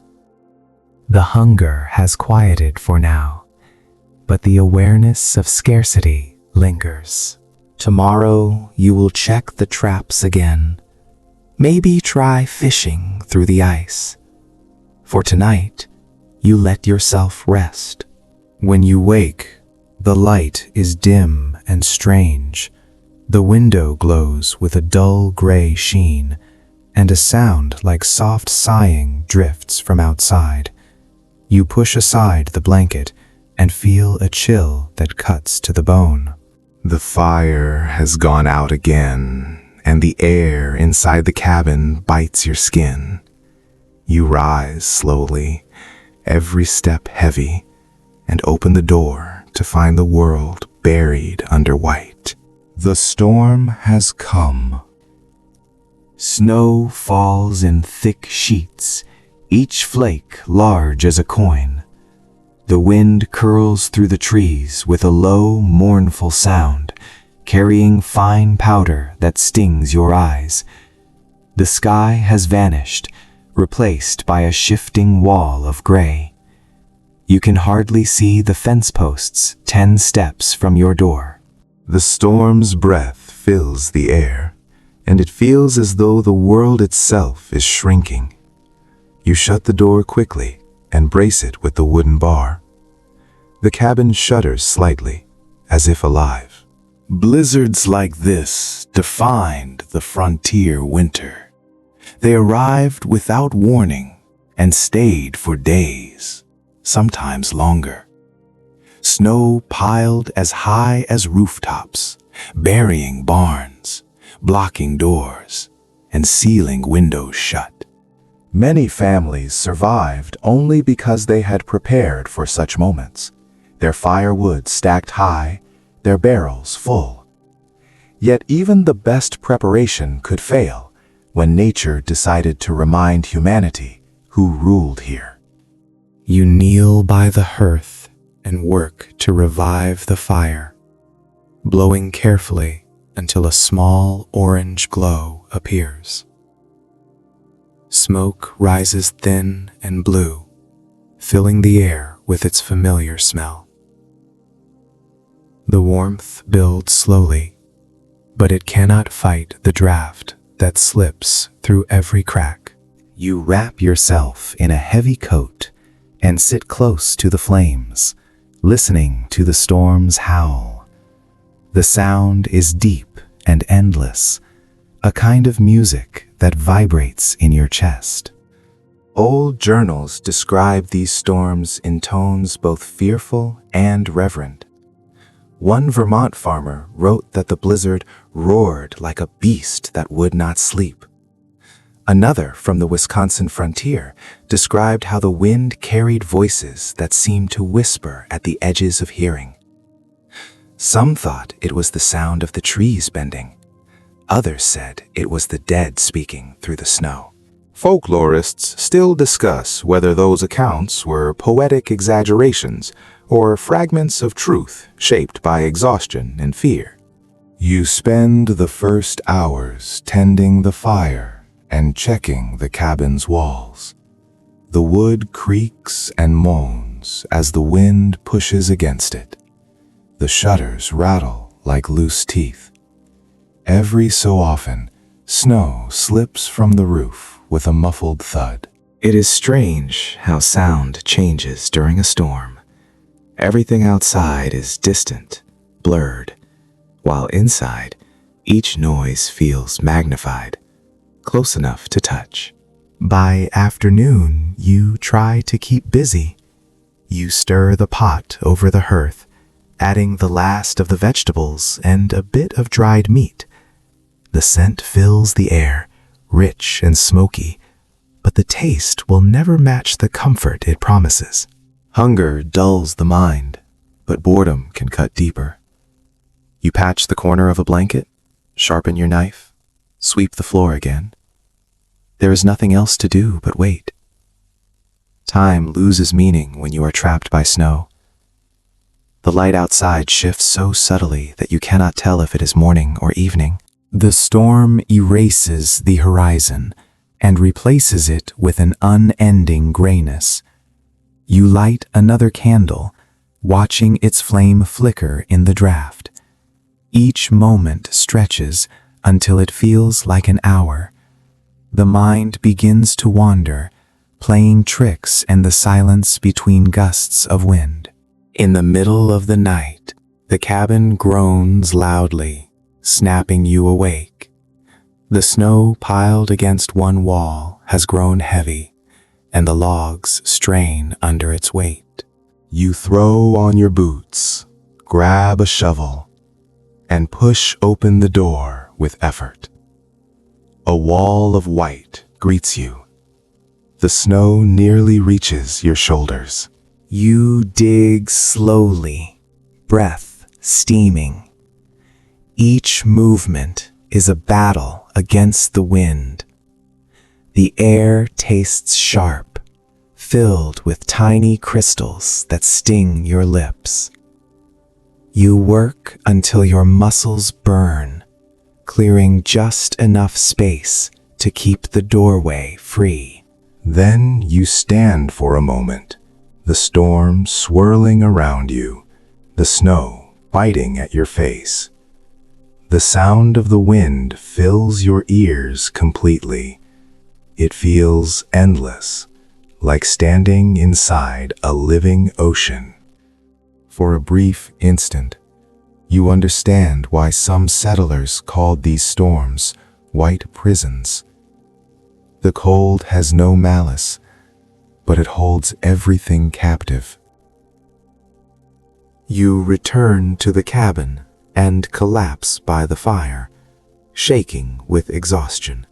The hunger has quieted for now, but the awareness of scarcity lingers. Tomorrow you will check the traps again. Maybe try fishing through the ice. For tonight, you let yourself rest. When you wake, the light is dim and strange. The window glows with a dull gray sheen, and a sound like soft sighing drifts from outside. You push aside the blanket and feel a chill that cuts to the bone. The fire has gone out again, and the air inside the cabin bites your skin. You rise slowly, every step heavy, and open the door to find the world buried under white. The storm has come. Snow falls in thick sheets, each flake large as a coin. The wind curls through the trees with a low, mournful sound, carrying fine powder that stings your eyes. The sky has vanished, replaced by a shifting wall of gray. You can hardly see the fence posts 10 steps from your door. The storm's breath fills the air, and it feels as though the world itself is shrinking. You shut the door quickly and brace it with the wooden bar. The cabin shudders slightly, as if alive. Blizzards like this defined the frontier winter. They arrived without warning and stayed for days, sometimes longer. Snow piled as high as rooftops, burying barns, blocking doors, and sealing windows shut. Many families survived only because they had prepared for such moments, their firewood stacked high, their barrels full. Yet even the best preparation could fail when nature decided to remind humanity who ruled here. You kneel by the hearth and work to revive the fire, blowing carefully until a small orange glow appears. Smoke rises thin and blue, filling the air with its familiar smell. The warmth builds slowly, but it cannot fight the draft that slips through every crack. You wrap yourself in a heavy coat and sit close to the flames, listening to the storm's howl. The sound is deep and endless, a kind of music that vibrates in your chest. Old journals describe these storms in tones both fearful and reverent. One Vermont farmer wrote that the blizzard roared like a beast that would not sleep. Another from the Wisconsin frontier described how the wind carried voices that seemed to whisper at the edges of hearing. Some thought it was the sound of the trees bending. Others said it was the dead speaking through the snow. Folklorists still discuss whether those accounts were poetic exaggerations or fragments of truth shaped by exhaustion and fear. You spend the first hours tending the fire and checking the cabin's walls. The wood creaks and moans as the wind pushes against it. The shutters rattle like loose teeth. Every so often, snow slips from the roof with a muffled thud. It is strange how sound changes during a storm. Everything outside is distant, blurred, while inside, each noise feels magnified, close enough to touch. By afternoon, you try to keep busy. You stir the pot over the hearth, adding the last of the vegetables and a bit of dried meat. The scent fills the air, rich and smoky, but the taste will never match the comfort it promises. Hunger dulls the mind, but boredom can cut deeper. You patch the corner of a blanket, sharpen your knife, sweep the floor again. There is nothing else to do but wait. Time loses meaning when you are trapped by snow. The light outside shifts so subtly that you cannot tell if it is morning or evening. The storm erases the horizon and replaces it with an unending grayness. You light another candle, watching its flame flicker in the draft. Each moment stretches until it feels like an hour. The mind begins to wander, playing tricks in the silence between gusts of wind. In the middle of the night, the cabin groans loudly, snapping you awake. The snow piled against one wall has grown heavy, and the logs strain under its weight. You throw on your boots, grab a shovel, and push open the door with effort. A wall of white greets you. The snow nearly reaches your shoulders. You dig slowly, breath steaming. Each movement is a battle against the wind. The air tastes sharp, filled with tiny crystals that sting your lips. You work until your muscles burn, clearing just enough space to keep the doorway free. Then you stand for a moment, the storm swirling around you, the snow biting at your face. The sound of the wind fills your ears completely. It feels endless, like standing inside a living ocean. For a brief instant, you understand why some settlers called these storms white prisons. The cold has no malice, but it holds everything captive. You return to the cabin and collapse by the fire, shaking with exhaustion.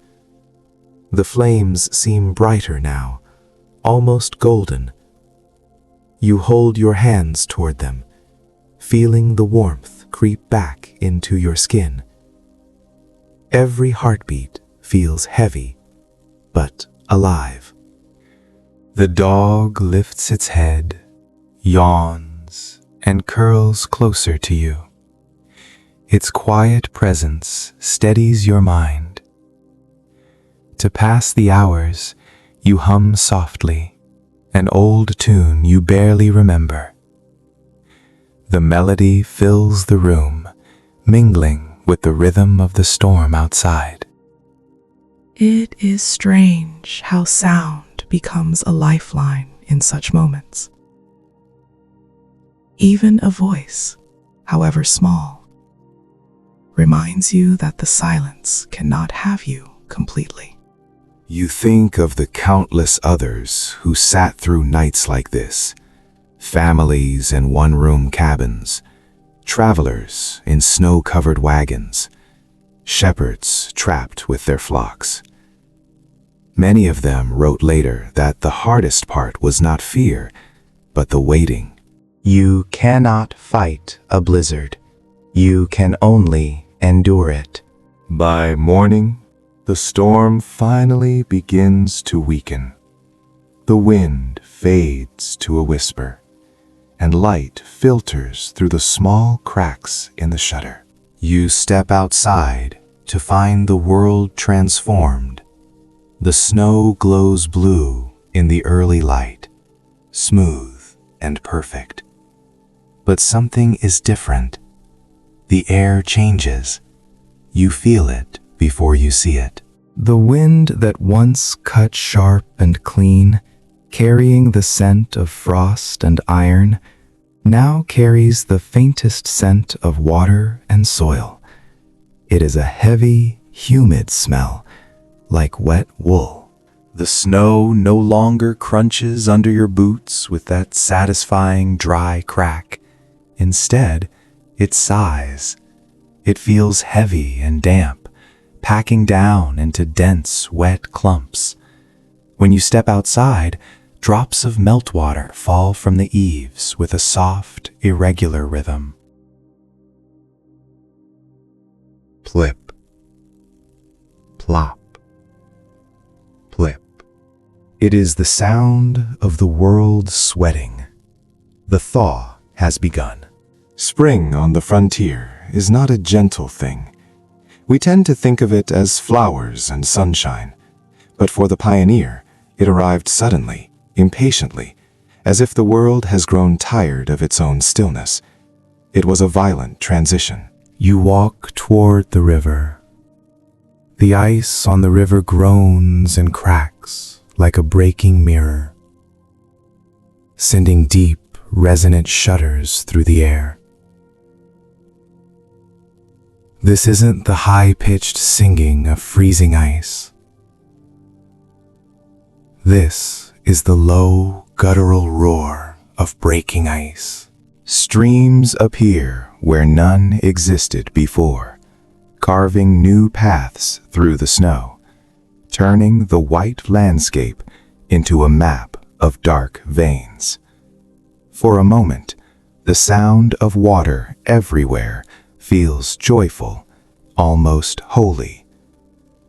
The flames seem brighter now, almost golden. You hold your hands toward them, feeling the warmth creep back into your skin. Every heartbeat feels heavy, but alive. The dog lifts its head, yawns, and curls closer to you. Its quiet presence steadies your mind. To pass the hours, you hum softly, an old tune you barely remember. The melody fills the room, mingling with the rhythm of the storm outside. It is strange how sound becomes a lifeline in such moments. Even a voice, however small, reminds you that the silence cannot have you completely. You think of the countless others who sat through nights like this, families in one-room cabins, travelers in snow-covered wagons, shepherds trapped with their flocks. Many of them wrote later that the hardest part was not fear, but the waiting. You cannot fight a blizzard. You can only endure it. By morning, the storm finally begins to weaken. The wind fades to a whisper, and light filters through the small cracks in the shutter. You step outside to find the world transformed. The snow glows blue in the early light, smooth and perfect. But something is different. The air changes. You feel it before you see it. The wind that once cut sharp and clean, carrying the scent of frost and iron, now carries the faintest scent of water and soil. It is a heavy, humid smell, like wet wool. The snow no longer crunches under your boots with that satisfying dry crack. Instead, it sighs. It feels heavy and damp, packing down into dense, wet clumps. When you step outside, drops of meltwater fall from the eaves with a soft, irregular rhythm. Plip, plop, plip. It is the sound of the world sweating. The thaw has begun. Spring on the frontier is not a gentle thing. We tend to think of it as flowers and sunshine, but for the pioneer, it arrived suddenly, impatiently, as if the world has grown tired of its own stillness. It was a violent transition. You walk toward the river. The ice on the river groans and cracks like a breaking mirror, sending deep, resonant shudders through the air. This isn't the high-pitched singing of freezing ice. This is the low, guttural roar of breaking ice. Streams appear where none existed before, carving new paths through the snow, turning the white landscape into a map of dark veins. For a moment, the sound of water everywhere feels joyful, almost holy.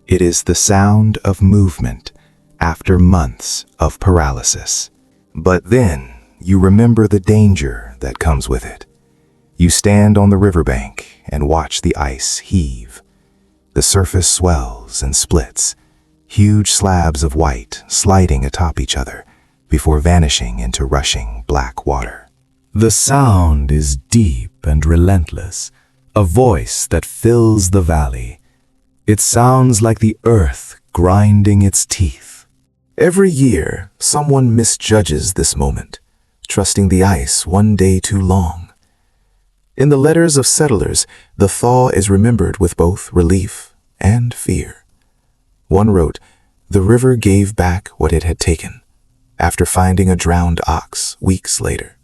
It is the sound of movement after months of paralysis. But then you remember the danger that comes with it. You stand on the riverbank and watch the ice heave. The surface swells and splits, huge slabs of white sliding atop each other before vanishing into rushing black water. The sound is deep and relentless, a voice that fills the valley. It sounds like the earth grinding its teeth. Every year, someone misjudges this moment, trusting the ice one day too long. In the letters of settlers, the thaw is remembered with both relief and fear. One wrote, "The river gave back what it had taken, after finding a drowned ox weeks later.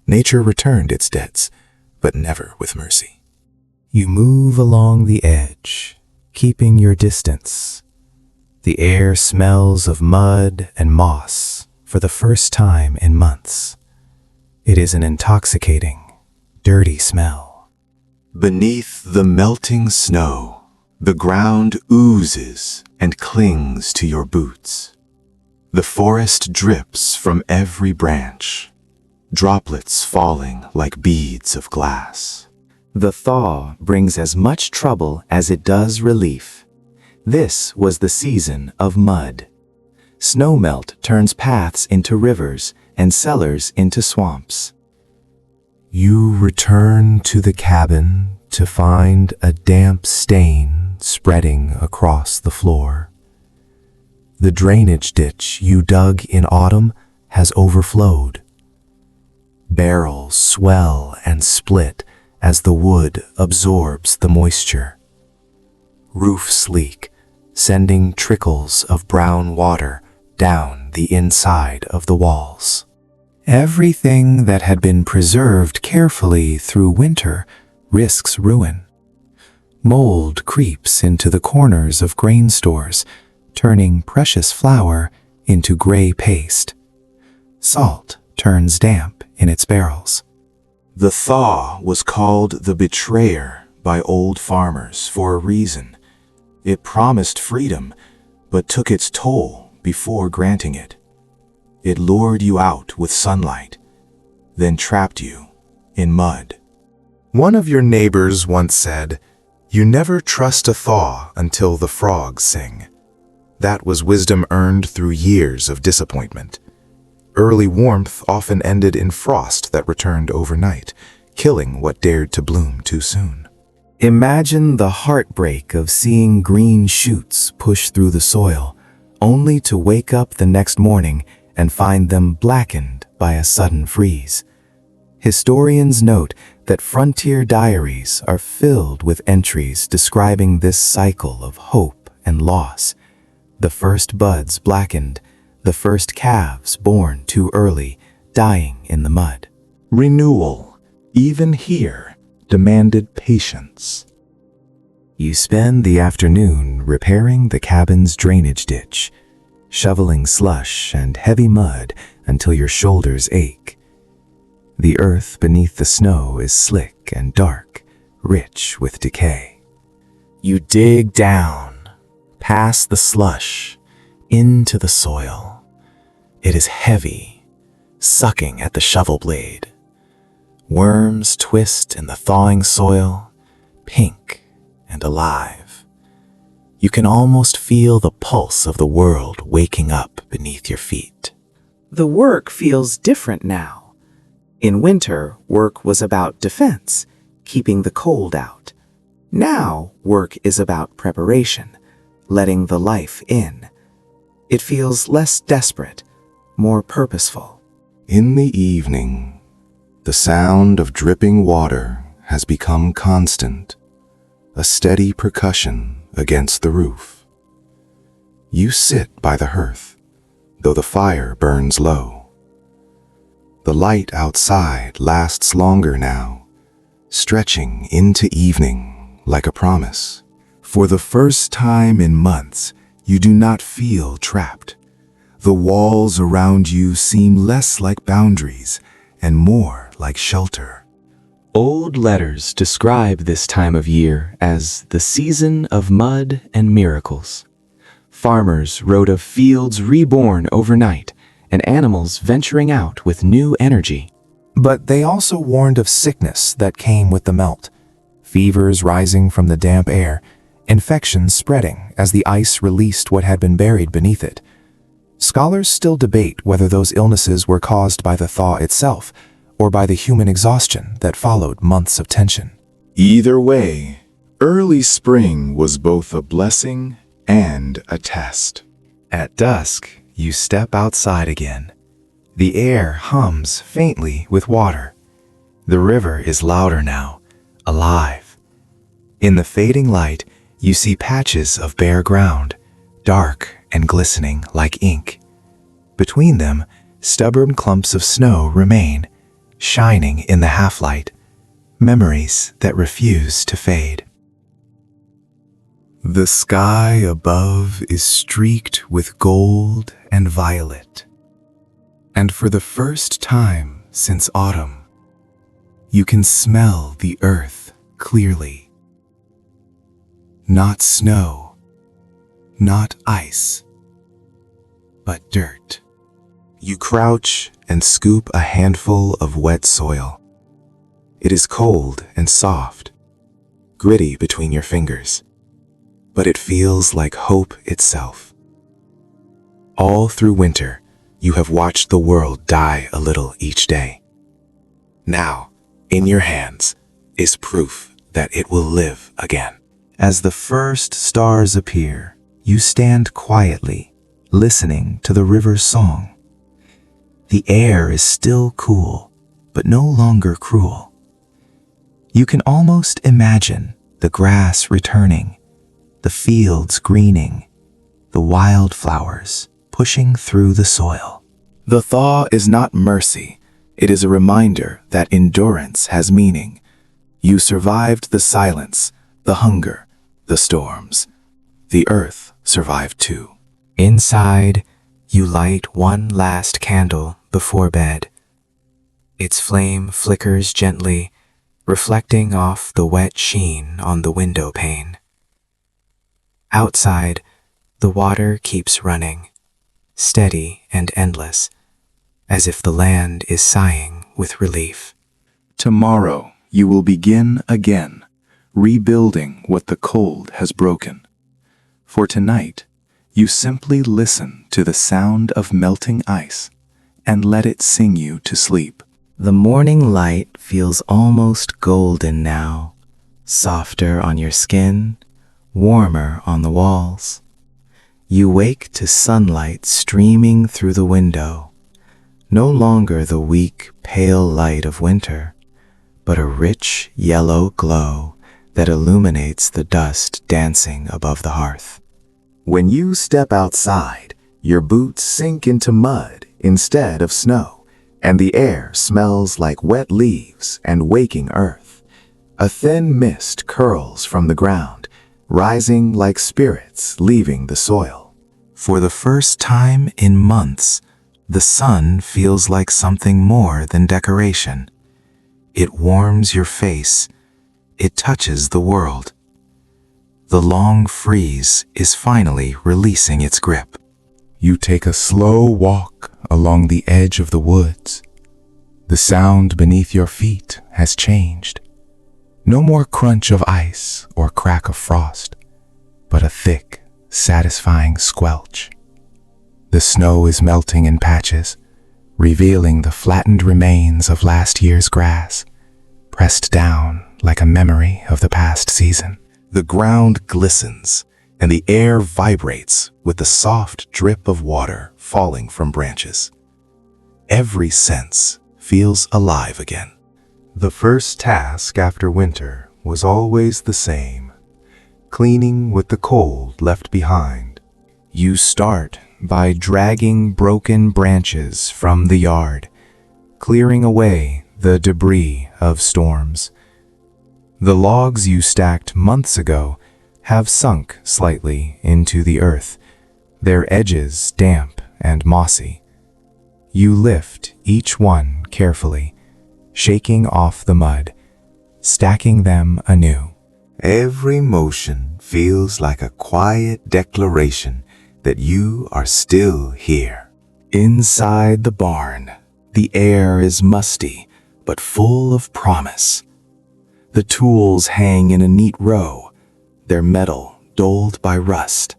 Nature returned its debts, but never with mercy." You move along the edge, keeping your distance. The air smells of mud and moss for the first time in months. It is an intoxicating, dirty smell. Beneath the melting snow, the ground oozes and clings to your boots. The forest drips from every branch, droplets falling like beads of glass. The thaw brings as much trouble as it does relief. This was the season of mud. Snowmelt turns paths into rivers and cellars into swamps. You return to the cabin to find a damp stain spreading across the floor. The drainage ditch you dug in autumn has overflowed. Barrels swell and split as the wood absorbs the moisture. Roofs leak, sending trickles of brown water down the inside of the walls. Everything that had been preserved carefully through winter risks ruin. Mold creeps into the corners of grain stores, turning precious flour into gray paste. Salt turns damp in its barrels. The thaw was called the betrayer by old farmers for a reason. It promised freedom, but took its toll before granting it. It lured you out with sunlight, then trapped you in mud. One of your neighbors once said, "You never trust a thaw until the frogs sing." That was wisdom earned through years of disappointment. Early warmth often ended in frost that returned overnight, killing what dared to bloom too soon. Imagine the heartbreak of seeing green shoots push through the soil, only to wake up the next morning and find them blackened by a sudden freeze. Historians note that frontier diaries are filled with entries describing this cycle of hope and loss. The first buds blackened, the first calves born too early, dying in the mud. Renewal, even here, demanded patience. You spend the afternoon repairing the cabin's drainage ditch, shoveling slush and heavy mud until your shoulders ache. The earth beneath the snow is slick and dark, rich with decay. You dig down, past the slush, into the soil. It is heavy, sucking at the shovel blade. Worms twist in the thawing soil, pink and alive. You can almost feel the pulse of the world waking up beneath your feet. The work feels different now. In winter, work was about defense, keeping the cold out. Now, work is about preparation, letting the life in. It feels less desperate, more purposeful. In the evening, the sound of dripping water has become constant, a steady percussion against the roof. You sit by the hearth, though the fire burns low. The light outside lasts longer now, stretching into evening like a promise. For the first time in months, you do not feel trapped. The walls around you seem less like boundaries and more like shelter. Old letters describe this time of year as the season of mud and miracles. Farmers wrote of fields reborn overnight and animals venturing out with new energy. But they also warned of sickness that came with the melt, fevers rising from the damp air, infections spreading as the ice released what had been buried beneath it. Scholars still debate whether those illnesses were caused by the thaw itself or by the human exhaustion that followed months of tension. Either way, early spring was both a blessing and a test. At dusk, you step outside again. The air hums faintly with water. The river is louder now, alive. In the fading light, you see patches of bare ground, dark and glistening like ink. Between them, stubborn clumps of snow remain, shining in the half-light, memories that refuse to fade. The sky above is streaked with gold and violet. And for the first time since autumn, you can smell the earth clearly. Not snow, not ice, but dirt. You crouch and scoop a handful of wet soil. It is cold and soft, gritty between your fingers, but it feels like hope itself. All through winter, you have watched the world die a little each day. Now, in your hands, is proof that it will live again. As the first stars appear, you stand quietly, listening to the river's song. The air is still cool, but no longer cruel. You can almost imagine the grass returning, the fields greening, the wildflowers pushing through the soil. The thaw is not mercy. It is a reminder that endurance has meaning. You survived the silence, the hunger, the storms. The earth survived too. Inside, you light one last candle before bed. Its flame flickers gently, reflecting off the wet sheen on the window pane. Outside, the water keeps running, steady and endless, as if the land is sighing with relief. Tomorrow you will begin again, rebuilding what the cold has broken. For tonight, you simply listen to the sound of melting ice and let it sing you to sleep. The morning light feels almost golden now, softer on your skin, warmer on the walls. You wake to sunlight streaming through the window, no longer the weak, pale light of winter, but a rich yellow glow that illuminates the dust dancing above the hearth. When you step outside, your boots sink into mud instead of snow, and the air smells like wet leaves and waking earth. A thin mist curls from the ground, rising like spirits leaving the soil. For the first time in months, the sun feels like something more than decoration. It warms your face. It touches the world. The long freeze is finally releasing its grip. You take a slow walk along the edge of the woods. The sound beneath your feet has changed. No more crunch of ice or crack of frost, but a thick, satisfying squelch. The snow is melting in patches, revealing the flattened remains of last year's grass, pressed down like a memory of the past season. The ground glistens, and the air vibrates with the soft drip of water falling from branches. Every sense feels alive again. The first task after winter was always the same: cleaning with the cold left behind. You start by dragging broken branches from the yard, clearing away the debris of storms. The logs you stacked months ago have sunk slightly into the earth, their edges damp and mossy. You lift each one carefully, shaking off the mud, stacking them anew. Every motion feels like a quiet declaration that you are still here. Inside the barn, the air is musty but full of promise. The tools hang in a neat row, their metal dulled by rust.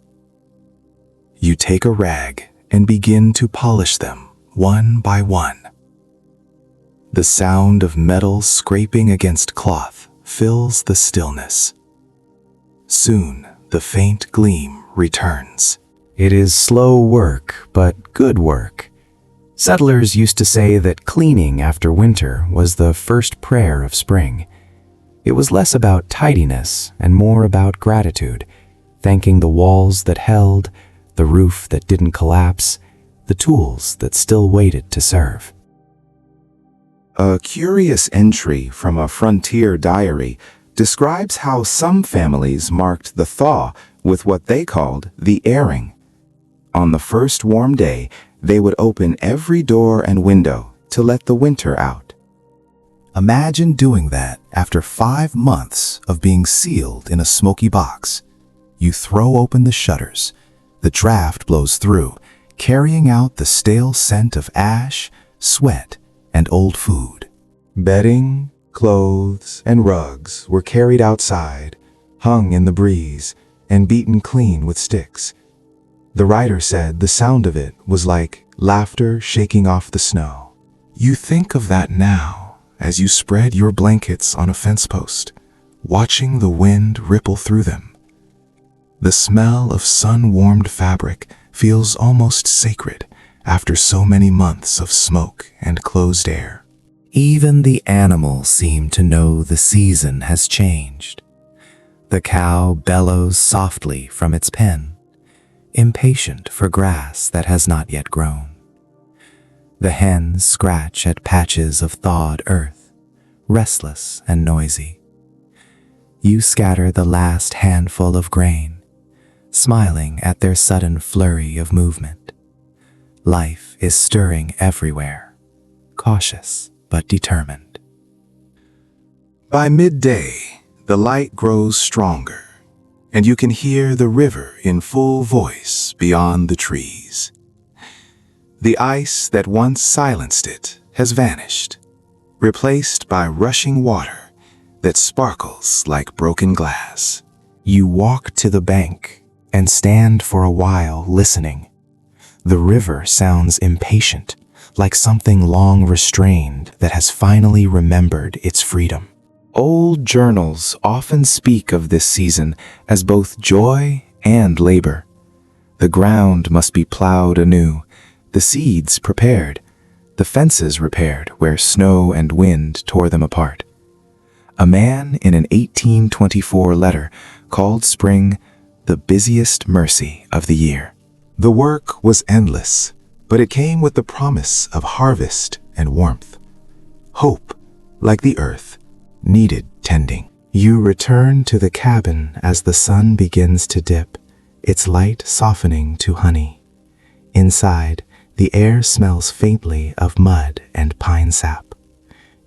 You take a rag and begin to polish them one by one. The sound of metal scraping against cloth fills the stillness. Soon, the faint gleam returns. It is slow work, but good work. Settlers used to say that cleaning after winter was the first prayer of spring. It was less about tidiness and more about gratitude, thanking the walls that held, the roof that didn't collapse, the tools that still waited to serve. A curious entry from a frontier diary describes how some families marked the thaw with what they called the airing. On the first warm day, they would open every door and window to let the winter out. Imagine doing that after 5 months of being sealed in a smoky box. You throw open the shutters. The draft blows through, carrying out the stale scent of ash, sweat, and old food. Bedding, clothes, and rugs were carried outside, hung in the breeze, and beaten clean with sticks. The writer said the sound of it was like laughter shaking off the snow. You think of that now as you spread your blankets on a fence post, watching the wind ripple through them. The smell of sun-warmed fabric feels almost sacred after so many months of smoke and closed air. Even the animals seem to know the season has changed. The cow bellows softly from its pen, impatient for grass that has not yet grown. The hens scratch at patches of thawed earth, restless and noisy. You scatter the last handful of grain, smiling at their sudden flurry of movement. Life is stirring everywhere, cautious but determined. By midday, the light grows stronger, and you can hear the river in full voice beyond the trees. The ice that once silenced it has vanished, replaced by rushing water that sparkles like broken glass. You walk to the bank and stand for a while listening. The river sounds impatient, like something long restrained that has finally remembered its freedom. Old journals often speak of this season as both joy and labor. The ground must be plowed anew, the seeds prepared, the fences repaired where snow and wind tore them apart. A man in an 1824 letter called spring the busiest mercy of the year. The work was endless, but it came with the promise of harvest and warmth. Hope, like the earth, needed tending. You return to the cabin as the sun begins to dip, its light softening to honey. Inside, the air smells faintly of mud and pine sap.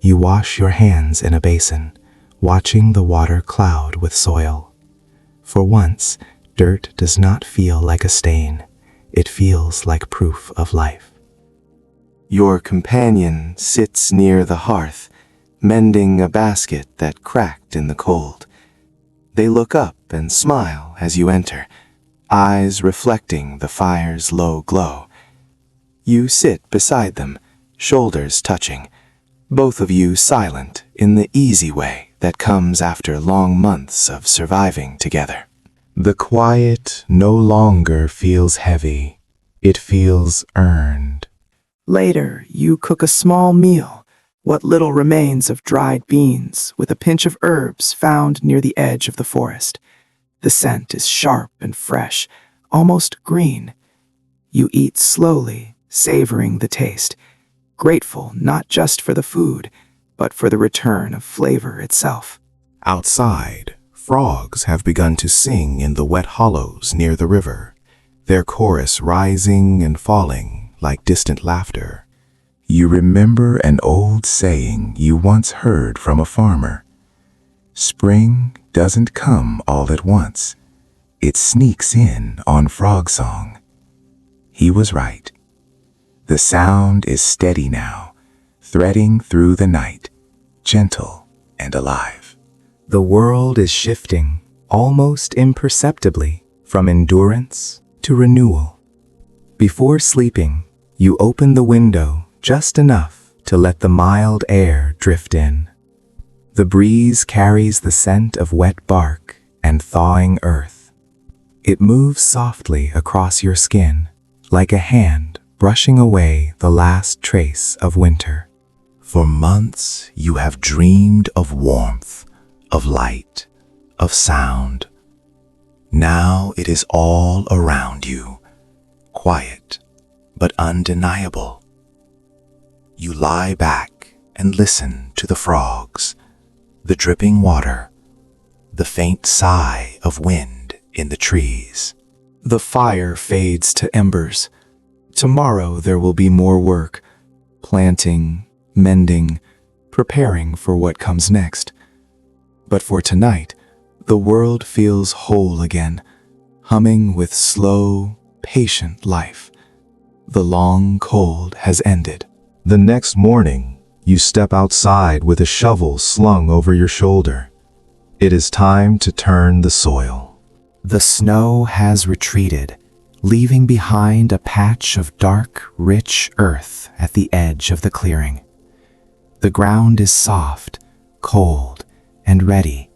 You wash your hands in a basin, watching the water cloud with soil. For once, dirt does not feel like a stain. It feels like proof of life. Your companion sits near the hearth, mending a basket that cracked in the cold. They look up and smile as you enter, eyes reflecting the fire's low glow. You sit beside them, shoulders touching, both of you silent in the easy way that comes after long months of surviving together. The quiet no longer feels heavy. It feels earned. Later, you cook a small meal, what little remains of dried beans with a pinch of herbs found near the edge of the forest. The scent is sharp and fresh, almost green. You eat slowly, savoring the taste. grateful not just for the food, but for the return of flavor itself. Outside, frogs have begun to sing in the wet hollows near the river, their chorus rising and falling like distant laughter. You remember an old saying you once heard from a farmer. Spring doesn't come all at once. It sneaks in on frog song. He was right. The sound is steady now, threading through the night, gentle and alive. The world is shifting, almost imperceptibly, from endurance to renewal. Before sleeping, you open the window just enough to let the mild air drift in. The breeze carries the scent of wet bark and thawing earth. It moves softly across your skin, like a hand brushing away the last trace of winter. For months you have dreamed of warmth, of light, of sound. Now it is all around you, quiet but undeniable. You lie back and listen to the frogs, the dripping water, the faint sigh of wind in the trees. The fire fades to embers. Tomorrow there will be more work, planting, mending, preparing for what comes next. But for tonight, the world feels whole again, humming with slow, patient life. The long cold has ended. The next morning, you step outside with a shovel slung over your shoulder. It is time to turn the soil. The snow has retreated, leaving behind a patch of dark, rich earth at the edge of the clearing. The ground is soft, cold, and ready.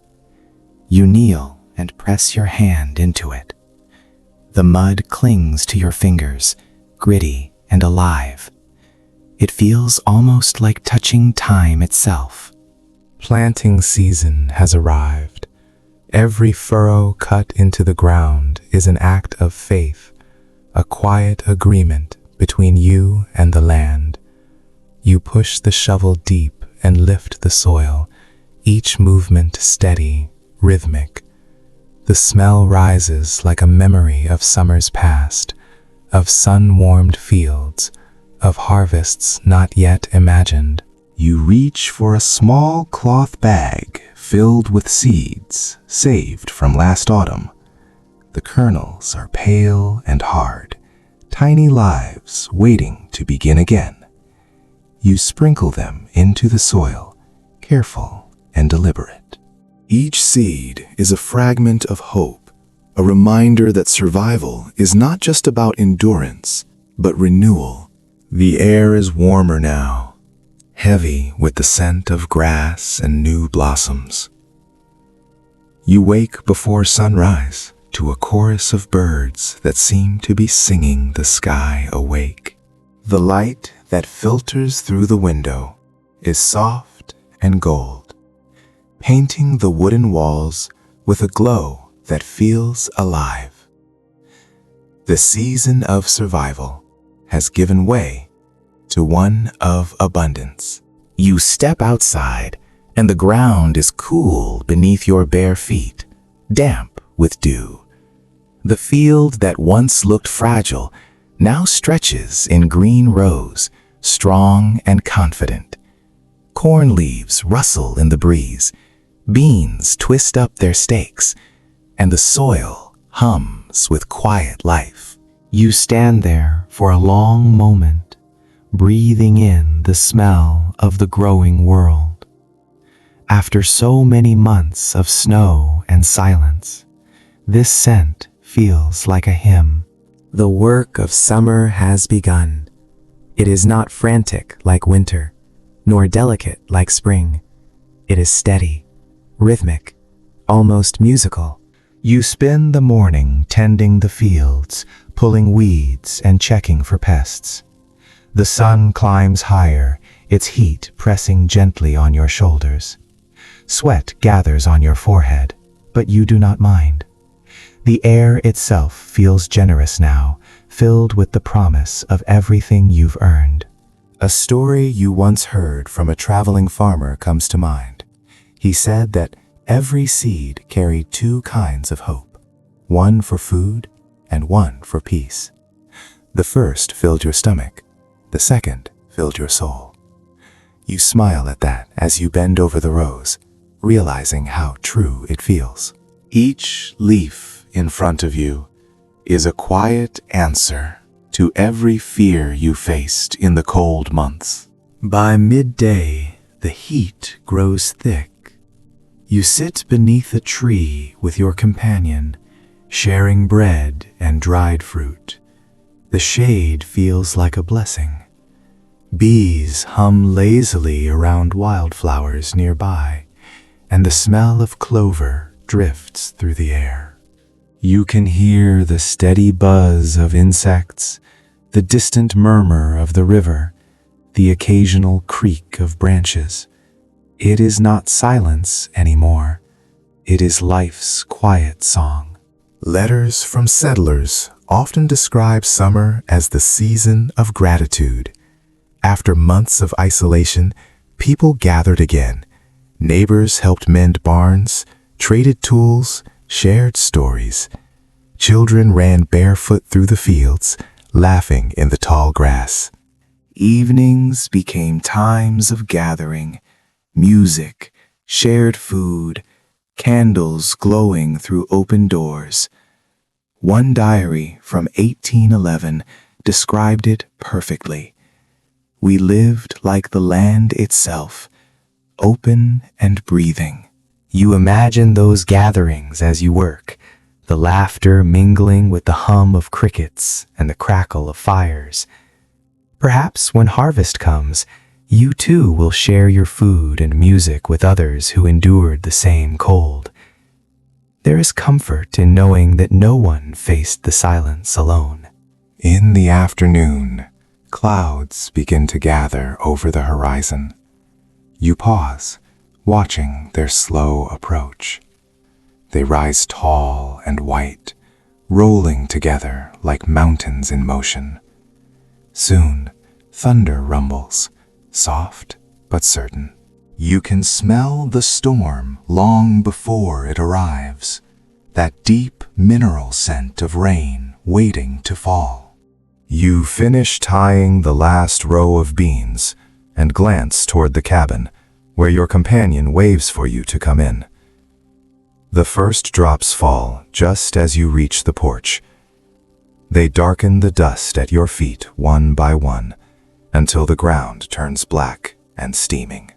You kneel and press your hand into it. The mud clings to your fingers, gritty and alive. It feels almost like touching time itself. Planting season has arrived. Every furrow cut into the ground is an act of faith, a quiet agreement between you and the land. You push the shovel deep and lift the soil, each movement steady, rhythmic. The smell rises like a memory of summers past, of sun-warmed fields, of harvests not yet imagined. You reach for a small cloth bag filled with seeds saved from last autumn. The kernels are pale and hard, tiny lives waiting to begin again. You sprinkle them into the soil, careful and deliberate. Each seed is a fragment of hope, a reminder that survival is not just about endurance, but renewal. The air is warmer now, heavy with the scent of grass and new blossoms. You wake before sunrise to a chorus of birds that seem to be singing the sky awake. The light that filters through the window is soft and gold, painting the wooden walls with a glow that feels alive. The season of survival has given way to one of abundance. You step outside, and the ground is cool beneath your bare feet, damp with dew. The field that once looked fragile now stretches in green rows, strong and confident. Corn leaves rustle in the breeze, beans twist up their stakes, and the soil hums with quiet life. You stand there for a long moment, breathing in the smell of the growing world. After so many months of snow and silence, this scent feels like a hymn. The work of summer has begun. It is not frantic like winter, nor delicate like spring. It is steady, rhythmic, almost musical. You spend the morning tending the fields, pulling weeds and checking for pests. The sun climbs higher, its heat pressing gently on your shoulders. Sweat gathers on your forehead, but you do not mind. The air itself feels generous now, filled with the promise of everything you've earned. A story you once heard from a traveling farmer comes to mind. He said that every seed carried two kinds of hope, one for food and one for peace. The first filled your stomach, the second filled your soul. You smile at that as you bend over the rows, realizing how true it feels. Each leaf in front of you is a quiet answer to every fear you faced in the cold months. By midday, the heat grows thick. You sit beneath a tree with your companion, sharing bread and dried fruit. The shade feels like a blessing. Bees hum lazily around wildflowers nearby, and the smell of clover drifts through the air. You can hear the steady buzz of insects, the distant murmur of the river, the occasional creak of branches. It is not silence anymore. It is life's quiet song. Letters from settlers often describe summer as the season of gratitude. After months of isolation, people gathered again. Neighbors helped mend barns, traded tools, shared stories. Children ran barefoot through the fields, laughing in the tall grass. Evenings became times of gathering, music, shared food, candles glowing through open doors. One diary from 1811 described it perfectly. We lived like the land itself, open and breathing. You imagine those gatherings as you work, the laughter mingling with the hum of crickets and the crackle of fires. Perhaps when harvest comes, you too will share your food and music with others who endured the same cold. There is comfort in knowing that no one faced the silence alone. In the afternoon, clouds begin to gather over the horizon. You pause, watching their slow approach. They rise tall and white, rolling together like mountains in motion. Soon, thunder rumbles, soft but certain. You can smell the storm long before it arrives, that deep mineral scent of rain waiting to fall. You finish tying the last row of beans and glance toward the cabin, where your companion waves for you to come in. The first drops fall just as you reach the porch. They darken the dust at your feet one by one, until the ground turns black and steaming.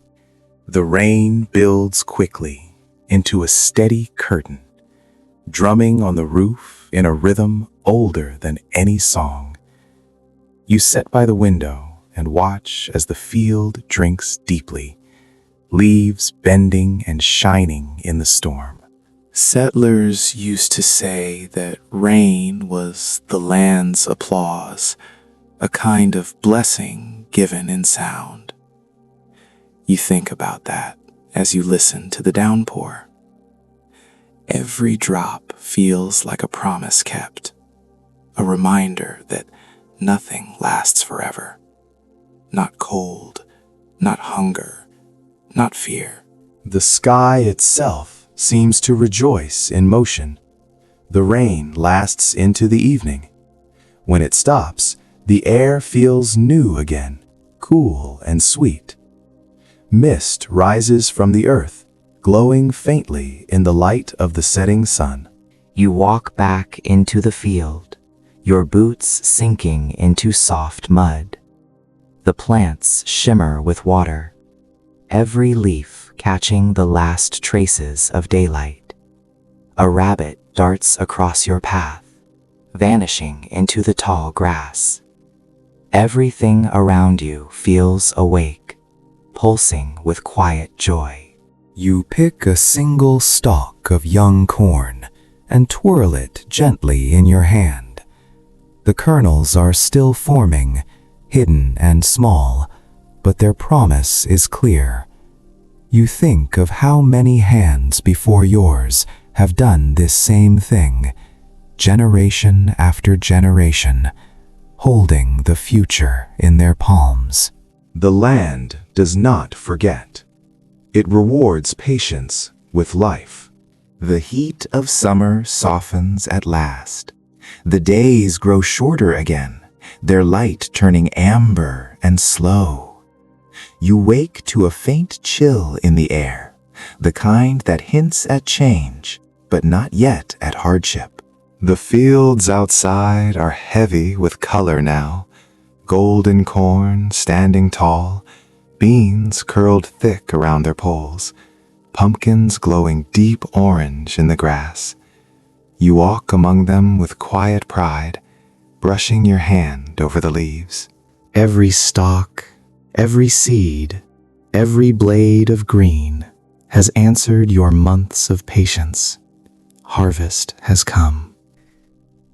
The rain builds quickly into a steady curtain, drumming on the roof in a rhythm older than any song. You sit by the window and watch as the field drinks deeply, leaves bending and shining in the storm. Settlers used to say that rain was the land's applause, a kind of blessing given in sound. You think about that as you listen to the downpour. Every drop feels like a promise kept, a reminder that nothing lasts forever. Not cold, not hunger, not fear. The sky itself seems to rejoice in motion. The rain lasts into the evening. When it stops, the air feels new again, cool and sweet. Mist rises from the earth, glowing faintly in the light of the setting sun. You walk back into the field, your boots sinking into soft mud. The plants shimmer with water, every leaf catching the last traces of daylight. A rabbit darts across your path, vanishing into the tall grass. Everything around you feels awake, pulsing with quiet joy. You pick a single stalk of young corn and twirl it gently in your hand. The kernels are still forming, hidden and small, but their promise is clear. You think of how many hands before yours have done this same thing, generation after generation, holding the future in their palms. The land does not forget. It rewards patience with life. The heat of summer softens at last. The days grow shorter again, their light turning amber and slow. You wake to a faint chill in the air, the kind that hints at change, but not yet at hardship. The fields outside are heavy with color now, golden corn standing tall, beans curled thick around their poles, pumpkins glowing deep orange in the grass. You walk among them with quiet pride, brushing your hand over the leaves. Every stalk, every seed, every blade of green has answered your months of patience. Harvest has come.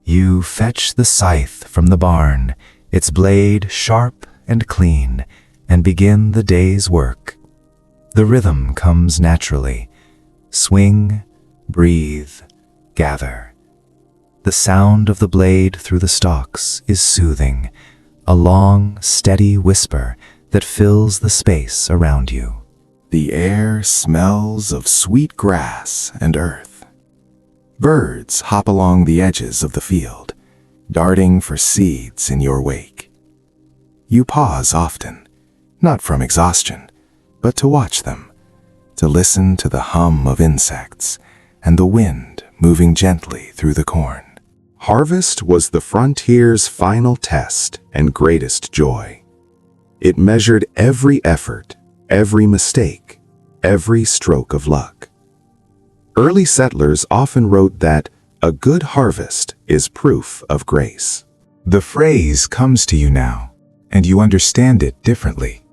You fetch the scythe from the barn, its blade sharp and clean, and begin the day's work. The rhythm comes naturally. Swing, breathe, gather. The sound of the blade through the stalks is soothing, a long, steady whisper that fills the space around you. The air smells of sweet grass and earth. Birds hop along the edges of the field, darting for seeds in your wake. You pause often, not from exhaustion, but to watch them, to listen to the hum of insects and the wind moving gently through the corn. Harvest was the frontier's final test and greatest joy. It measured every effort, every mistake, every stroke of luck. Early settlers often wrote that a good harvest is proof of grace. The phrase comes to you now, and you understand it differently.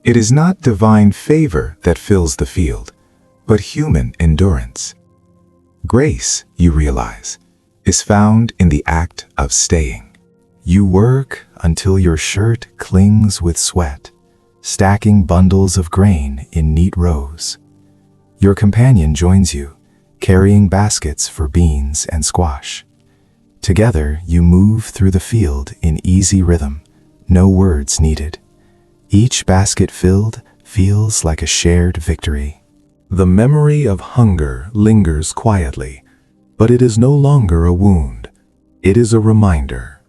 It is not divine favor that fills the field, but human endurance. Grace, you realize, is found in the act of staying. You work until your shirt clings with sweat, stacking bundles of grain in neat rows. Your companion joins you, carrying baskets for beans and squash. Together, you move through the field in easy rhythm, no words needed. Each basket filled feels like a shared victory. The memory of hunger lingers quietly, but it is no longer a wound. It is a reminder.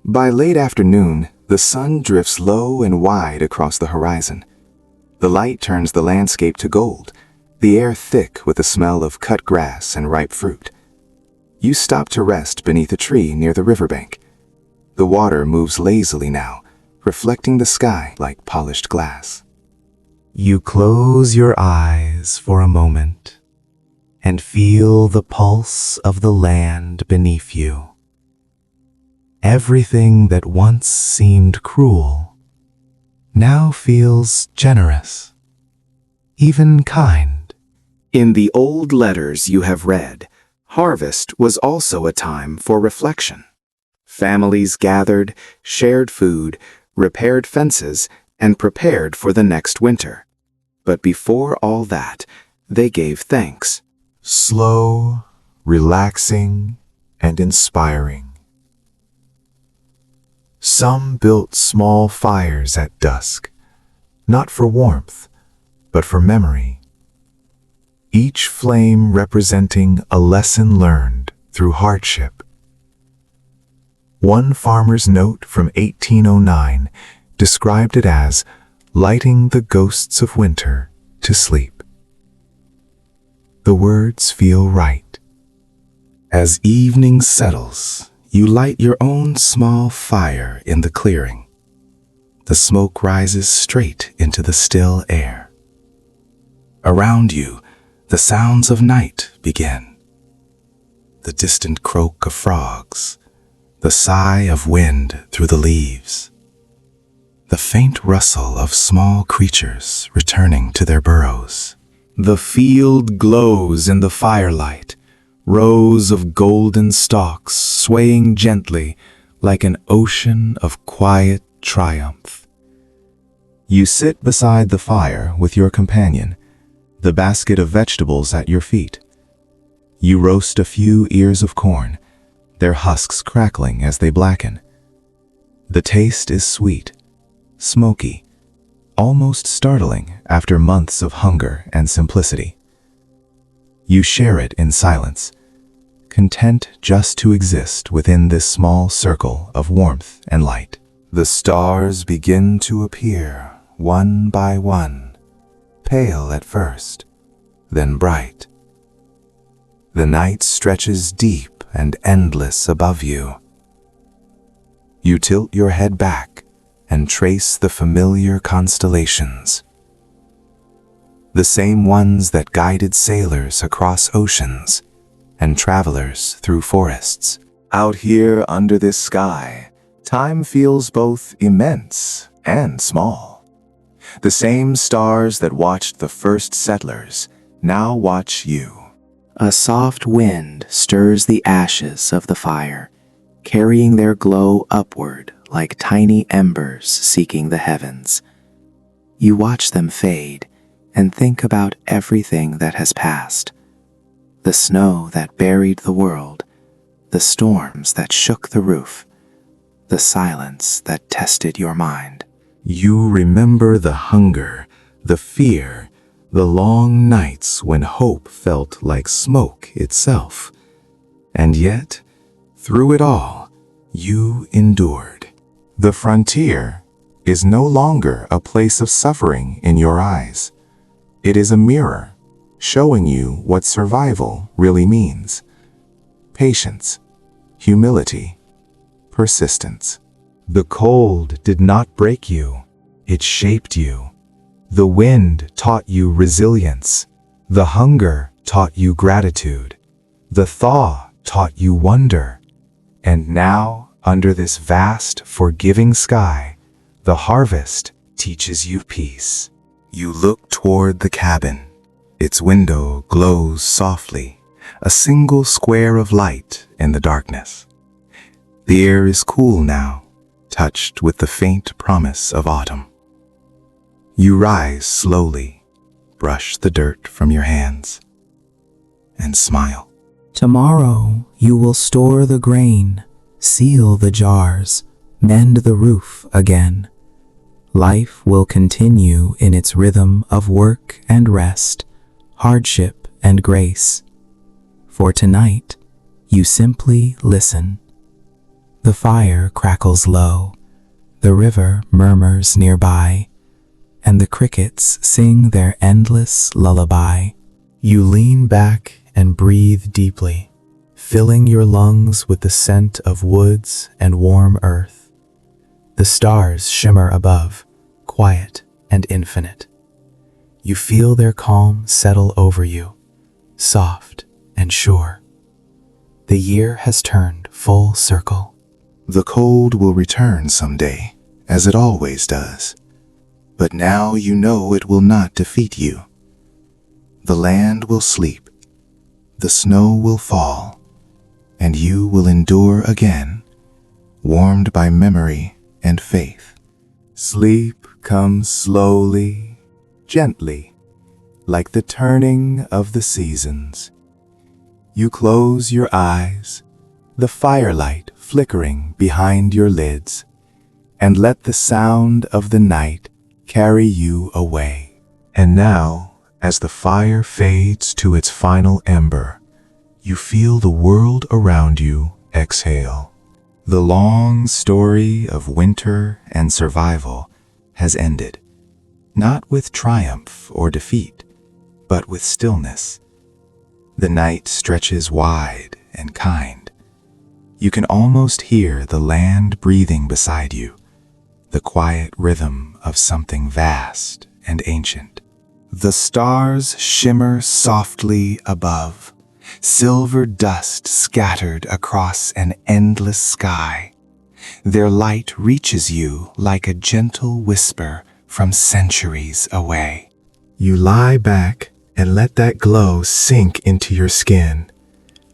By late afternoon, the sun drifts low and wide across the horizon. The light turns the landscape to gold, the air thick with the smell of cut grass and ripe fruit. You stop to rest beneath a tree near the riverbank. The water moves lazily now, reflecting the sky like polished glass. You close your eyes for a moment and feel the pulse of the land beneath you. Everything that once seemed cruel now feels generous, even kind. In the old letters you have read, harvest was also a time for reflection. Families gathered, shared food, repaired fences, and prepared for the next winter. But before all that, they gave thanks. Slow, relaxing, and inspiring. Some built small fires at dusk, not for warmth, but for memory. Each flame representing a lesson learned through hardship. One farmer's note from 1809 described it as lighting the ghosts of winter to sleep. The words feel right. As evening settles, you light your own small fire in the clearing. The smoke rises straight into the still air. Around you, the sounds of night begin. The distant croak of frogs, the sigh of wind through the leaves, the faint rustle of small creatures returning to their burrows. The field glows in the firelight, rows of golden stalks swaying gently like an ocean of quiet triumph. You sit beside the fire with your companion, the basket of vegetables at your feet. You roast a few ears of corn, their husks crackling as they blacken. The taste is sweet, smoky, almost startling after months of hunger and simplicity. You share it in silence, content just to exist within this small circle of warmth and light. The stars begin to appear, one by one, pale at first, then bright. The night stretches deep and endless above you. You tilt your head back and trace the familiar constellations. The same ones that guided sailors across oceans and travelers through forests. Out here under this sky, time feels both immense and small. The same stars that watched the first settlers now watch you. A soft wind stirs the ashes of the fire, carrying their glow upward like tiny embers seeking the heavens. You watch them fade and think about everything that has passed. The snow that buried the world, the storms that shook the roof, the silence that tested your mind. You remember the hunger, the fear, the long nights when hope felt like smoke itself. And yet, through it all, you endured. The frontier is no longer a place of suffering in your eyes. It is a mirror showing you what survival really means. Patience, humility, persistence. The cold did not break you, it shaped you. The wind taught you resilience. The hunger taught you gratitude. The thaw taught you wonder. And now, under this vast, forgiving sky, the harvest teaches you peace. You look toward the cabin. Its window glows softly, a single square of light in the darkness. The air is cool now, touched with the faint promise of autumn. You rise slowly, brush the dirt from your hands, and smile. Tomorrow you will store the grain, seal the jars, mend the roof again. Life will continue in its rhythm of work and rest, hardship and grace. For tonight, you simply listen. The fire crackles low, the river murmurs nearby, and the crickets sing their endless lullaby. You lean back and breathe deeply, filling your lungs with the scent of woods and warm earth. The stars shimmer above, quiet and infinite. You feel their calm settle over you, soft and sure. The year has turned full circle. The cold will return someday, as it always does. But now you know it will not defeat you. The land will sleep, the snow will fall, and you will endure again, warmed by memory and faith. Sleep comes slowly, gently, like the turning of the seasons. You close your eyes, the firelight flickering behind your lids, and let the sound of the night carry you away. And now, as the fire fades to its final ember, you feel the world around you exhale. The long story of winter and survival has ended, not with triumph or defeat, but with stillness. The night stretches wide and kind. You can almost hear the land breathing beside you, the quiet rhythm of something vast and ancient. The stars shimmer softly above, silver dust scattered across an endless sky. Their light reaches you like a gentle whisper from centuries away. You lie back and let that glow sink into your skin,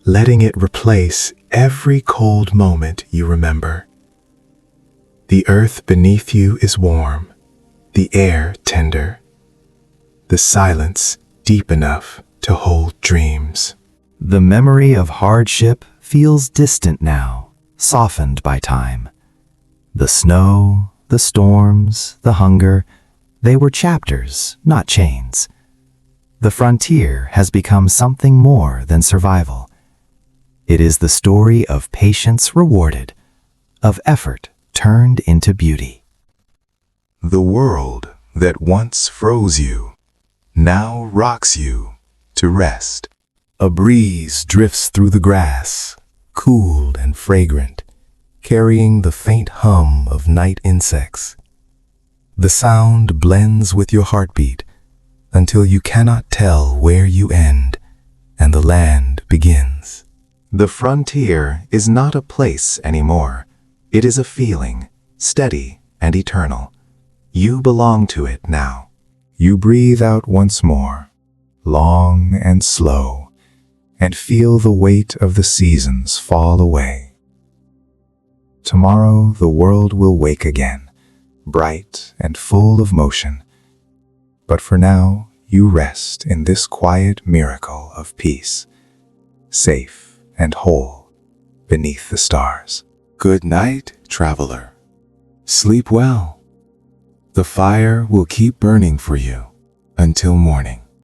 letting it replace every cold moment you remember. The earth beneath you is warm, the air tender, the silence deep enough to hold dreams. The memory of hardship feels distant now, softened by time. The snow, the storms, the hunger, They were chapters, not chains. The frontier has become something more than survival. It is the story of patience rewarded, of effort turned into beauty. The world that once froze you now rocks you to rest. A breeze drifts through the grass, cool and fragrant, carrying the faint hum of night insects. The sound blends with your heartbeat until you cannot tell where you end and the land begins. The frontier is not a place anymore. It is a feeling, steady and eternal. You belong to it now. You breathe out once more, long and slow, and feel the weight of the seasons fall away. Tomorrow the world will wake again, bright and full of motion. But for now, you rest in this quiet miracle of peace, safe and whole beneath the stars. Good night, traveler. Sleep well. The fire will keep burning for you until morning.